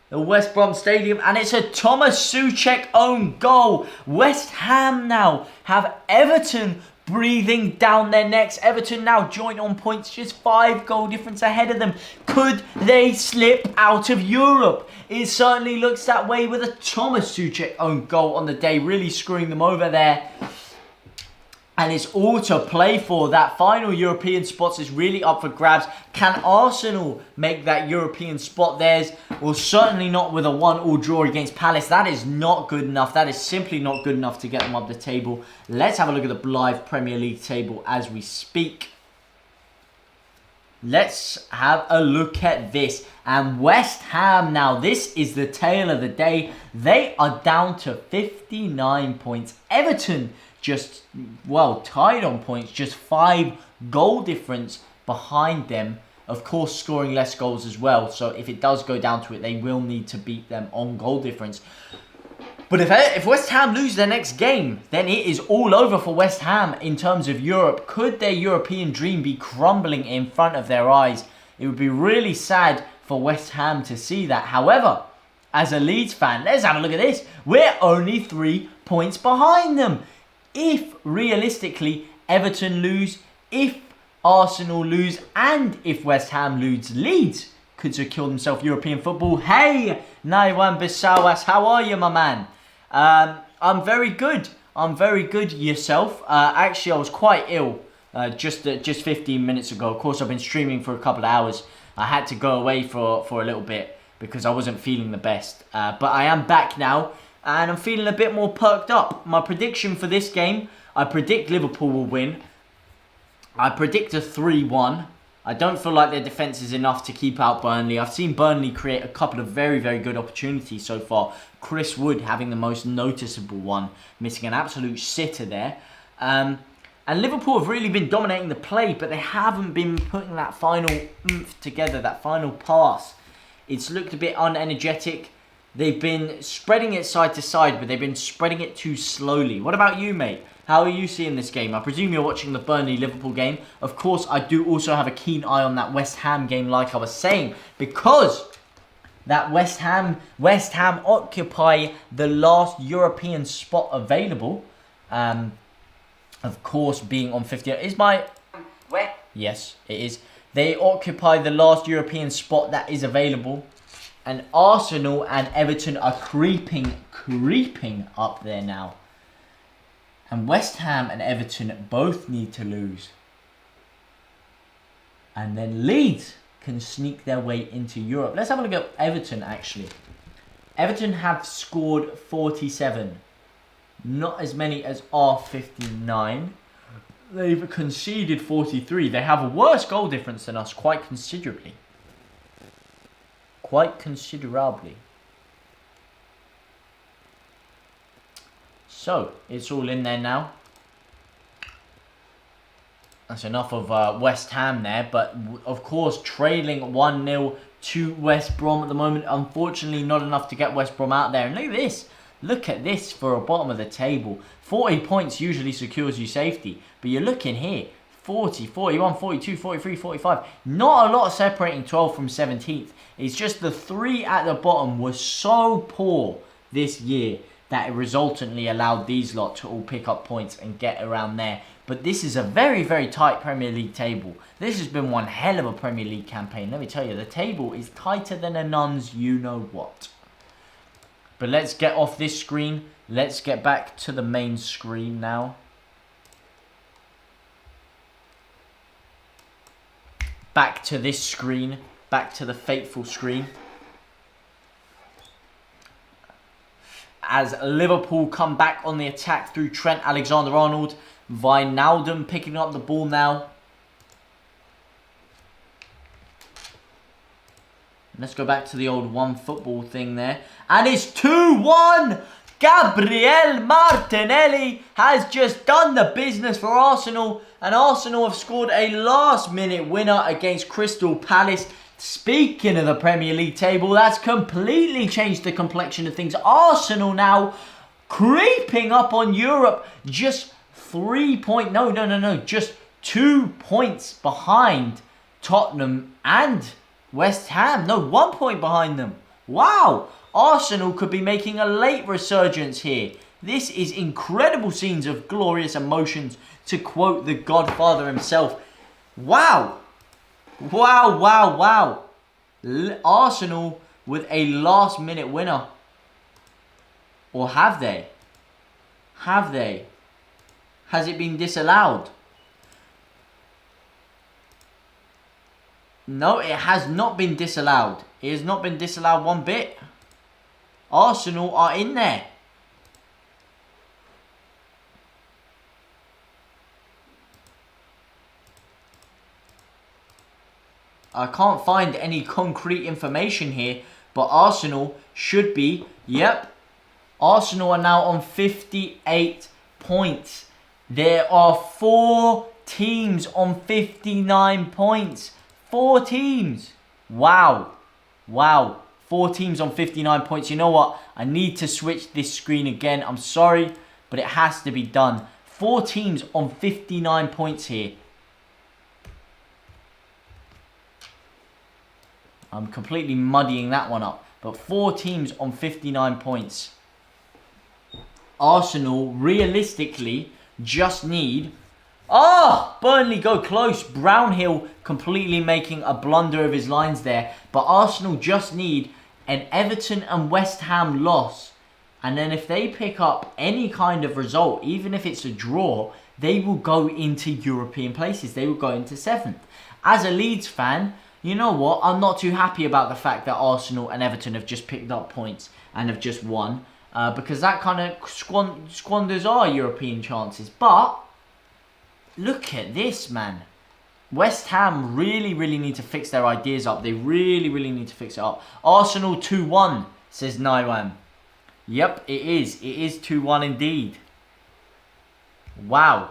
the West Brom Stadium. And it's a Thomas Souček own goal. West Ham now have Everton breathing down their necks. Everton now joint on points, just 5 goal difference ahead of them. Could they slip out of Europe? It certainly looks that way with a Thomas Souček own goal on the day, really screwing them over there. And it's all to play for. That final European spot is really up for grabs. Can Arsenal make that European spot theirs? Well, certainly not with a 1-1 draw against Palace. That is not good enough. That is simply not good enough to get them up the table. Let's have a look at the live Premier League table as we speak. Let's have a look at this. And West Ham now, this is the tale of the day. They are down to 59 points. Everton just, well, tied on points, just 5 goal difference behind them. Of course, scoring less goals as well. So if it does go down to it, they will need to beat them on goal difference. But if West Ham lose their next game, then it is all over for West Ham in terms of Europe. Could their European dream be crumbling in front of their eyes? It would be really sad for West Ham to see that. However, as a Leeds fan, let's have a look at this. We're only 3 points behind them. If, realistically, Everton lose, if Arsenal lose, and if West Ham lose, Leeds could secure themselves European football. Hey, Naiwan Bisawas, how are you, my man? I'm very good. I'm very good. Yourself? Actually, I was quite ill just 15 minutes ago. Of course, I've been streaming for a couple of hours. I had to go away for a little bit because I wasn't feeling the best. But I am back now. And I'm feeling a bit more perked up. My prediction for this game, I predict Liverpool will win. I predict a 3-1. I don't feel like their defence is enough to keep out Burnley. I've seen Burnley create a couple of very, very good opportunities so far. Chris Wood having the most noticeable one, missing an absolute sitter there. And Liverpool have really been dominating the play, but they haven't been putting that final oomph together, that final pass. It's looked a bit unenergetic. They've been spreading it side to side, but they've been spreading it too slowly. What about you, mate? How are you seeing this game? I presume you're watching the Burnley-Liverpool game. Of course, I do also have a keen eye on that West Ham game, like I was saying, because that West Ham occupy the last European spot available. Of course, being on 50 is my... Where? Yes, it is. They occupy the last European spot that is available. And Arsenal and Everton are creeping up there now. And West Ham and Everton both need to lose. And then Leeds can sneak their way into Europe. Let's have a look at Everton, actually. Everton have scored 47. Not as many as our 59. They've conceded 43. They have a worse goal difference than us quite considerably. Quite considerably. So, it's all in there now. That's enough of West Ham there. But, of course, trailing 1-0 to West Brom at the moment. Unfortunately, not enough to get West Brom out there. And look at this. Look at this for a bottom of the table. 40 points usually secures you safety. But you're looking here. 40, 41, 42, 43, 45. Not a lot separating 12th from 17th. It's just the 3 at the bottom were so poor this year that it resultantly allowed these lot to all pick up points and get around there. But this is a very, very tight Premier League table. This has been one hell of a Premier League campaign. Let me tell you, the table is tighter than a nun's you-know-what. But let's get off this screen. Let's get back to the main screen now. Back to this screen. Back to the fateful screen. As Liverpool come back on the attack through Trent Alexander-Arnold. Wijnaldum picking up the ball now. Let's go back to the old one football thing there. And it's 2-1! Gabriel Martinelli has just done the business for Arsenal. And Arsenal have scored a last-minute winner against Crystal Palace. Speaking of the Premier League table, that's completely changed the complexion of things. Arsenal now creeping up on Europe. Just 2 points behind Tottenham and West Ham. No, 1 point behind them. Wow. Arsenal could be making a late resurgence here. This is incredible scenes of glorious emotions, to quote the Godfather himself. Wow. Wow, wow, wow. Arsenal with a last-minute winner. Or have they? Have they? Has it been disallowed? No, it has not been disallowed. It has not been disallowed one bit. Arsenal are in there. I can't find any concrete information here, but Arsenal should be, yep. Arsenal are now on 58 points. There are 4 teams on 59 points. 4 teams. Wow. Wow. 4 teams on 59 points. You know what? I need to switch this screen again. I'm sorry, but it has to be done. 4 teams on 59 points here. I'm completely muddying that one up. But 4 teams on 59 points. Arsenal, realistically, just need... Burnley go close. Brownhill completely making a blunder of his lines there. But Arsenal just need an Everton and West Ham loss. And then if they pick up any kind of result, even if it's a draw, they will go into European places. They will go into 7th. As a Leeds fan... You know what? I'm not too happy about the fact that Arsenal and Everton have just picked up points and have just won. Because that kind of squanders our European chances. But, look at this, man. West Ham really, really need to fix their ideas up. They really, really need to fix it up. Arsenal 2-1, says Naiwan. Yep, it is. It is 2-1 indeed. Wow.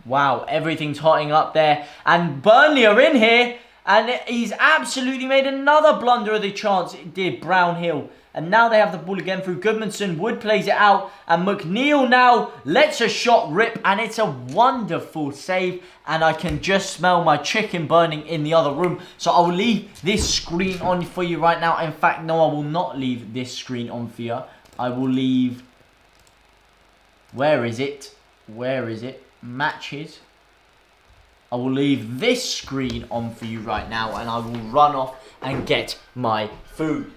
Wow, everything's hotting up there. And Burnley are in here. And he's absolutely made another blunder of the chance. It did, Brownhill. And now they have the ball again through Goodmanson. Wood plays it out. And McNeil now lets a shot rip. And it's a wonderful save. And I can just smell my chicken burning in the other room. So I will leave this screen on for you right now. In fact, no, I will not leave this screen on for you. I will leave... Where is it? Where is it? Matches. I will leave this screen on for you right now. And I will run off and get my food.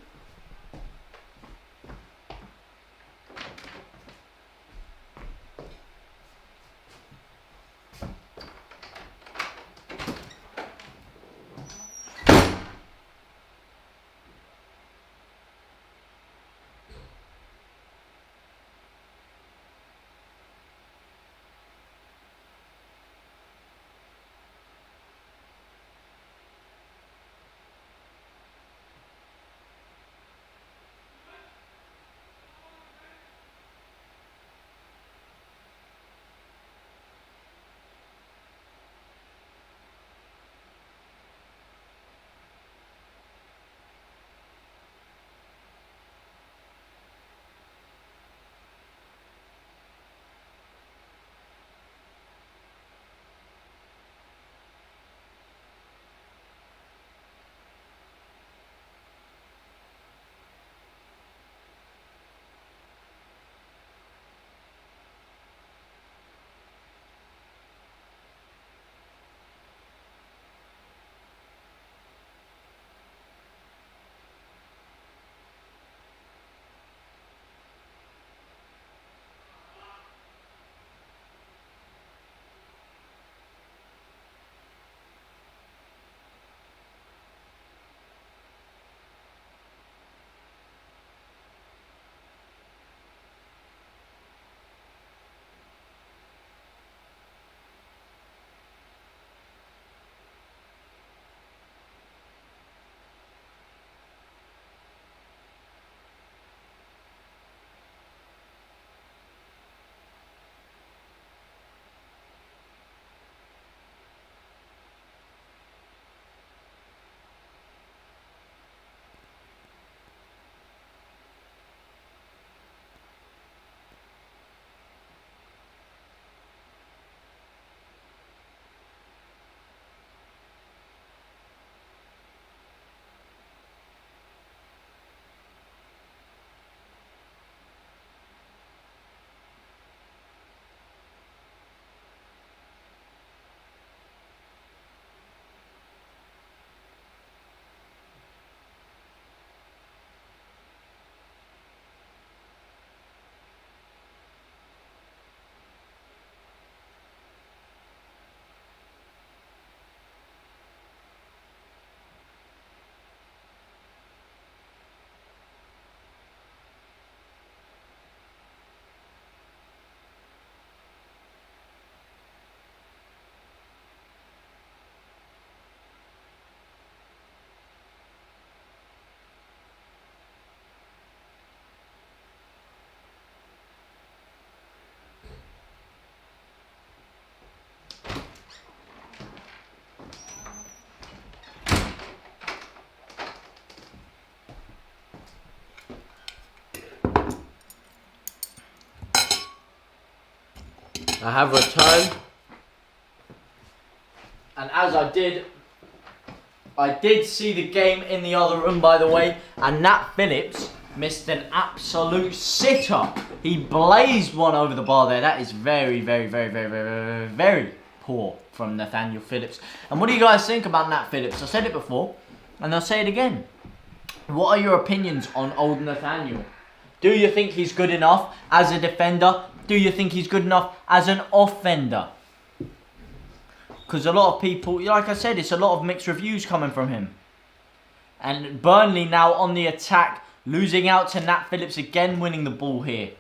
I have returned. And as I did see the game in the other room, by the way, and Nat Phillips missed an absolute sitter. He blazed one over the bar there. That is very, very, very, very, very, very poor from Nathaniel Phillips. And what do you guys think about Nat Phillips? I said it before, and I'll say it again. What are your opinions on old Nathaniel? Do you think he's good enough as a defender? Do you think he's good enough as an offender? Because a lot of people, like I said, it's a lot of mixed reviews coming from him. And Burnley now on the attack, losing out to Nat Phillips again, winning the ball here.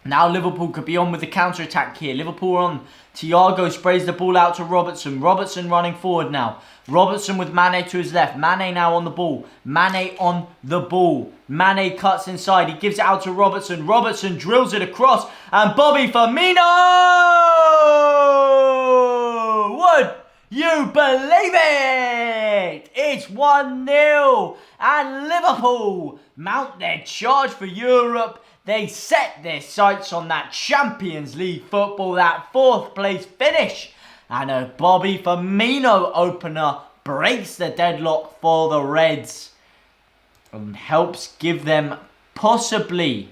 Now Liverpool could be on with the counter-attack here. Liverpool on. Thiago sprays the ball out to Robertson. Robertson running forward now. Robertson with Mane to his left. Mane now on the ball. Mane on the ball. Mane cuts inside. He gives it out to Robertson. Robertson drills it across. And Bobby Firmino! Would you believe it? It's 1-0. And Liverpool mount their charge for Europe. They set their sights on that Champions League football, that 4th place finish. And a Bobby Firmino opener breaks the deadlock for the Reds and helps give them possibly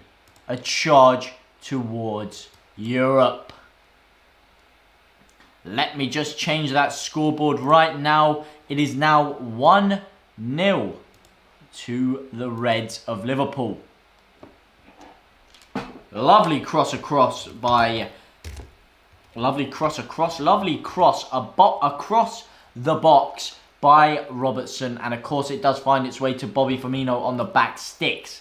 a charge towards Europe. Let me just change that scoreboard right now. It is now 1-0 to the Reds of Liverpool. Lovely cross across across the box by Robertson, and of course it does find its way to Bobby Firmino on the back sticks.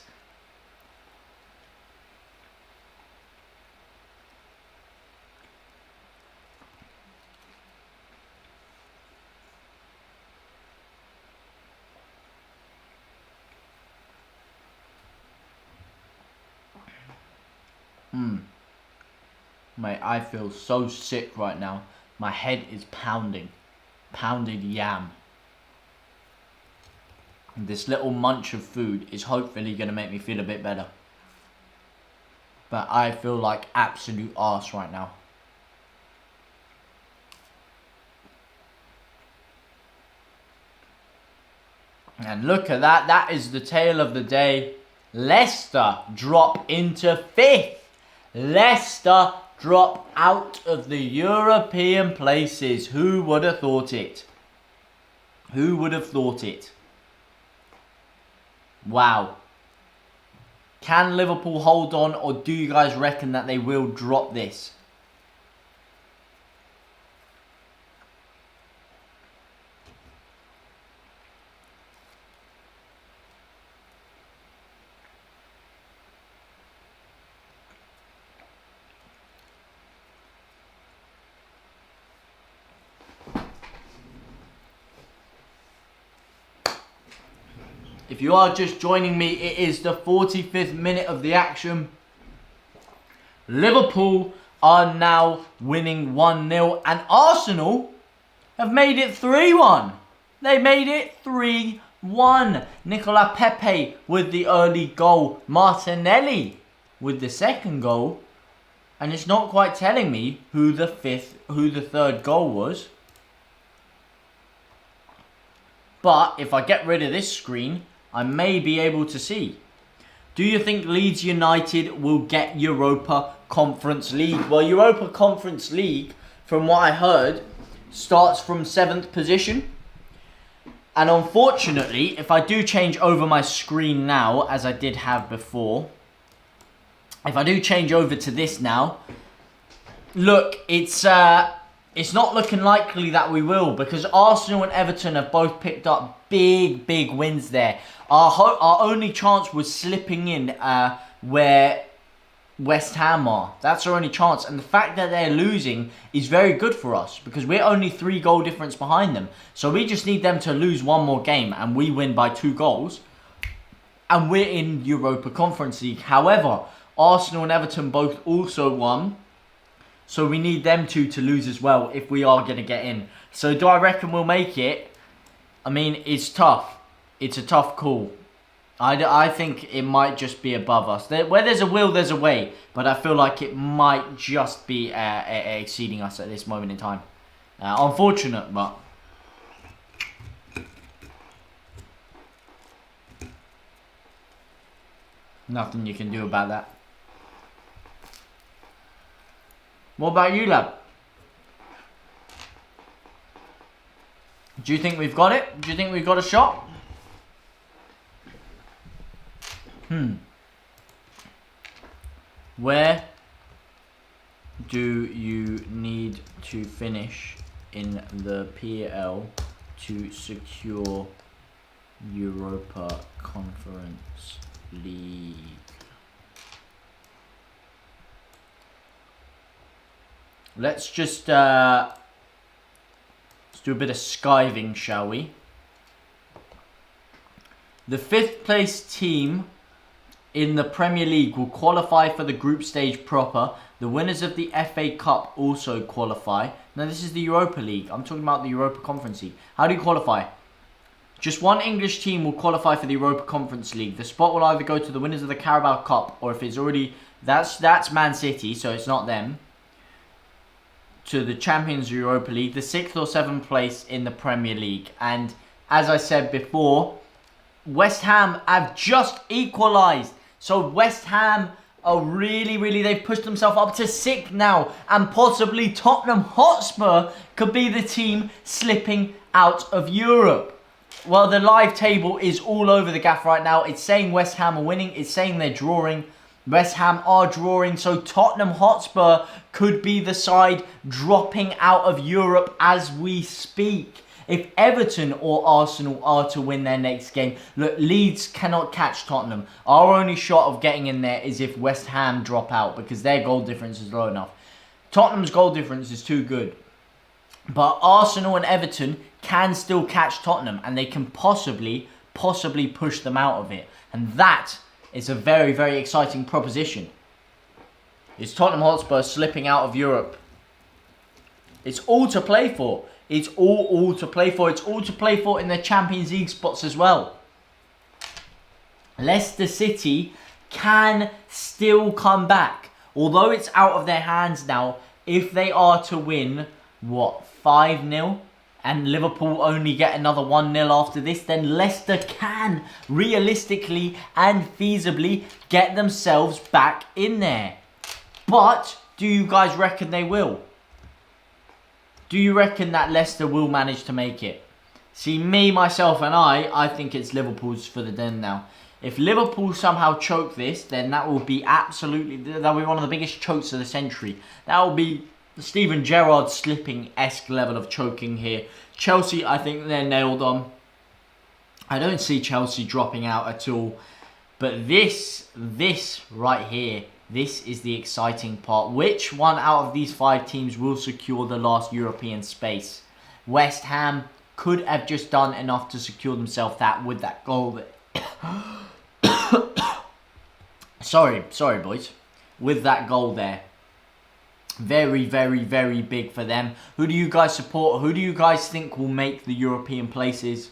Mate, I feel so sick right now. My head is pounding. Pounded yam. And this little munch of food is hopefully going to make me feel a bit better. But I feel like absolute arse right now. And look at that. That is the tale of the day. Leicester drop into 5th. Leicester drop out of the European places. Who would have thought it? Who would have thought it? Wow. Can Liverpool hold on, or do you guys reckon that they will drop this? If you are just joining me, it is the 45th minute of the action. Liverpool are now winning 1-0 and Arsenal have made it 3-1. They made it 3-1. Nicola Pepe with the early goal. Martinelli with the second goal. And it's not quite telling me who the third goal was. But if I get rid of this screen, I may be able to see. Do you think Leeds United will get Europa Conference League? Well, Europa Conference League, from what I heard, starts from 7th position. And unfortunately, if I do change over my screen now, as I did have before, if I do change over to this now, look, it's not looking likely that we will, because Arsenal and Everton have both picked up big wins there. Our only chance was slipping in where West Ham are. That's our only chance. And the fact that they're losing is very good for us, because we're only 3 goal difference behind them. So we just need them to lose one more game and we win by 2 goals. And we're in Europa Conference League. However, Arsenal and Everton both also won. So we need them two to lose as well if we are going to get in. So do I reckon we'll make it? I mean, it's tough. It's a tough call. I think it might just be above us. Where there's a will, there's a way. But I feel like it might just be exceeding us at this moment in time. Unfortunate, but... nothing you can do about that. What about you, lad? Do you think we've got it? Do you think we've got a shot? Where do you need to finish in the PL to secure Europa Conference League? let's just let's do a bit of skiving, shall we? The 5th place team in the Premier League will qualify for the group stage proper. The winners of the FA Cup also qualify. Now this is the Europa League. I'm talking about the Europa Conference League. How do you qualify? Just one English team will qualify for the Europa Conference League. The spot will either go to the winners of the Carabao Cup, or if it's already... That's Man City, so it's not them. To the Champions Europa League, the 6th or 7th place in the Premier League. And as I said before, West Ham have just equalised. So West Ham are really, they've pushed themselves up to 6th now. And possibly Tottenham Hotspur could be the team slipping out of Europe. Well, the live table is all over the gaff right now. It's saying West Ham are winning. It's saying they're drawing. West Ham are drawing. So Tottenham Hotspur could be the side dropping out of Europe as we speak. If Everton or Arsenal are to win their next game, look, Leeds cannot catch Tottenham. Our only shot of getting in there is if West Ham drop out, because their goal difference is low enough. Tottenham's goal difference is too good. But Arsenal and Everton can still catch Tottenham, and they can possibly push them out of it. And that is a very exciting proposition. Is Tottenham Hotspur slipping out of Europe? It's all to play for. It's all to play for. It's all to play for in the Champions League spots as well. Leicester City can still come back. Although it's out of their hands now, if they are to win, what, 5-0? And Liverpool only get another 1-0 after this, then Leicester can realistically and feasibly get themselves back in there. But do you guys reckon they will? Do you reckon that Leicester will manage to make it? See, me, myself and I think it's Liverpool's for the den now. If Liverpool somehow choke this, then that will be that will be one of the biggest chokes of the century. That will be Steven Gerrard slipping-esque level of choking here. Chelsea, I think they're nailed on. I don't see Chelsea dropping out at all. But this right here, this is the exciting part. Which one out of these 5 teams will secure the last European space? West Ham could have just done enough to secure themselves that with that goal. Sorry, boys. With that goal there. Very big for them. Who do you guys support? Who do you guys think will make the European places?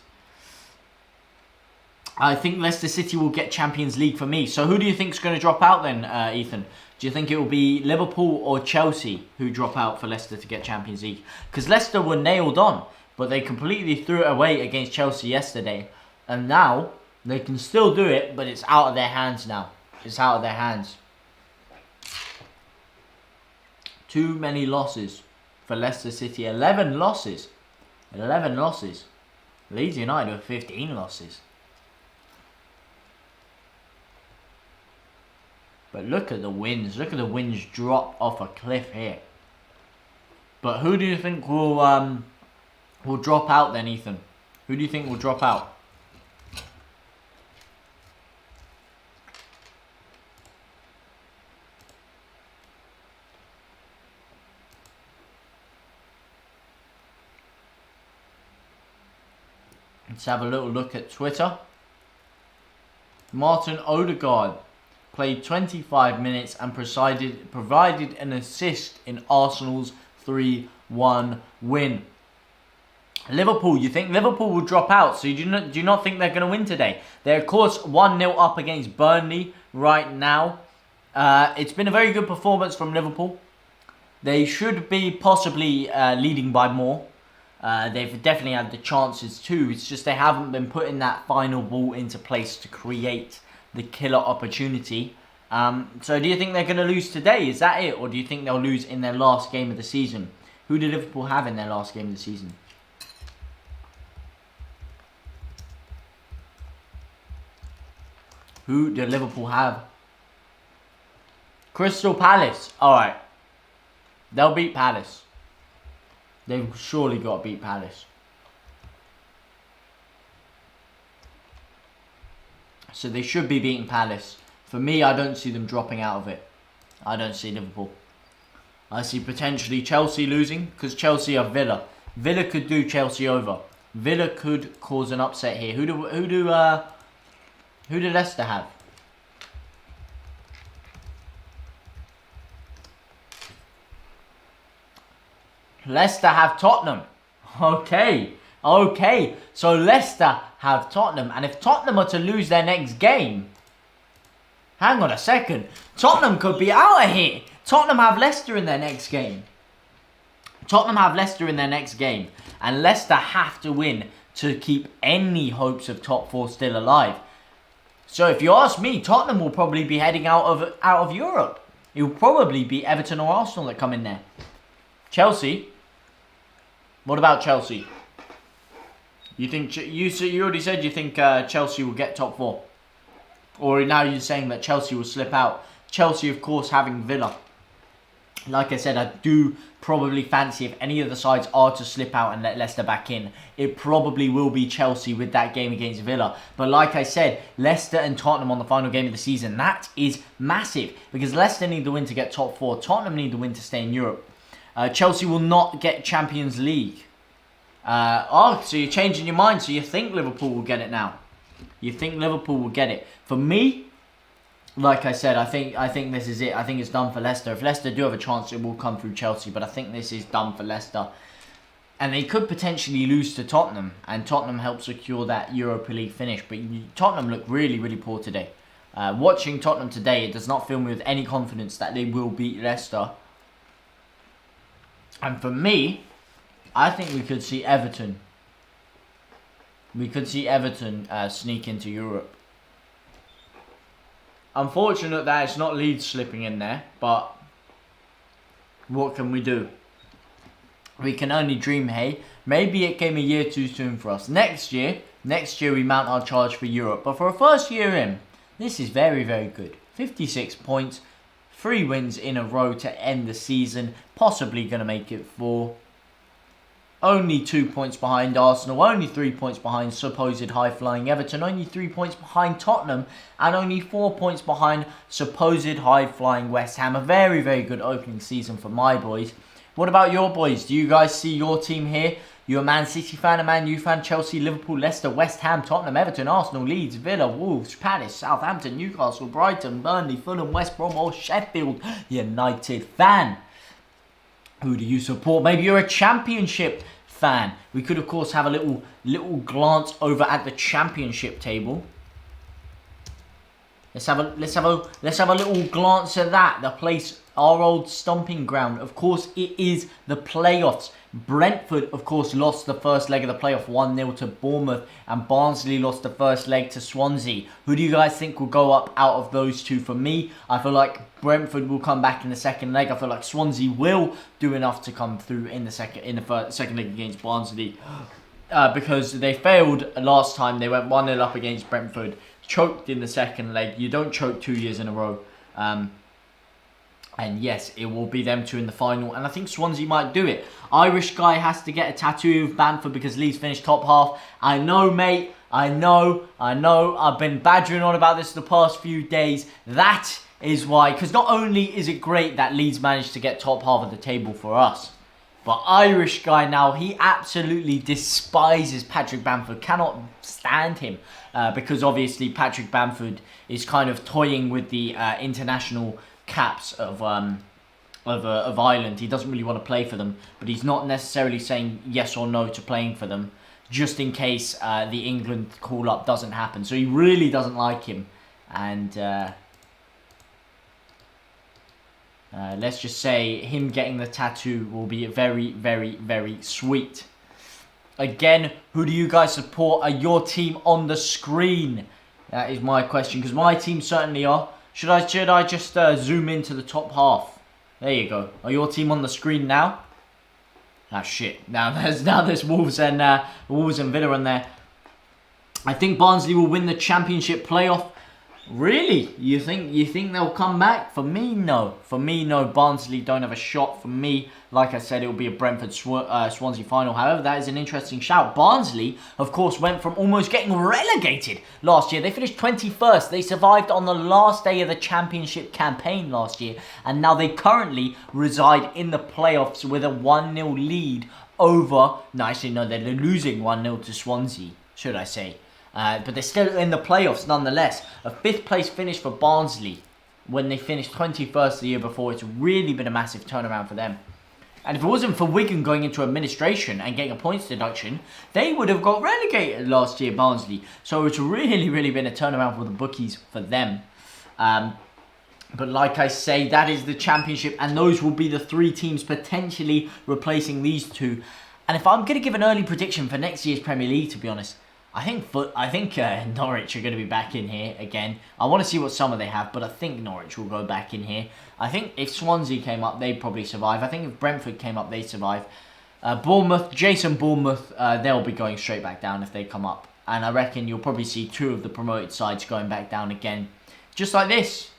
I think Leicester City will get Champions League for me. So who do you think is going to drop out then, Ethan? Do you think it will be Liverpool or Chelsea who drop out for Leicester to get Champions League? Because Leicester were nailed on, but they completely threw it away against Chelsea yesterday. And now they can still do it, but it's out of their hands now. It's out of their hands. Too many losses for Leicester City. 11 losses. 11 losses. Leeds United with 15 losses. But look at the wins. Look at the wins drop off a cliff here. But who do you think will drop out then, Ethan? Who do you think will drop out? Let's have a little look at Twitter. Martin Odegaard played 25 minutes and provided an assist in Arsenal's 3-1 win. Liverpool, you think Liverpool will drop out? So you do not think they're going to win today? They're of course 1-0 up against Burnley right now. It's been a very good performance from Liverpool. They should be possibly leading by more. They've definitely had the chances too. It's just they haven't been putting that final ball into place to create the killer opportunity. So do you think they're going to lose today? Is that it? Or do you think they'll lose in their last game of the season? Who did Liverpool have in their last game of the season? Who did Liverpool have? Crystal Palace. Alright. They'll beat Palace. They've surely got to beat Palace. So they should be beating Palace. For me, I don't see them dropping out of it. I don't see Liverpool. I see potentially Chelsea losing because Chelsea are Villa. Villa could do Chelsea over. Villa could cause an upset here. Who do Leicester have? Leicester have Tottenham. Okay. So Leicester have Tottenham, and if Tottenham are to lose their next game, hang on a second, Tottenham could be out of here. Tottenham have Leicester in their next game. And Leicester have to win to keep any hopes of top 4 still alive. So if you ask me, Tottenham will probably be heading out of Europe. It will probably be Everton or Arsenal that come in there. Chelsea. What about Chelsea? You think you already said you think Chelsea will get top 4, or now you're saying that Chelsea will slip out? Chelsea, of course, having Villa. Like I said, I do probably fancy if any of the sides are to slip out and let Leicester back in, it probably will be Chelsea with that game against Villa. But like I said, Leicester and Tottenham on the final game of the season, that is massive because Leicester need the win to get top 4. Tottenham need the win to stay in Europe. Chelsea will not get Champions League. So you're changing your mind. So you think Liverpool will get it now? You think Liverpool will get it? For me, like I said, I think this is it. I think it's done for Leicester. If Leicester do have a chance, it will come through Chelsea. But I think this is done for Leicester. And they could potentially lose to Tottenham. And Tottenham help secure that Europa League finish. But Tottenham look really, really poor today. Watching Tottenham today, it does not fill me with any confidence that they will beat Leicester. And for me, I think we could see Everton. We could see Everton sneak into Europe. Unfortunate that it's not Leeds slipping in there, but what can we do? We can only dream, hey? Maybe it came a year too soon for us. Next year we mount our charge for Europe. But for a first year in, this is very, very good. 56 points, 3 wins in a row to end the season. Possibly going to make it 4. Only 2 points behind Arsenal, only 3 points behind supposed high-flying Everton, only 3 points behind Tottenham, and only 4 points behind supposed high-flying West Ham. A very, very good opening season for my boys. What about your boys? Do you guys see your team here? You're a Man City fan, a Man U fan, Chelsea, Liverpool, Leicester, West Ham, Tottenham, Everton, Arsenal, Leeds, Villa, Wolves, Palace, Southampton, Newcastle, Brighton, Burnley, Fulham, West Brom, or Sheffield United fan? Who do you support? Maybe you're a Championship fan. We could, of course, have a little glance over at the Championship table. Let's have a little glance at that. The place, our old stomping ground. Of course, it is the playoffs. Brentford, of course, lost the first leg of the playoff 1-0 to Bournemouth, and Barnsley lost the first leg to Swansea. Who do you guys think will go up out of those two? For me, I feel like Brentford will come back in the second leg. I feel like Swansea will do enough to come through in the second leg against Barnsley, because they failed last time. They went 1-0 up against Brentford, choked in the second leg. You don't choke 2 years in a row. And yes, it will be them two in the final. And I think Swansea might do it. Irish guy has to get a tattoo of Bamford because Leeds finished top half. I know, mate. I know. I've been badgering on about this the past few days. That is why. Because not only is it great that Leeds managed to get top half of the table for us, but Irish guy now, he absolutely despises Patrick Bamford. Cannot stand him. Because obviously Patrick Bamford is kind of toying with the international caps of Ireland. He doesn't really want to play for them, but he's not necessarily saying yes or no to playing for them, just in case the England call-up doesn't happen. So he really doesn't like him, and let's just say him getting the tattoo will be very, very, very sweet. Again, who do you guys support? Are your team on the screen? That is my question, because my team certainly are. Should I just zoom into the top half? There you go. Are your team on the screen now? Ah, shit. Now there's Wolves and Villa in there. I think Barnsley will win the Championship playoff. Really? You think they'll come back? For me, no. For me, no. Barnsley don't have a shot. For me, like I said, it will be a Brentford Swansea final. However, that is an interesting shout. Barnsley, of course, went from almost getting relegated last year. They finished 21st. They survived on the last day of the championship campaign last year, and now they currently reside in the playoffs with a 1-0 lead over. No, actually, no, they're losing 1-0 to Swansea, should I say. But they're still in the playoffs nonetheless. A 5th place finish for Barnsley when they finished 21st the year before. It's really been a massive turnaround for them. And if it wasn't for Wigan going into administration and getting a points deduction, they would have got relegated last year, Barnsley. So it's really been a turnaround for the bookies for them. But like I say, that is the championship, and those will be the 3 teams potentially replacing these 2. And if I'm going to give an early prediction for next year's Premier League, to be honest, I think Norwich are going to be back in here again. I want to see what summer they have, but I think Norwich will go back in here. I think if Swansea came up, they'd probably survive. I think if Brentford came up, they'd survive. Bournemouth, they'll be going straight back down if they come up. And I reckon you'll probably see 2 of the promoted sides going back down again. Just like this.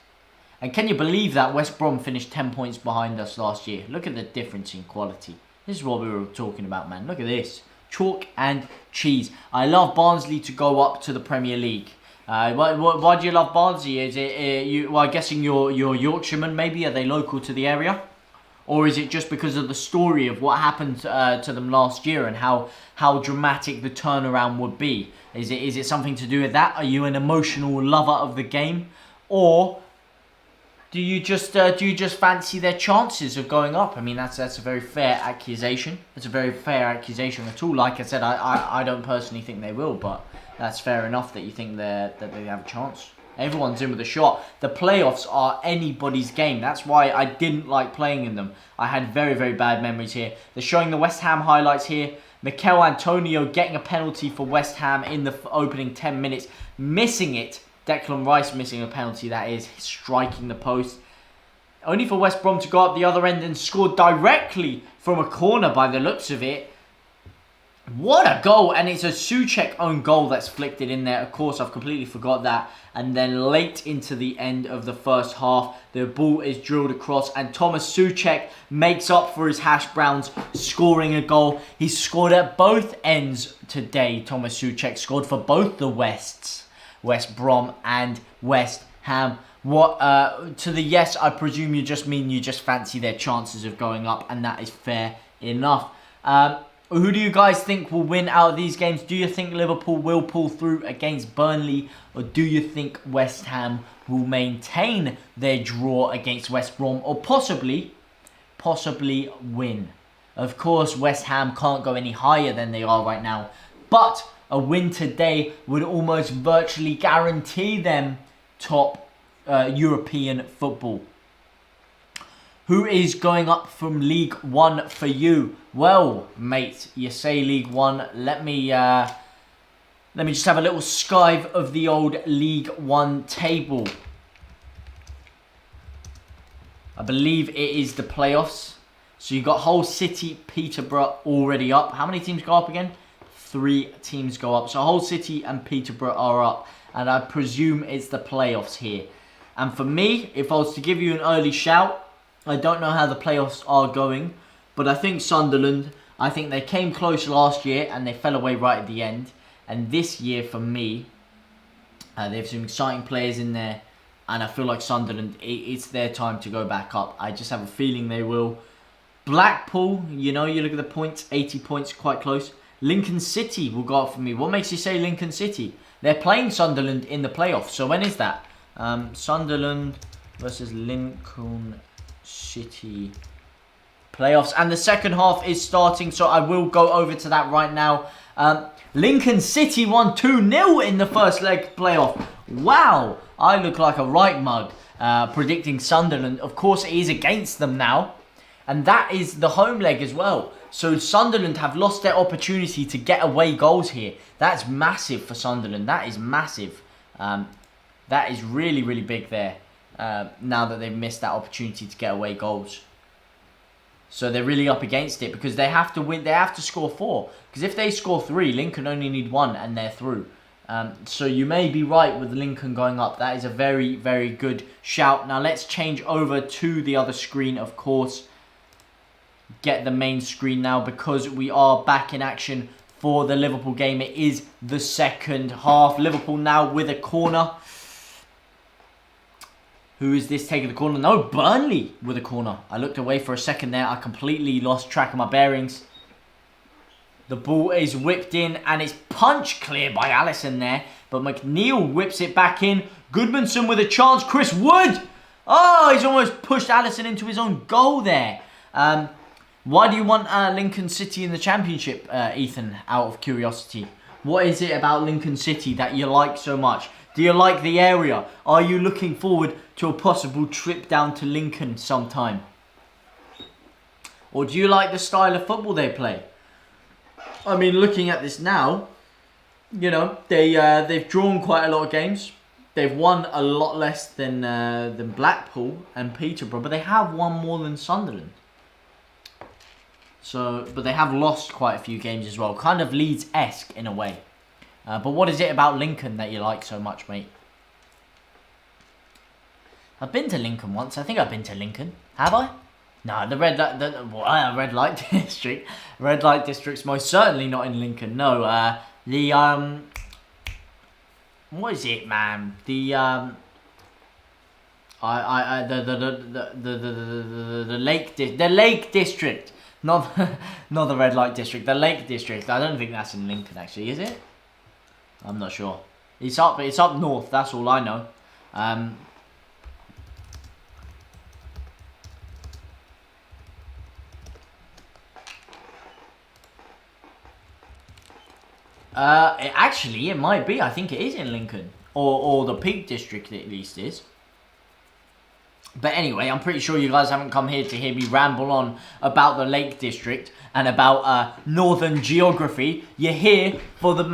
And can you believe that West Brom finished 10 points behind us last year? Look at the difference in quality. This is what we were talking about, man. Look at this. Chalk and cheese. I love Barnsley to go up to the Premier League. Why do you love Barnsley? Is it I'm guessing you're Yorkshireman maybe? Are they local to the area? Or is it just because of the story of what happened to them last year and how dramatic the turnaround would be? Is it something to do with that? Are you an emotional lover of the game? Or do you just fancy their chances of going up? I mean, that's a very fair accusation. It's a very fair accusation at all. Like I said, I don't personally think they will, but that's fair enough that you think that they have a chance. Everyone's in with a shot. The playoffs are anybody's game. That's why I didn't like playing in them. I had very bad memories here. They're showing the West Ham highlights here. Mikel Antonio getting a penalty for West Ham in the opening 10 minutes, missing it. Declan Rice missing a penalty, that is, striking the post. Only for West Brom to go up the other end and score directly from a corner by the looks of it. What a goal! And it's a Souček own goal that's flicked it in there. Of course, I've completely forgot that. And then late into the end of the first half, the ball is drilled across and Thomas Souček makes up for his hash browns, scoring a goal. He's scored at both ends today. Thomas Souček scored for both the Wests. West Brom and West Ham. What to the yes, I presume you just fancy their chances of going up, and that is fair enough. Who do you guys think will win out of these games? Do you think Liverpool will pull through against Burnley, or do you think West Ham will maintain their draw against West Brom, or possibly win? Of course, West Ham can't go any higher than they are right now, but a win today would almost virtually guarantee them top European football. Who is going up from League One for you? Well, mate, you say League One. Let me just have a little skive of the old League One table. I believe it is the playoffs. So you've got Hull City, Peterborough already up. How many teams go up again? 3 teams go up. So Hull City and Peterborough are up. And I presume it's the playoffs here. And for me, if I was to give you an early shout, I don't know how the playoffs are going. But I think Sunderland, I think they came close last year and they fell away right at the end. And this year for me, they have some exciting players in there. And I feel like Sunderland, it's their time to go back up. I just have a feeling they will. Blackpool, you know, you look at the points, 80 points, quite close. Lincoln City will go up for me. What makes you say Lincoln City? They're playing Sunderland in the playoffs. So when is that? Sunderland versus Lincoln City playoffs. And the second half is starting. So I will go over to that right now. Lincoln City won 2-0 in the first leg playoff. Wow. I look like a right mug predicting Sunderland. Of course, it is against them now. And that is the home leg as well. So Sunderland have lost their opportunity to get away goals here. That's massive for Sunderland. That is massive. That is really big there. Now that they've missed that opportunity to get away goals. So they're really up against it because they have to win. They have to score 4. Because if they score 3, Lincoln only need 1 and they're through. So you may be right with Lincoln going up. That is a very, very good shout. Now let's change over to the other screen, of course. Get the main screen now because we are back in action for the Liverpool game. It is the second half. Liverpool now with a corner. Who is this taking the corner? No, Burnley with a corner. I looked away for a second there. I completely lost track of my bearings. The ball is whipped in and it's punched clear by Alisson there. But McNeil whips it back in. Goodmanson with a chance. Chris Wood. Oh, he's almost pushed Alisson into his own goal there. Why do you want Lincoln City in the Championship, Ethan, out of curiosity? What is it about Lincoln City that you like so much? Do you like the area? Are you looking forward to a possible trip down to Lincoln sometime? Or do you like the style of football they play? I mean, looking at this now, you know, they've drawn quite a lot of games. They've won a lot less than Blackpool and Peterborough, but they have won more than Sunderland. So, but they have lost quite a few games as well. Kind of Leeds-esque in a way. But what is it about Lincoln that you like so much, mate? I've been to Lincoln once. I think I've been to Lincoln. Have I? No, the red light district. Red light district's most certainly not in Lincoln. No, what is it, man? The Lake District. Not the red light district. The Lake District. I don't think that's in Lincoln actually, is it? I'm not sure. It's up north. That's all I know. It might be. I think it is in Lincoln, or the Peak District at least is. But anyway, I'm pretty sure you guys haven't come here to hear me ramble on about the Lake District and about northern geography. You're here for the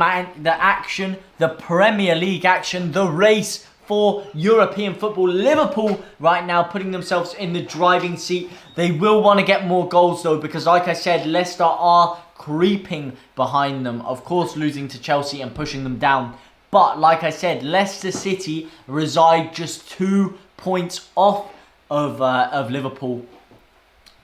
action, the Premier League action, the race for European football. Liverpool right now putting themselves in the driving seat. They will want to get more goals though, because like I said, Leicester are creeping behind them. Of course, losing to Chelsea and pushing them down. But like I said, Leicester City reside just 2 points off of Liverpool.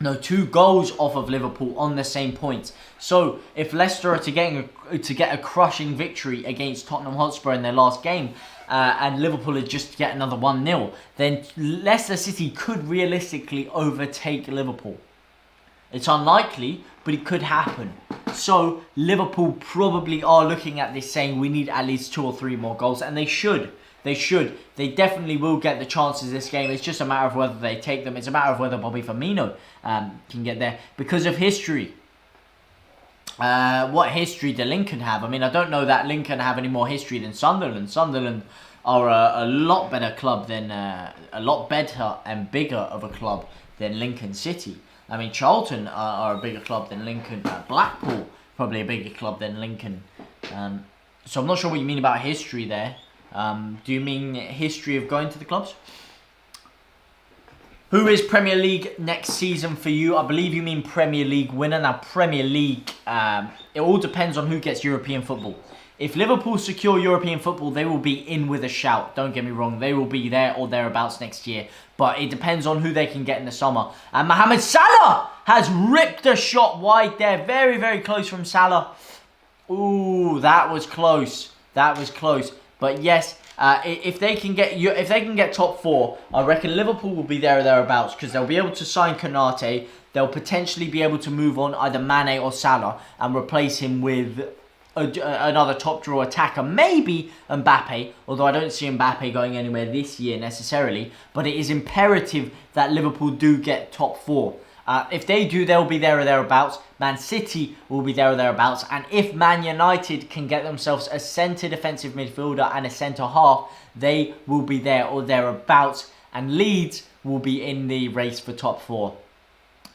No, 2 goals off of Liverpool on the same points. So if Leicester are to get a crushing victory against Tottenham Hotspur in their last game, and Liverpool is just to get another 1-0, then Leicester City could realistically overtake Liverpool. It's unlikely, but it could happen. So Liverpool probably are looking at this saying we need at least 2 or 3 more goals, and they should. They should. They definitely will get the chances this game. It's just a matter of whether they take them. It's a matter of whether Bobby Firmino can get there. Because of history. What history do Lincoln have? I mean, I don't know that Lincoln have any more history than Sunderland. Sunderland are a lot better club than... a lot better and bigger of a club than Lincoln City. I mean, Charlton are a bigger club than Lincoln. Blackpool, probably a bigger club than Lincoln. So I'm not sure what you mean about history there. Do you mean history of going to the clubs? Who is Premier League next season for you? I believe you mean Premier League winner. Now, Premier League, it all depends on who gets European football. If Liverpool secure European football, they will be in with a shout. Don't get me wrong. They will be there or thereabouts next year. But it depends on who they can get in the summer. And Mohamed Salah has ripped a shot wide there. Very, very close from Salah. Ooh, that was close. That was close. But yes, if they can get top 4, I reckon Liverpool will be there or thereabouts because they'll be able to sign Konate. They'll potentially be able to move on either Mane or Salah and replace him with another top draw attacker, maybe Mbappe. Although I don't see Mbappe going anywhere this year necessarily. But it is imperative that Liverpool do get top 4. If they do, they'll be there or thereabouts. Man City will be there or thereabouts. And if Man United can get themselves a centre defensive midfielder and a centre half, they will be there or thereabouts. And Leeds will be in the race for top 4.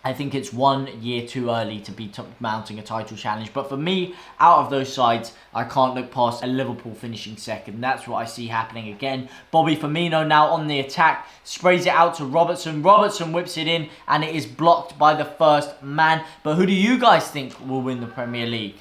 I think it's 1 year too early to be mounting a title challenge. But for me, out of those sides, I can't look past a Liverpool finishing second. That's what I see happening again. Bobby Firmino now on the attack. Sprays it out to Robertson. Robertson whips it in and it is blocked by the first man. But who do you guys think will win the Premier League?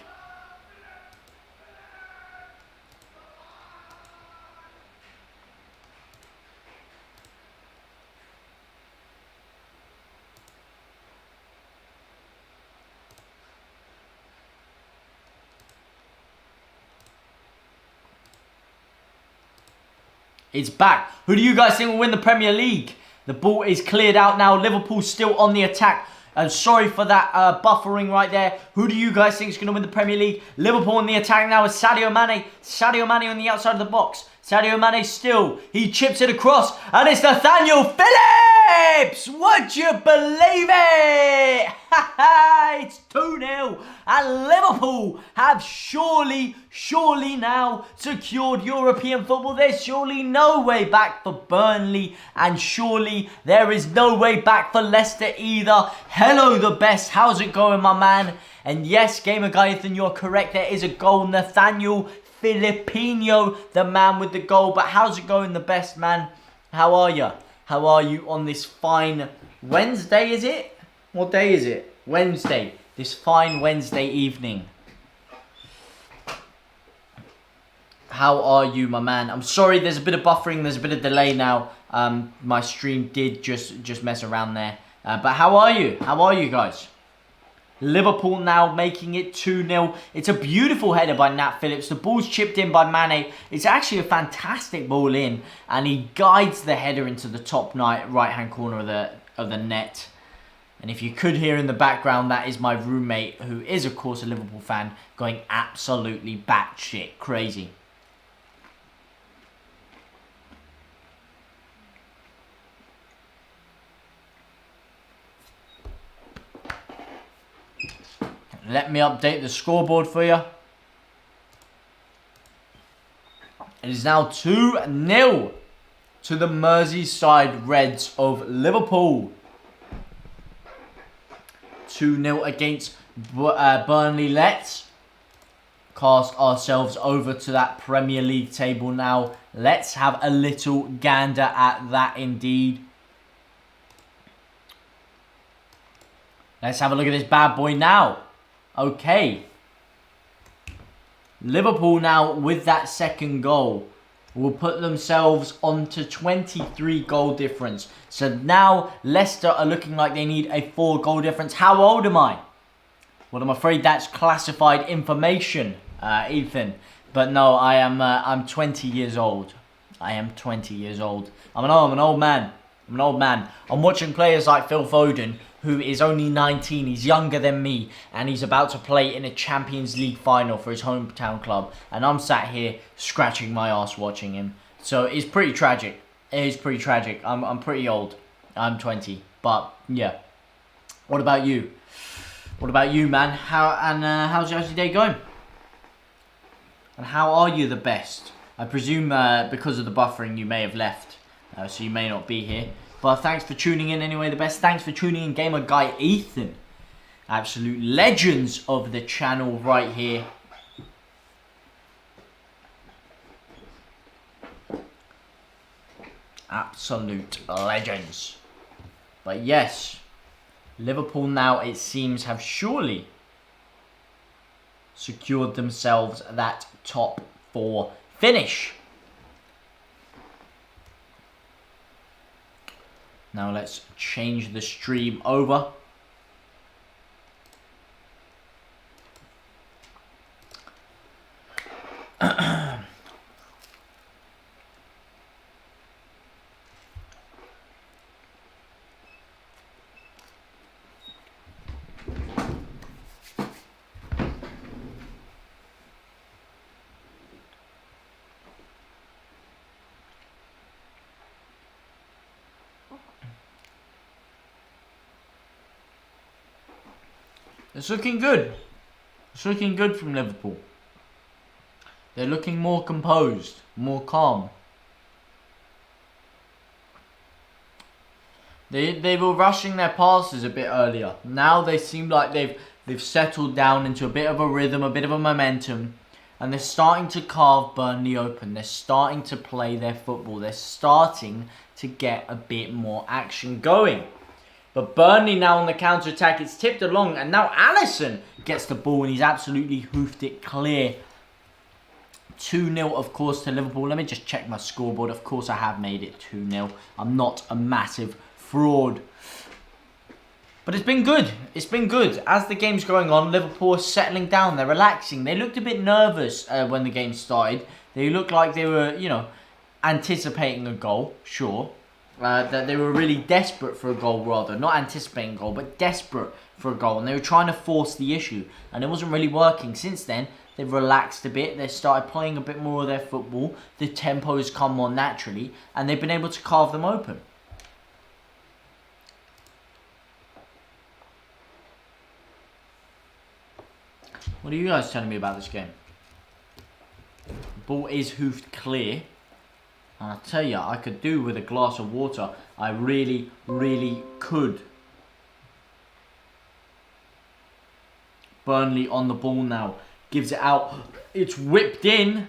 It's back. Who do you guys think will win the Premier League? The ball is cleared out now. Liverpool's still on the attack. I'm sorry for that buffering right there. Who do you guys think is going to win the Premier League? Liverpool on the attack now with Sadio Mane. Sadio Mane on the outside of the box. Sadio Mane still. He chips it across. And it's Nathaniel Phillips! Would you believe it? It's 2-0. And Liverpool have surely now secured European football. There's surely no way back for Burnley. And surely there is no way back for Leicester either. Hello, the best. How's it going, my man? And yes, Gamer Guy Ethan, you're correct. There is a goal. Nathaniel Filipino, the man with the goal. But how's it going, the best, man? How are you? How are you on this fine Wednesday, is it? What day is it? Wednesday. This fine Wednesday evening. How are you, my man? I'm sorry, there's a bit of buffering, there's a bit of delay now. My stream did just mess around there. But how are you? How are you guys? Liverpool now making it 2-0. It's a beautiful header by Nat Phillips. The ball's chipped in by Mane. It's actually a fantastic ball in. And he guides the header into the top right-hand corner of the net. And if you could hear in the background, that is my roommate, who is, of course, a Liverpool fan, going absolutely batshit crazy. Let me update the scoreboard for you. It is now 2-0 to the Merseyside Reds of Liverpool. 2-0 against Burnley. Let's cast ourselves over to that Premier League table now. Let's have a little gander at that indeed. Let's have a look at this bad boy now. Okay. Liverpool now with that second goal will put themselves onto 23 goal difference. So now Leicester are looking like they need a 4 goal difference. How old am I? Well, I'm afraid that's classified information, Ethan. But no, I'm 20 years old. I am 20 years old. I'm an old man. I'm an old man. I'm watching players like Phil Foden, who is only 19, he's younger than me, and he's about to play in a Champions League final for his hometown club, and I'm sat here scratching my ass watching him. So it's pretty tragic. It is pretty tragic. I'm pretty old. I'm 20, but yeah. What about you? What about you, man? How's your day going? And how are you the best? I presume because of the buffering you may have left, so you may not be here. But thanks for tuning in anyway, the best. Thanks for tuning in, Gamer Guy Ethan. Absolute legends of the channel right here. Absolute legends. But yes, Liverpool now, it seems, have surely secured themselves that top 4 finish. Now let's change the stream over. It's looking good. It's looking good from Liverpool. They're looking more composed, more calm. They were rushing their passes a bit earlier. Now they seem like they've settled down into a bit of a rhythm, a bit of a momentum, and they're starting to carve Burnley open. They're starting to play their football. They're starting to get a bit more action going. But Burnley now on the counter-attack. It's tipped along. And now Alisson gets the ball. And he's absolutely hoofed it clear. 2-0, of course, to Liverpool. Let me just check my scoreboard. Of course, I have made it 2-0. I'm not a massive fraud. But it's been good. It's been good. As the game's going on, Liverpool are settling down. They're relaxing. They looked a bit nervous when the game started. They looked like they were, you know, anticipating a goal, sure. That they were really desperate for a goal, rather. Not anticipating a goal, but desperate for a goal. And they were trying to force the issue. And it wasn't really working. Since then, they've relaxed a bit. They started playing a bit more of their football. The tempo has come more naturally. And they've been able to carve them open. What are you guys telling me about this game? The ball is hoofed clear. And I tell you, I could do with a glass of water. I really, really could. Burnley on the ball now. Gives it out. It's whipped in.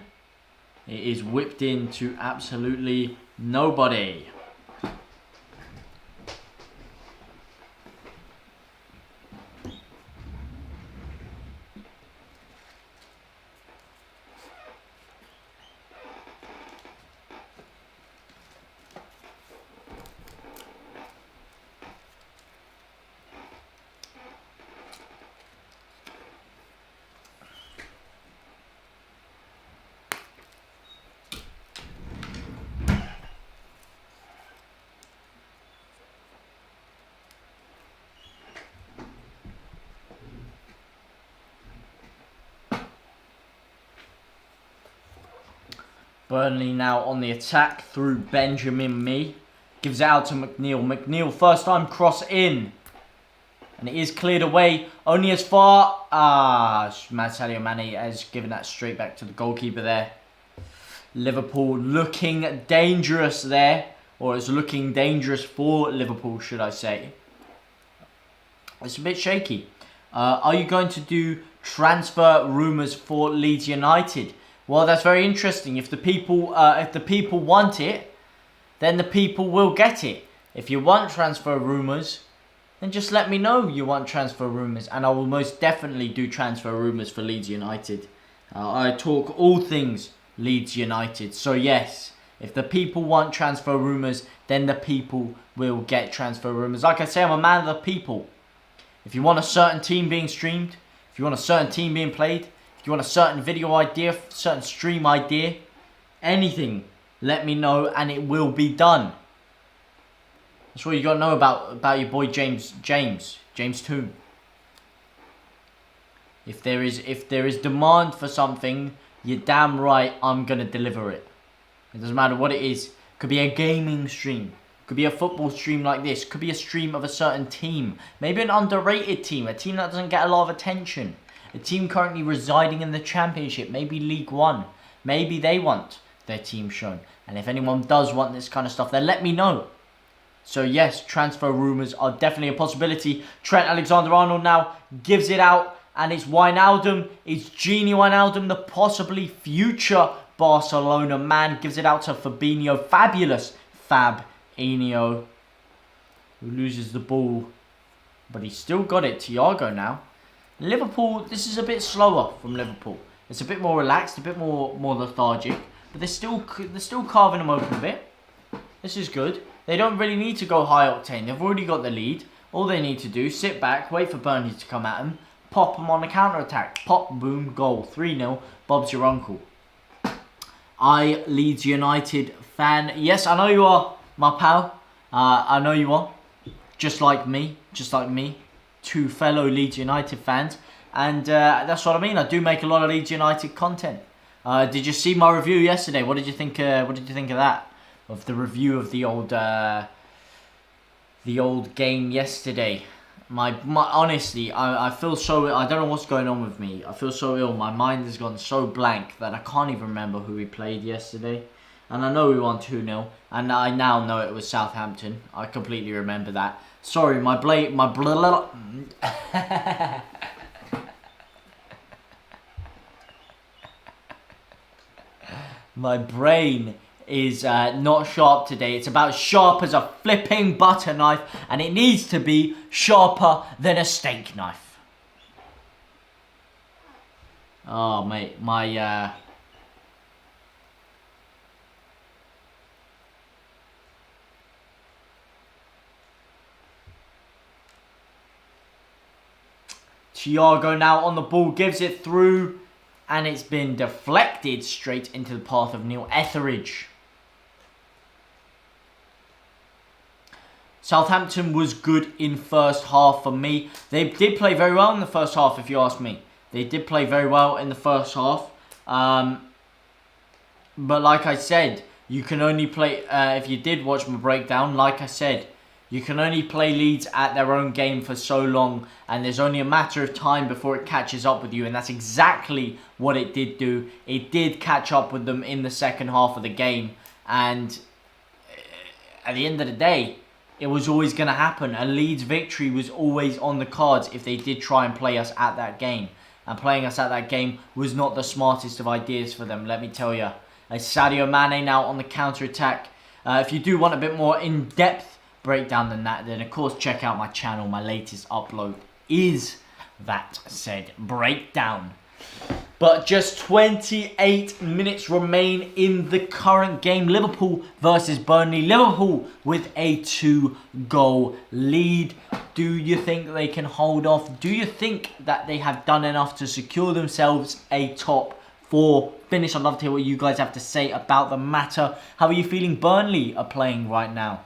It is whipped in to absolutely nobody. Burnley now on the attack through Benjamin Mee. Gives it out to McNeil. McNeil, first time cross in. And it is cleared away. Only as far... Sadio Mane has given that straight back to the goalkeeper there. Liverpool looking dangerous there. Or it's looking dangerous for Liverpool, should I say. It's a bit shaky. Are you going to do transfer rumours for Leeds United? Well, that's very interesting. If the people want it, then the people will get it. If you want transfer rumours, then just let me know you want transfer rumours, and I will most definitely do transfer rumours for Leeds United. I talk all things Leeds United. So yes, if the people want transfer rumours, then the people will get transfer rumours. Like I say, I'm a man of the people. If you want a certain team being streamed, if you want a certain team being played, you want a certain video idea, certain stream idea, anything, let me know and it will be done. That's what you got to know about your boy James Toon. If there is demand for something, you're damn right I'm gonna deliver it. It doesn't matter what it is. Could be a gaming stream, could be a football stream like this, could be a stream of a certain team, maybe an underrated team, a team that doesn't get a lot of attention. A team currently residing in the Championship, maybe League One. Maybe they want their team shown. And if anyone does want this kind of stuff, then let me know. So yes, transfer rumours are definitely a possibility. Trent Alexander-Arnold now gives it out. And it's Wijnaldum. It's Genie Wijnaldum, the possibly future Barcelona man. Gives it out to Fabinho. Fabulous Fabinho. Who loses the ball. But he's still got it. Thiago now. Liverpool, this is a bit slower from Liverpool. It's a bit more relaxed, a bit more lethargic, but they're still carving them open a bit. This is good. They don't really need to go high octane. They've already got the lead. All they need to do, sit back, wait for Burnley to come at them, pop them on the counter attack, pop, boom, goal, 3-0. Bob's your uncle. I, Leeds United fan. Yes, I know you are, my pal. I know you are. Just like me. Two fellow Leeds United fans, and that's what I mean. I do make a lot of Leeds United content. Did you see my review yesterday? What did you think? What did you think of that? Of the review of the old game yesterday? My honestly, I feel so. I don't know what's going on with me. I feel so ill. My mind has gone so blank that I can't even remember who we played yesterday. And I know we won 2-0, and I now know it was Southampton. I completely remember that. Sorry, my brain is not sharp today. It's about sharp as a flipping butter knife, and it needs to be sharper than a steak knife. Oh, mate, my Thiago now on the ball, gives it through, and it's been deflected straight into the path of Neil Etheridge. Southampton was good in first half for me. They did play very well in the first half, if you ask me. They did play very well in the first half. But like I said, you can only play, if you did watch my breakdown, like I said, you can only play Leeds at their own game for so long, and there's only a matter of time before it catches up with you, and that's exactly what it did do. It did catch up with them in the second half of the game, and at the end of the day, it was always going to happen. A Leeds victory was always on the cards if they did try and play us at that game. And playing us at that game was not the smartest of ideas for them, let me tell you. Sadio Mane now on the counter-attack. If you do want a bit more in-depth breakdown than that, then of course check out my channel. My latest upload is that said breakdown. But just 28 minutes remain in the current game. Liverpool versus Burnley. Liverpool with a 2-goal lead. Do you think they can hold off? Do you think that they have done enough to secure themselves a top 4 finish? I'd love to hear what you guys have to say about the matter. How are you feeling Burnley are playing right now?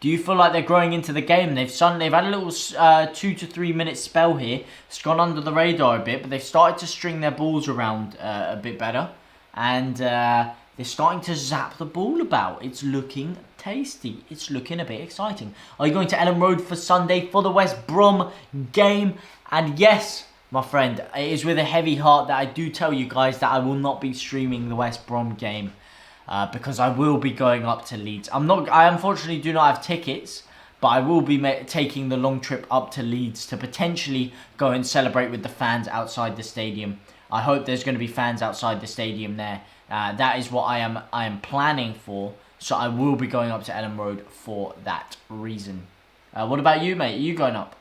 Do you feel like they're growing into the game? They've had a little 2 to 3 minute spell here. It's gone under the radar a bit, but they've started to string their balls around a bit better. And they're starting to zap the ball about. It's looking tasty. It's looking a bit exciting. Are you going to Ellen Road for Sunday for the West Brom game? And yes, my friend, it is with a heavy heart that I do tell you guys that I will not be streaming the West Brom game. Because I will be going up to Leeds. I unfortunately do not have tickets, but I will be taking the long trip up to Leeds to potentially go and celebrate with the fans outside the stadium. I hope there's going to be fans outside the stadium there. That is what I am planning for. So I will be going up to Ellen Road for that reason. What about you, mate? Are you going up?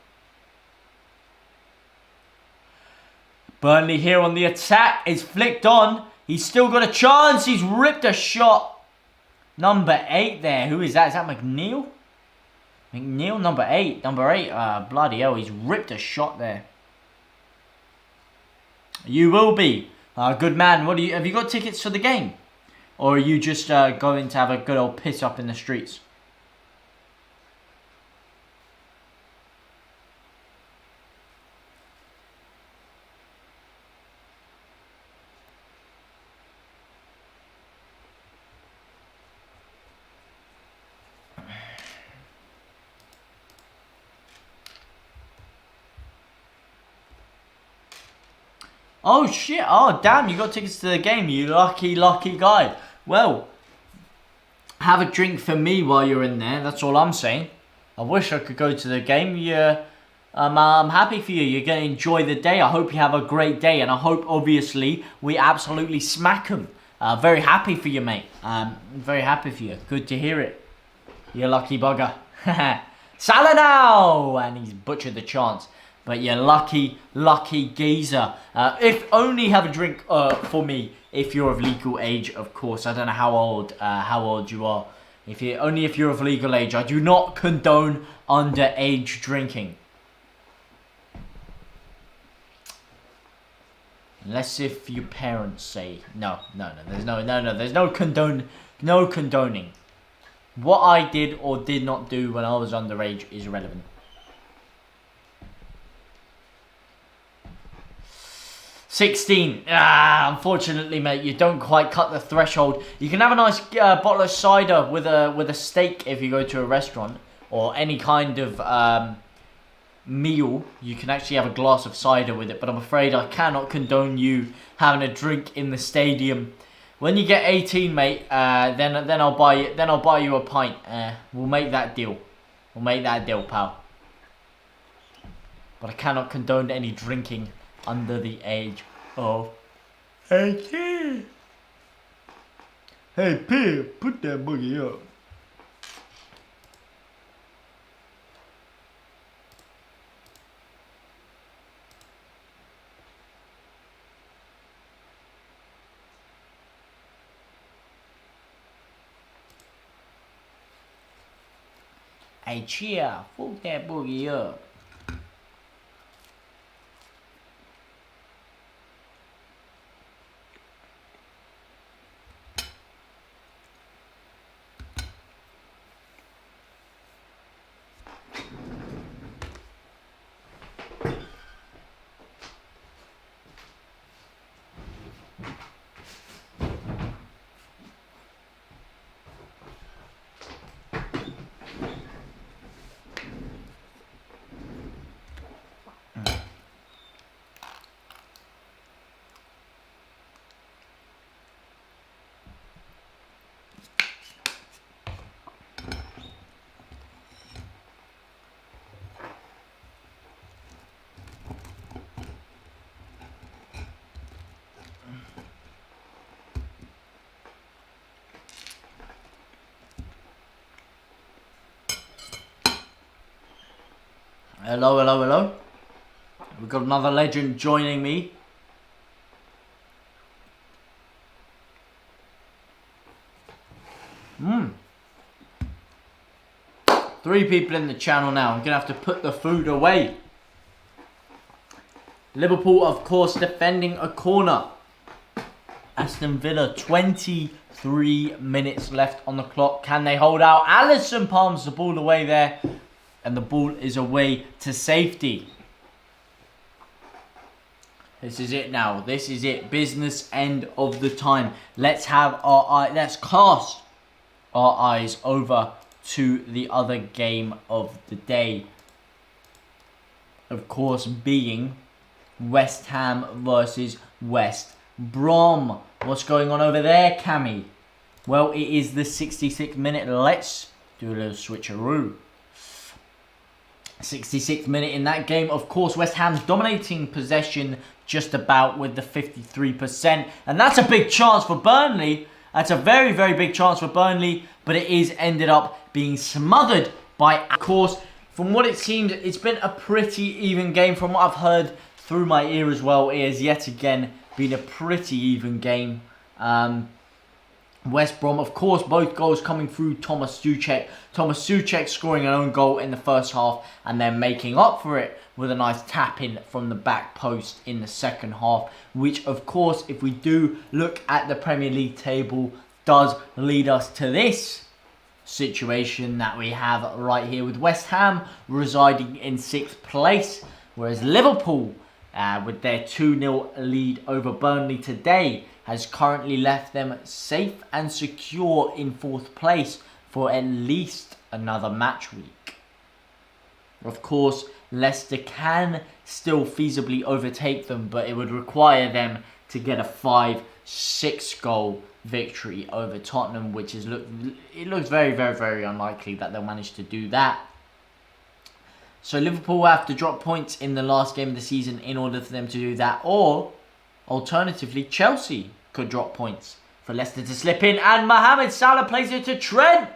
Burnley here on the attack. It's flicked on. He's still got a chance. He's ripped a shot. Number 8 there. Who is that? Is that McNeil? McNeil, number 8. Number 8. Bloody hell. He's ripped a shot there. You will be. Good man. Have you got tickets for the game? Or are you just going to have a good old piss up in the streets? Oh shit, oh damn, you got tickets to the game, you lucky guy. Well, have a drink for me while you're in there, that's all I'm saying. I wish I could go to the game. I'm happy for you, you're going to enjoy the day. I hope you have a great day, and I hope obviously we absolutely smack them. Very happy for you, mate. Very happy for you, good to hear it. You lucky bugger. Salah now! And he's butchered the chance. But you lucky geezer. If only have a drink for me if you're of legal age, of course. I don't know how old you are. If you're of legal age. I do not condone underage drinking. Unless if your parents say no. There's no condoning. What I did or did not do when I was underage is irrelevant. 16. Unfortunately, mate, you don't quite cut the threshold. You can have a nice bottle of cider with a steak if you go to a restaurant or any kind of meal. You can actually have a glass of cider with it, but I'm afraid I cannot condone you having a drink in the stadium. When you get 18, mate, then I'll buy you a pint. We'll make that deal. We'll make that deal, pal. But I cannot condone any drinking under the age of 18. Hey, P, put that boogie up. Hey, cheer, put that boogie up. Hello, hello, hello. We've got another legend joining me. Three people in the channel now. I'm going to have to put the food away. Liverpool, of course, defending a corner. Aston Villa, 23 minutes left on the clock. Can they hold out? Alisson palms the ball away there. And the ball is away to safety. This is it now. This is it. Business end of the time. Let's cast our eyes over to the other game of the day. Of course, being West Ham versus West Brom. What's going on over there, Cammy? Well, it is the 66th minute. Let's do a little switcheroo. 66th minute in that game. Of course, West Ham's dominating possession just about with the 53%. And that's a big chance for Burnley. That's a very, very big chance for Burnley. But it is ended up being smothered by, of course, from what it seemed, it's been a pretty even game. From what I've heard through my ear as well, it has yet again been a pretty even game. West Brom, of course, both goals coming through Thomas Souček. Thomas Souček scoring an own goal in the first half and then making up for it with a nice tap in from the back post in the second half. Which, of course, if we do look at the Premier League table, does lead us to this situation that we have right here with West Ham residing in 6th place. Whereas Liverpool, with their 2-0 lead over Burnley today, has currently left them safe and secure in 4th place for at least another match week. Of course, Leicester can still feasibly overtake them, but it would require them to get a 5-6 goal victory over Tottenham, which is it looks very, very, very unlikely that they'll manage to do that. So Liverpool will have to drop points in the last game of the season in order for them to do that, or alternatively, Chelsea could drop points for Leicester to slip in. And Mohamed Salah plays it to Trent.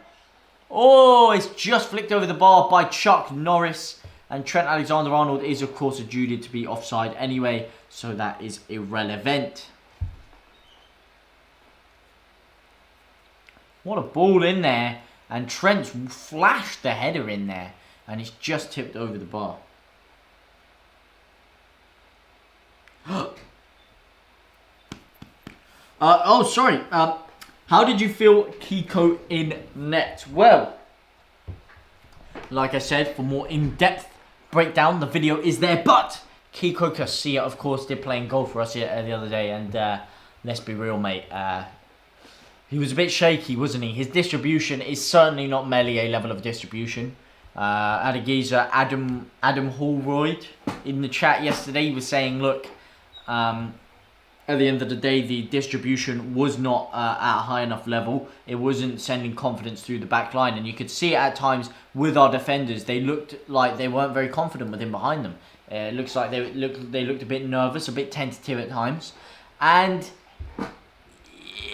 Oh, it's just flicked over the bar by Chuck Norris. And Trent Alexander-Arnold is, of course, adjudged to be offside anyway, so that is irrelevant. What a ball in there. And Trent's flashed the header in there. And it's just tipped over the bar. Sorry. How did you feel Kiko in net? Well, like I said, for more in-depth breakdown, the video is there. But Kiko Casilla, of course, did play in goal for us the other day. And let's be real, mate. He was a bit shaky, wasn't he? His distribution is certainly not Meslier level of distribution. Had a geezer, Adam Hallroyd, in the chat yesterday. He was saying, look, at the end of the day, the distribution was not at a high enough level. It wasn't sending confidence through the back line. And you could see it at times with our defenders. They looked like they weren't very confident with him behind them. It looks like they looked a bit nervous, a bit tentative at times. And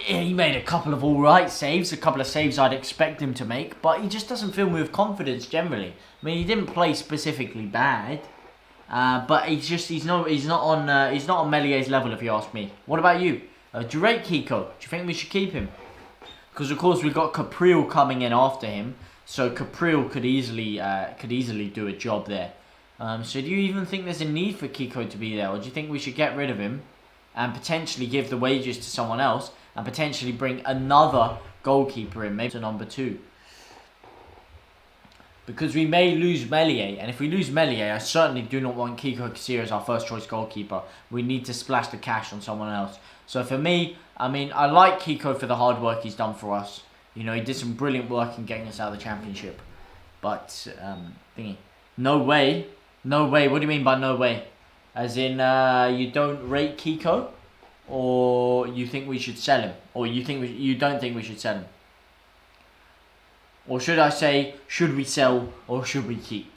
he made a couple of alright saves, a couple of saves I'd expect him to make. But he just doesn't fill me with confidence generally. I mean, he didn't play specifically bad. But he's not on Meslier's level, if you ask me. What about you? Do you rate Kiko? Do you think we should keep him? Because of course we've got Capriel coming in after him, so Capriel could easily do a job there. So do you even think there's a need for Kiko to be there, or do you think we should get rid of him and potentially give the wages to someone else and potentially bring another goalkeeper in, maybe to number 2? Because we may lose Meslier, and if we lose Meslier, I certainly do not want Kiko Casilla as our first choice goalkeeper. We need to splash the cash on someone else. So for me, I mean, I like Kiko for the hard work he's done for us. You know, he did some brilliant work in getting us out of the Championship. But, no way. No way. What do you mean by no way? As in, you don't rate Kiko? Or you think we should sell him? Or you don't think we should sell him? Or should I say, should we sell or should we keep?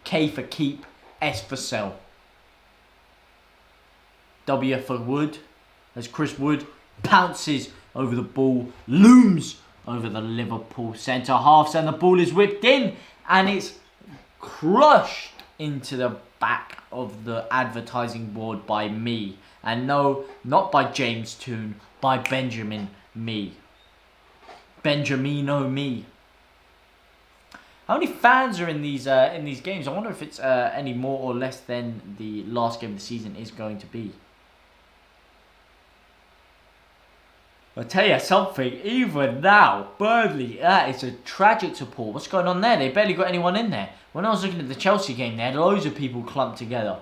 K for keep, S for sell. W for Wood, as Chris Wood pounces over the ball, looms over the Liverpool centre halves, and the ball is whipped in, and it's crushed into the back of the advertising board by me. And no, not by James Toon, by Benjamin Me. Benjamino Me. How many fans are in these games? I wonder if it's any more or less than the last game of the season is going to be. I'll tell you something, even now, Burnley, that is a tragic support. What's going on there? They barely got anyone in there. When I was looking at the Chelsea game, they had loads of people clumped together.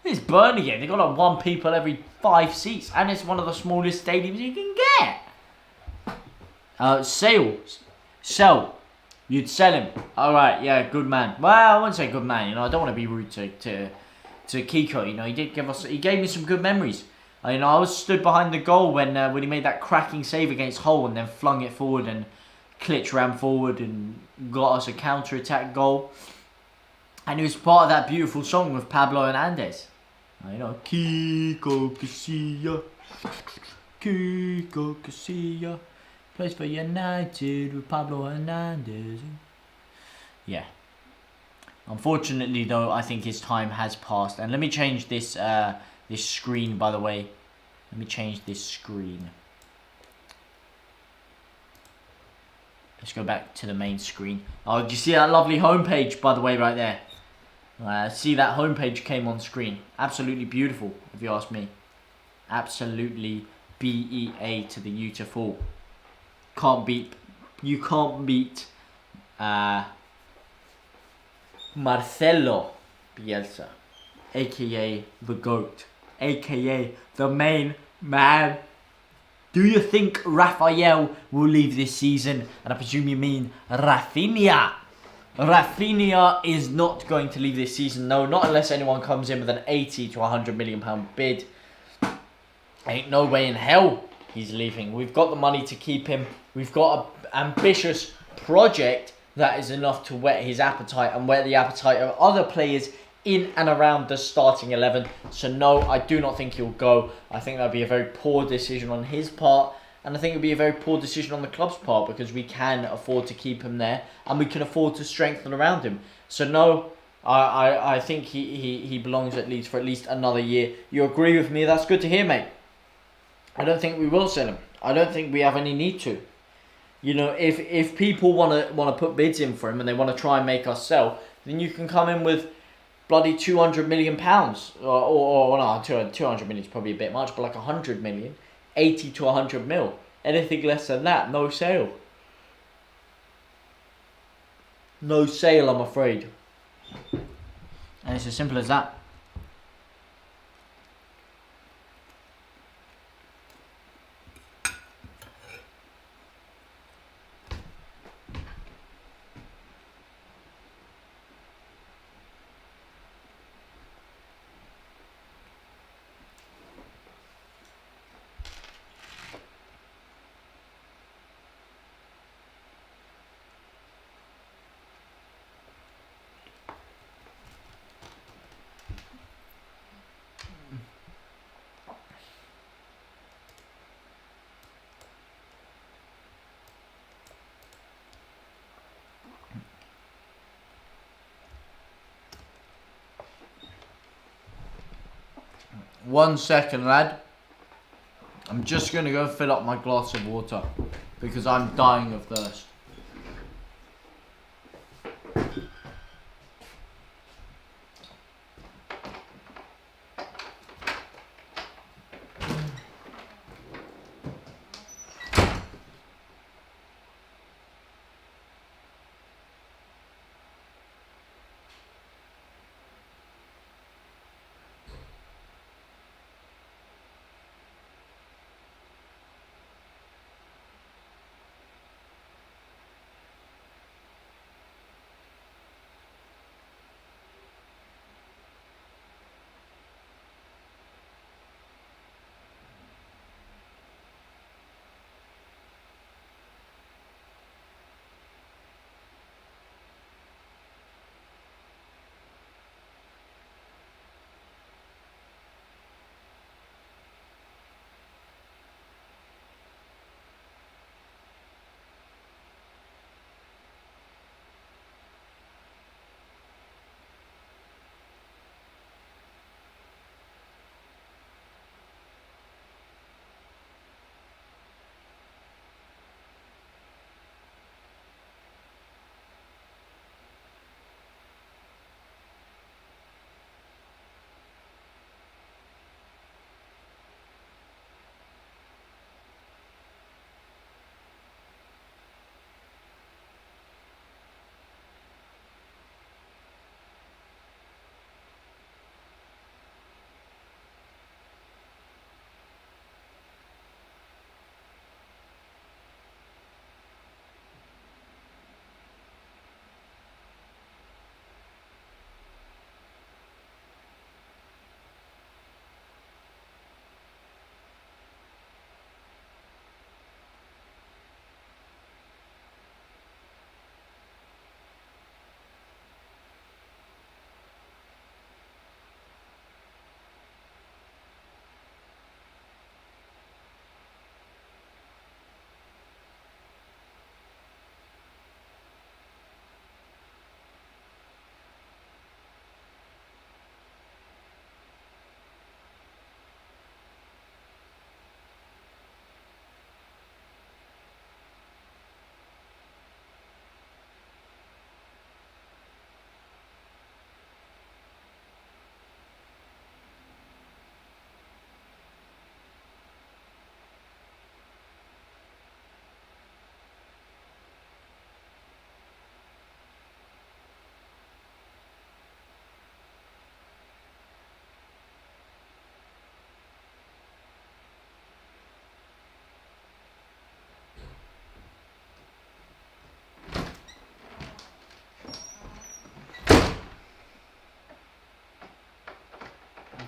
This Burnley game, they got like 1 people every 5 seats, and it's one of the smallest stadiums you can get. Sell. You'd sell him. Alright, yeah, good man. Well, I wouldn't say good man, I don't want to be rude to Kiko, he gave me some good memories. I was stood behind the goal when he made that cracking save against Hull and then flung it forward, and Klitsch ran forward and got us a counter-attack goal. And he was part of that beautiful song with Pablo Hernandez. Kiko Casilla, plays for United with Pablo Hernandez. Yeah. Unfortunately, though, I think his time has passed. And let me change this this screen, by the way. Let me change this screen. Let's go back to the main screen. Oh, do you see that lovely homepage, by the way, right there? See that homepage came on screen. Absolutely beautiful, if you ask me. Absolutely BEA to the U to full. You can't beat Marcelo Bielsa, aka the GOAT, aka the main man. Do you think Raphael will leave this season? And I presume you mean Rafinha. Rafinha is not going to leave this season. No, not unless anyone comes in with an 80 to 100 million pound bid. Ain't no way in hell he's leaving. We've got the money to keep him. We've got an ambitious project that is enough to whet his appetite and whet the appetite of other players in and around the starting 11. So no, I do not think he'll go. I think that'd be a very poor decision on his part, and I think it'd be a very poor decision on the club's part, because we can afford to keep him there and we can afford to strengthen around him. So no, I think he belongs at Leeds for at least another year. You agree with me? That's good to hear, mate. I don't think we will sell him. I don't think we have any need to. If people want to put bids in for him and they want to try and make us sell, then you can come in with bloody £200 million, or no, 200 million is probably a bit much, but like 100 million, 80 to 100 mil. Anything less than that, no sale. No sale, I'm afraid. And it's as simple as that. One second, lad. I'm just going to go fill up my glass of water because I'm dying of thirst.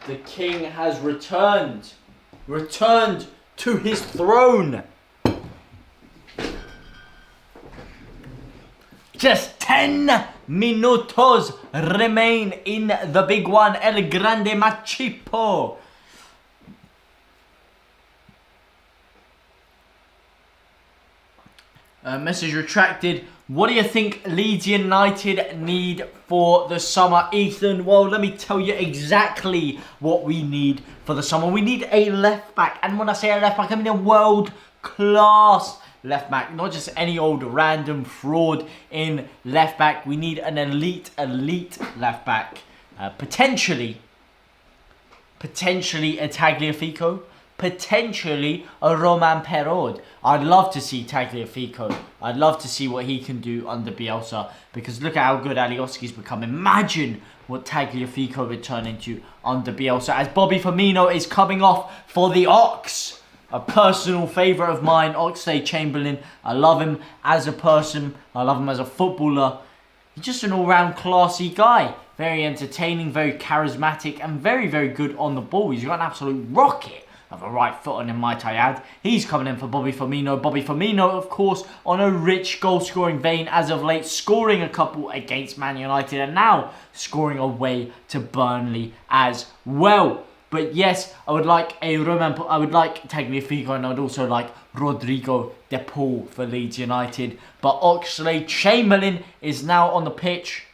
The king has returned. Returned to his throne. Just 10 minutos remain in the big one. El Grande Machipo. Message retracted. What do you think Leeds United need for the summer, Ethan? Well, let me tell you exactly what we need for the summer. We need a left back. And when I say a left back, I mean a world-class left back. Not just any old random fraud in left back. We need an elite left back. Potentially a Tagliafico. Potentially a Roman Perraud. I'd love to see Tagliafico. I'd love to see what he can do under Bielsa. Because look at how good Alioski's become. Imagine what Tagliafico would turn into under Bielsa. As Bobby Firmino is coming off for the Ox. A personal favourite of mine, Oxlade-Chamberlain. I love him as a person. I love him as a footballer. He's just an all-round classy guy. Very entertaining, very charismatic, and very, very good on the ball. He's got an absolute rocket of a right foot on him, might I add. He's coming in for Bobby Firmino. Bobby Firmino, of course, on a rich goal-scoring vein as of late, scoring a couple against Man United and now scoring away to Burnley as well. But yes, I would like a I would like Tagliafico, and I would also like Rodrigo De Paul for Leeds United. But Oxlade-Chamberlain is now on the pitch.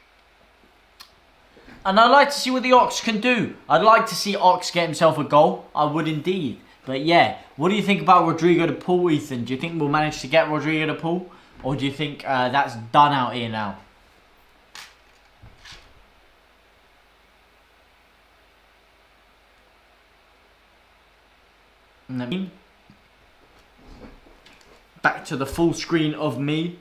And I'd like to see what the Ox can do. I'd like to see Ox get himself a goal. I would indeed. But yeah, what do you think about Rodrigo De Paul, Ethan? Do you think we'll manage to get Rodrigo De Paul? Or do you think that's done out here now? Back to the full screen of me.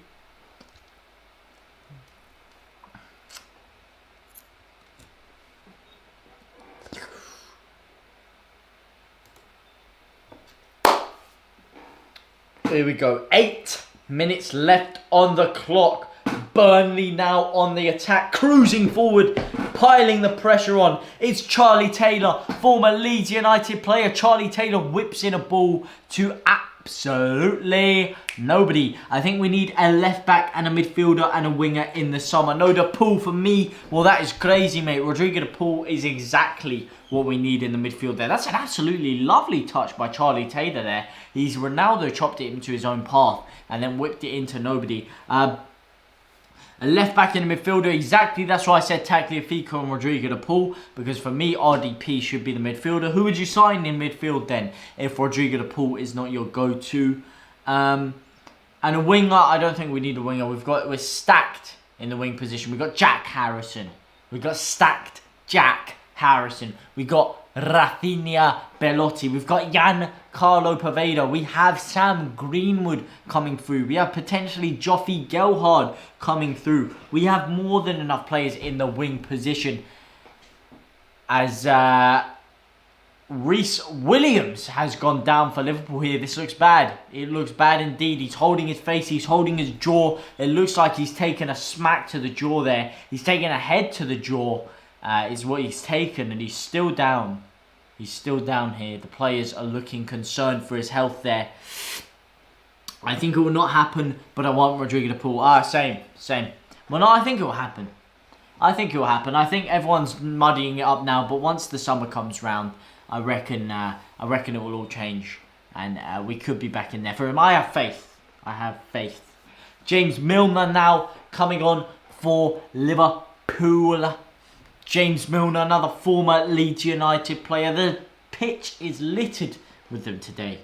Here we go. 8 minutes left on the clock. Burnley now on the attack, cruising forward, piling the pressure on. It's Charlie Taylor, former Leeds United player. Charlie Taylor whips in a ball to absolutely nobody. I think we need a left back and a midfielder and a winger in the summer. No De Paul for me. Well, that is crazy, mate. Rodrigo De Paul is exactly what we need in the midfield there. That's an absolutely lovely touch by Charlie Taylor there. He's Ronaldo chopped it into his own path and then whipped it into nobody. A left back and a midfielder, exactly. That's why I said Tagliafico and Rodrigo De Paul, because for me, RDP should be the midfielder. Who would you sign in midfield then, if Rodrigo De Paul is not your go-to? And a winger, I don't think we need a winger. We're stacked in the wing position. We've got Jack Harrison. We've got stacked Jack Harrison. We've got Rafinha Bellotti. We've got Giancarlo Poveda. We have Sam Greenwood coming through. We have potentially Joffy Gelhard coming through. We have more than enough players in the wing position. As Reece Williams has gone down for Liverpool here. This looks bad. It looks bad indeed. He's holding his face. He's holding his jaw. It looks like he's taken a smack to the jaw there. He's taken a head to the jaw. Is what he's taken, and he's still down. He's still down here. The players are looking concerned for his health there. I think it will not happen, but I want Rodrigo De Paul. Same. Well, no, I think it will happen. I think it will happen. I think everyone's muddying it up now, but once the summer comes round, I reckon it will all change, and we could be back in there. For him, I have faith. I have faith. James Milner now coming on for Liverpool. James Milner, another former Leeds United player. The pitch is littered with them today.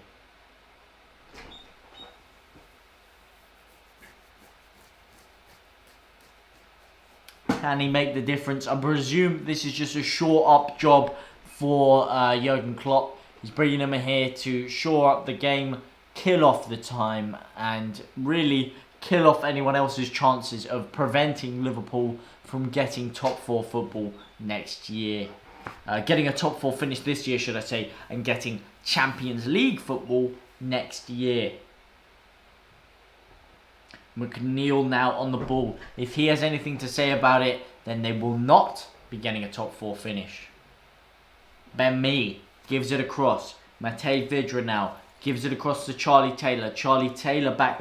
Can he make the difference? I presume this is just a shore-up job for Jurgen Klopp. He's bringing him in here to shore up the game, kill off the time, and really kill off anyone else's chances of preventing Liverpool from getting top 4 football next year. Getting a top 4 finish this year, should I say, and getting Champions League football next year. McNeil now on the ball. If he has anything to say about it, then they will not be getting a top 4 finish. Ben Mee gives it across. Matej Vidra now gives it across to Charlie Taylor. Charlie Taylor back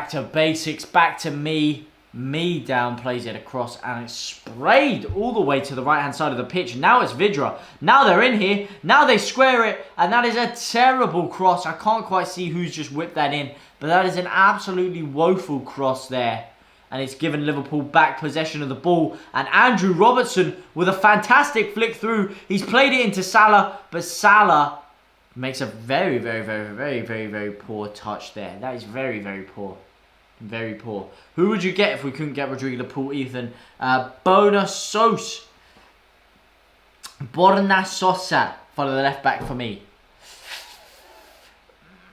to basics, back to me. Me down, plays it across, and it's sprayed all the way to the right-hand side of the pitch. Now it's Vidra. Now they're in here. Now they square it, and that is a terrible cross. I can't quite see who's just whipped that in, but that is an absolutely woeful cross there. And it's given Liverpool back possession of the ball. And Andrew Robertson with a fantastic flick through. He's played it into Salah, but Salah makes a very, very, very, very, very, very poor touch there. That is very, very poor. Very poor. Who would you get if we couldn't get Rodrigo de Paul, Ethan? Borna Sosa for the left back for me.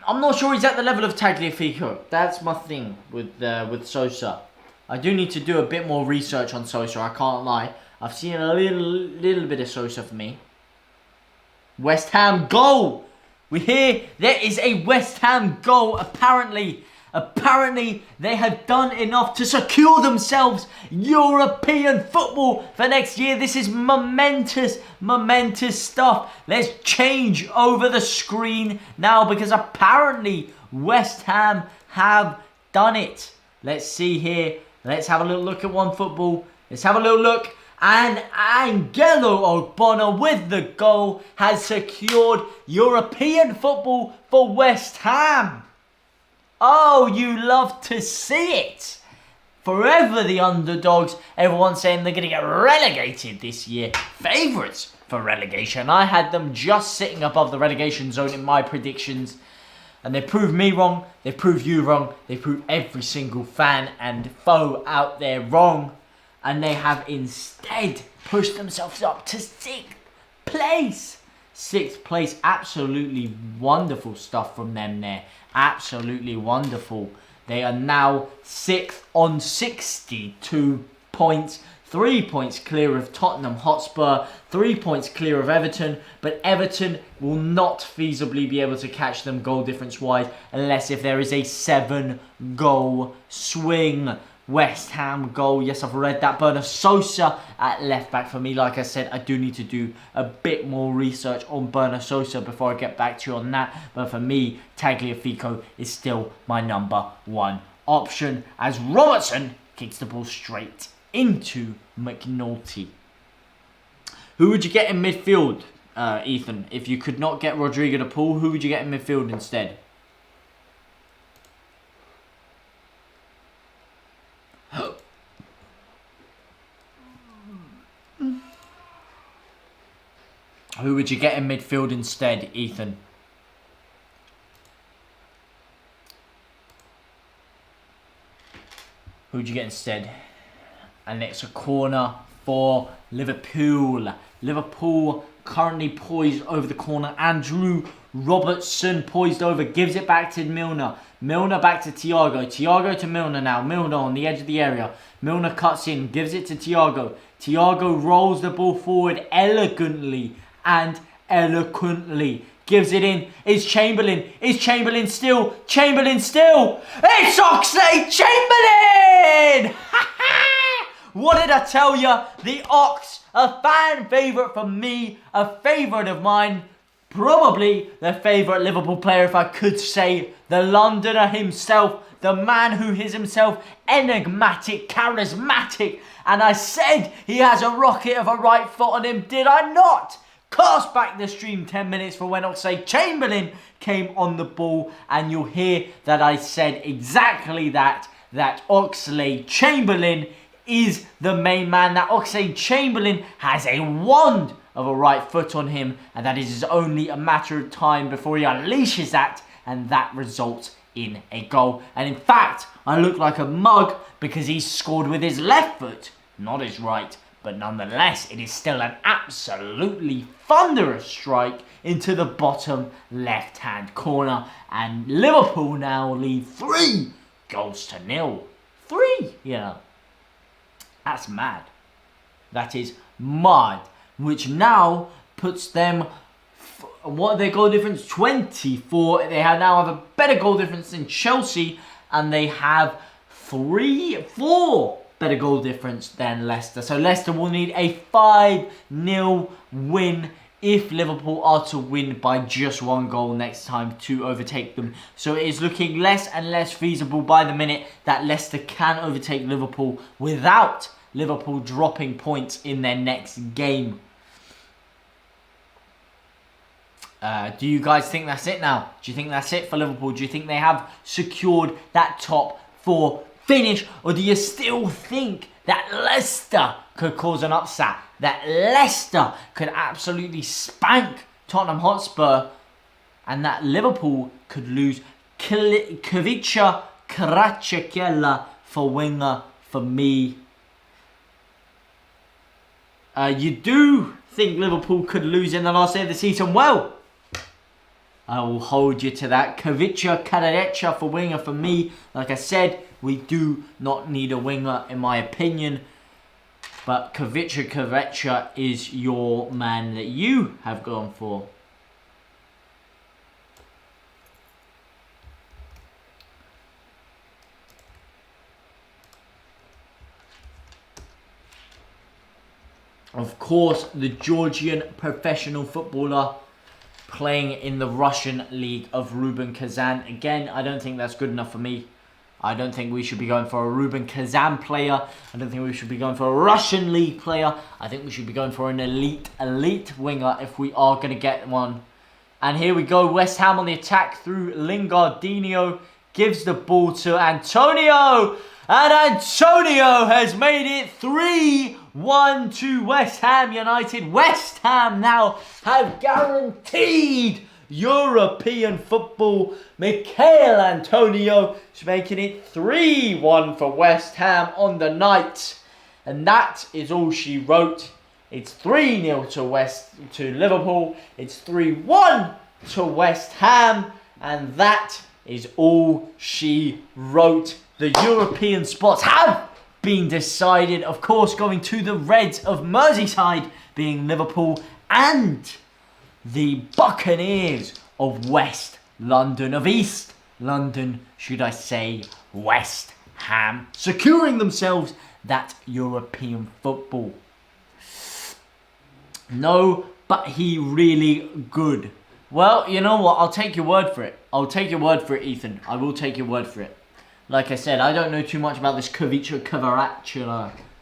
I'm not sure he's at the level of Tagliafico. That's my thing with Sosa. I do need to do a bit more research on Sosa, I can't lie. I've seen a little bit of Sosa for me. West Ham goal! We hear there is a West Ham goal. Apparently, they have done enough to secure themselves European football for next year. This is momentous stuff. Let's change over the screen now because apparently West Ham have done it. Let's see here. Let's have a little look at OneFootball. Let's have a little look. And Angelo Ogbonna with the goal has secured European football for West Ham. Oh, you love to see it. Forever the underdogs. Everyone's saying they're going to get relegated this year. Favourites for relegation. I had them just sitting above the relegation zone in my predictions. And they proved me wrong. They proved you wrong. They proved every single fan and foe out there wrong. And they have instead pushed themselves up to 6th place. 6th place. Absolutely wonderful stuff from them there. Absolutely wonderful. They are now 6th on 62 points. 3 points clear of Tottenham Hotspur. 3 points clear of Everton. But Everton will not feasibly be able to catch them goal difference wise unless if there is a 7-goal swing. West Ham goal. Yes, I've read that. Borna Sosa at left back for me. Like I said, I do need to do a bit more research on Borna Sosa before I get back to you on that. But for me, Tagliafico is still my number 1 option as Robertson kicks the ball straight into McNulty. Who would you get in midfield, Ethan? If you could not get Rodrigo de Paul, who would you get in midfield instead? Who would you get in midfield instead, Ethan? Who would you get instead? And it's a corner for Liverpool. Liverpool currently poised over the corner. Andrew Robertson poised over, gives it back to Milner. Milner back to Thiago. Thiago to Milner now. Milner on the edge of the area. Milner cuts in, gives it to Thiago. Thiago rolls the ball forward elegantly and eloquently. Gives it in. Is Chamberlain. Is Chamberlain still? Chamberlain still. It's Oxlade-Chamberlain! What did I tell you? The Ox, a fan favourite for me, a favourite of mine. Probably the favourite Liverpool player, if I could say. The Londoner himself. The man who is himself enigmatic, charismatic. And I said he has a rocket of a right foot on him. Did I not? Cast back the stream 10 minutes for when Oxlade-Chamberlain came on the ball. And you'll hear that I said exactly that Oxlade-Chamberlain is the main man. That Oxlade-Chamberlain has a wand of a right foot on him. And that it is only a matter of time before he unleashes that. And that results in a goal. And in fact, I look like a mug because he scored with his left foot, not his right. But nonetheless, it is still an absolutely thunderous strike into the bottom left-hand corner. And Liverpool now lead 3-0. 3, yeah. That's mad. That is mad. Which now puts them, what are their goal difference? 24. They now have a better goal difference than Chelsea. And they have 4 better goal difference than Leicester. So Leicester will need a 5-0 win if Liverpool are to win by just 1 goal next time to overtake them. So it is looking less and less feasible by the minute that Leicester can overtake Liverpool without Liverpool dropping points in their next game. Do you guys think that's it now? Do you think that's it for Liverpool? Do you think they have secured that top 4 finish? Or do you still think that Leicester could cause an upset? That Leicester could absolutely spank Tottenham Hotspur? And that Liverpool could lose Kvicha Kvaratskhelia for winger for me? You do think Liverpool could lose in the last day of the season? Well, I will hold you to that. Kvicha Kvaratskhelia for winger for me. Like I said, we do not need a winger in my opinion. But Kvicha Kvaratskhelia is your man that you have gone for. Of course, the Georgian professional footballer playing in the Russian league of Rubin Kazan. Again, I don't think that's good enough for me. I don't think we should be going for a Rubin Kazan player. I don't think we should be going for a Russian league player. I think we should be going for an elite winger if we are going to get one. And here we go. West Ham on the attack through Lingardinho. Gives the ball to Antonio. And Antonio has made it 3-1 to West Ham United. West Ham now have guaranteed European football. Michail Antonio is making it 3-1 for West Ham on the night. And that is all she wrote. It's 3-0 to Liverpool. It's 3-1 to West Ham. And that is all she wrote. The European spots have been decided. Of course, going to the Reds of Merseyside, being Liverpool, and the Buccaneers of West London, of East London, should I say, West Ham, securing themselves that European football. No, but he really good. Well, you know what? I'll take your word for it. I'll take your word for it, Ethan. I will take your word for it. Like I said, I don't know too much about this Kvicha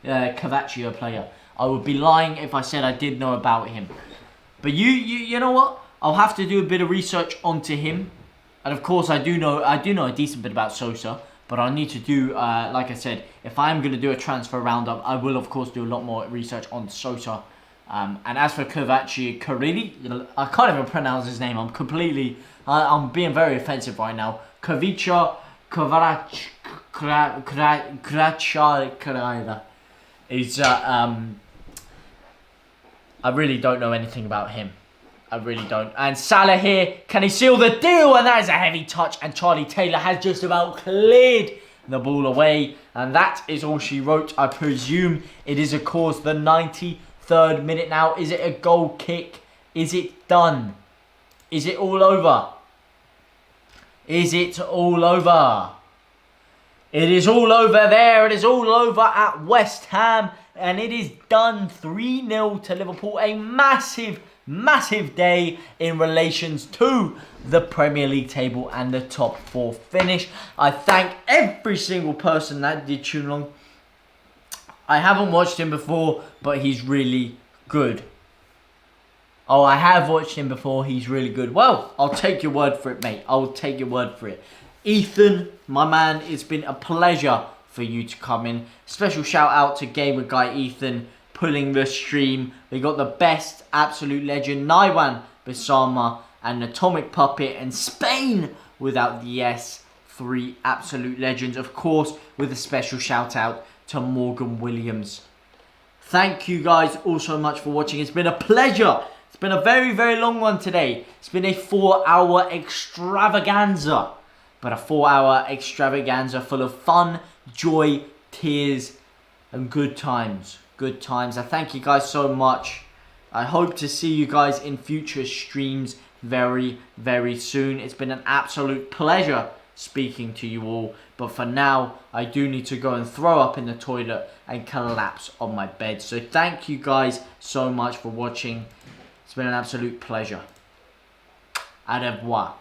Kvaratskhelia player. I would be lying if I said I did know about him. But you know what? I'll have to do a bit of research onto him. And of course, I do know a decent bit about Sosa. But I'll need to do, like I said, if I'm going to do a transfer roundup, I will of course do a lot more research on Sosa. And as for Kvaratskhelia, I can't even pronounce his name. I'm being very offensive right now. Kvicha Kvaratskhelia is I really don't know anything about him. I really don't. And Salah here, can he seal the deal? And that is a heavy touch. And Charlie Taylor has just about cleared the ball away. And that is all she wrote. I presume it is, of course, the 93rd minute now. Is it a goal kick? Is it done? Is it all over? Is it all over? It is all over there. It is all over at West Ham. And it is done 3-0 to Liverpool. A massive day in relations to the Premier League table and the top 4 finish. I thank every single person that did tune along. I haven't watched him before, but he's really good. Oh, I have watched him before. He's really good. Well, I'll take your word for it, mate. I'll take your word for it. Ethan, my man, it's been a pleasure for you to come in. Special shout out to Gamer Guy Ethan pulling the stream. We got the best absolute legend, Naiwan Bisama, and Atomic Puppet, and Spain without the S. 3 absolute legends, of course, with a special shout out to Morgan Williams. Thank you guys all so much for watching. It's been a pleasure. It's been a very, very long one today. It's been a 4-hour extravaganza. But a 4-hour extravaganza full of fun, joy, tears, and good times. Good times. I thank you guys so much. I hope to see you guys in future streams very, very soon. It's been an absolute pleasure speaking to you all. But for now, I do need to go and throw up in the toilet and collapse on my bed. So thank you guys so much for watching. It's been an absolute pleasure. Au revoir.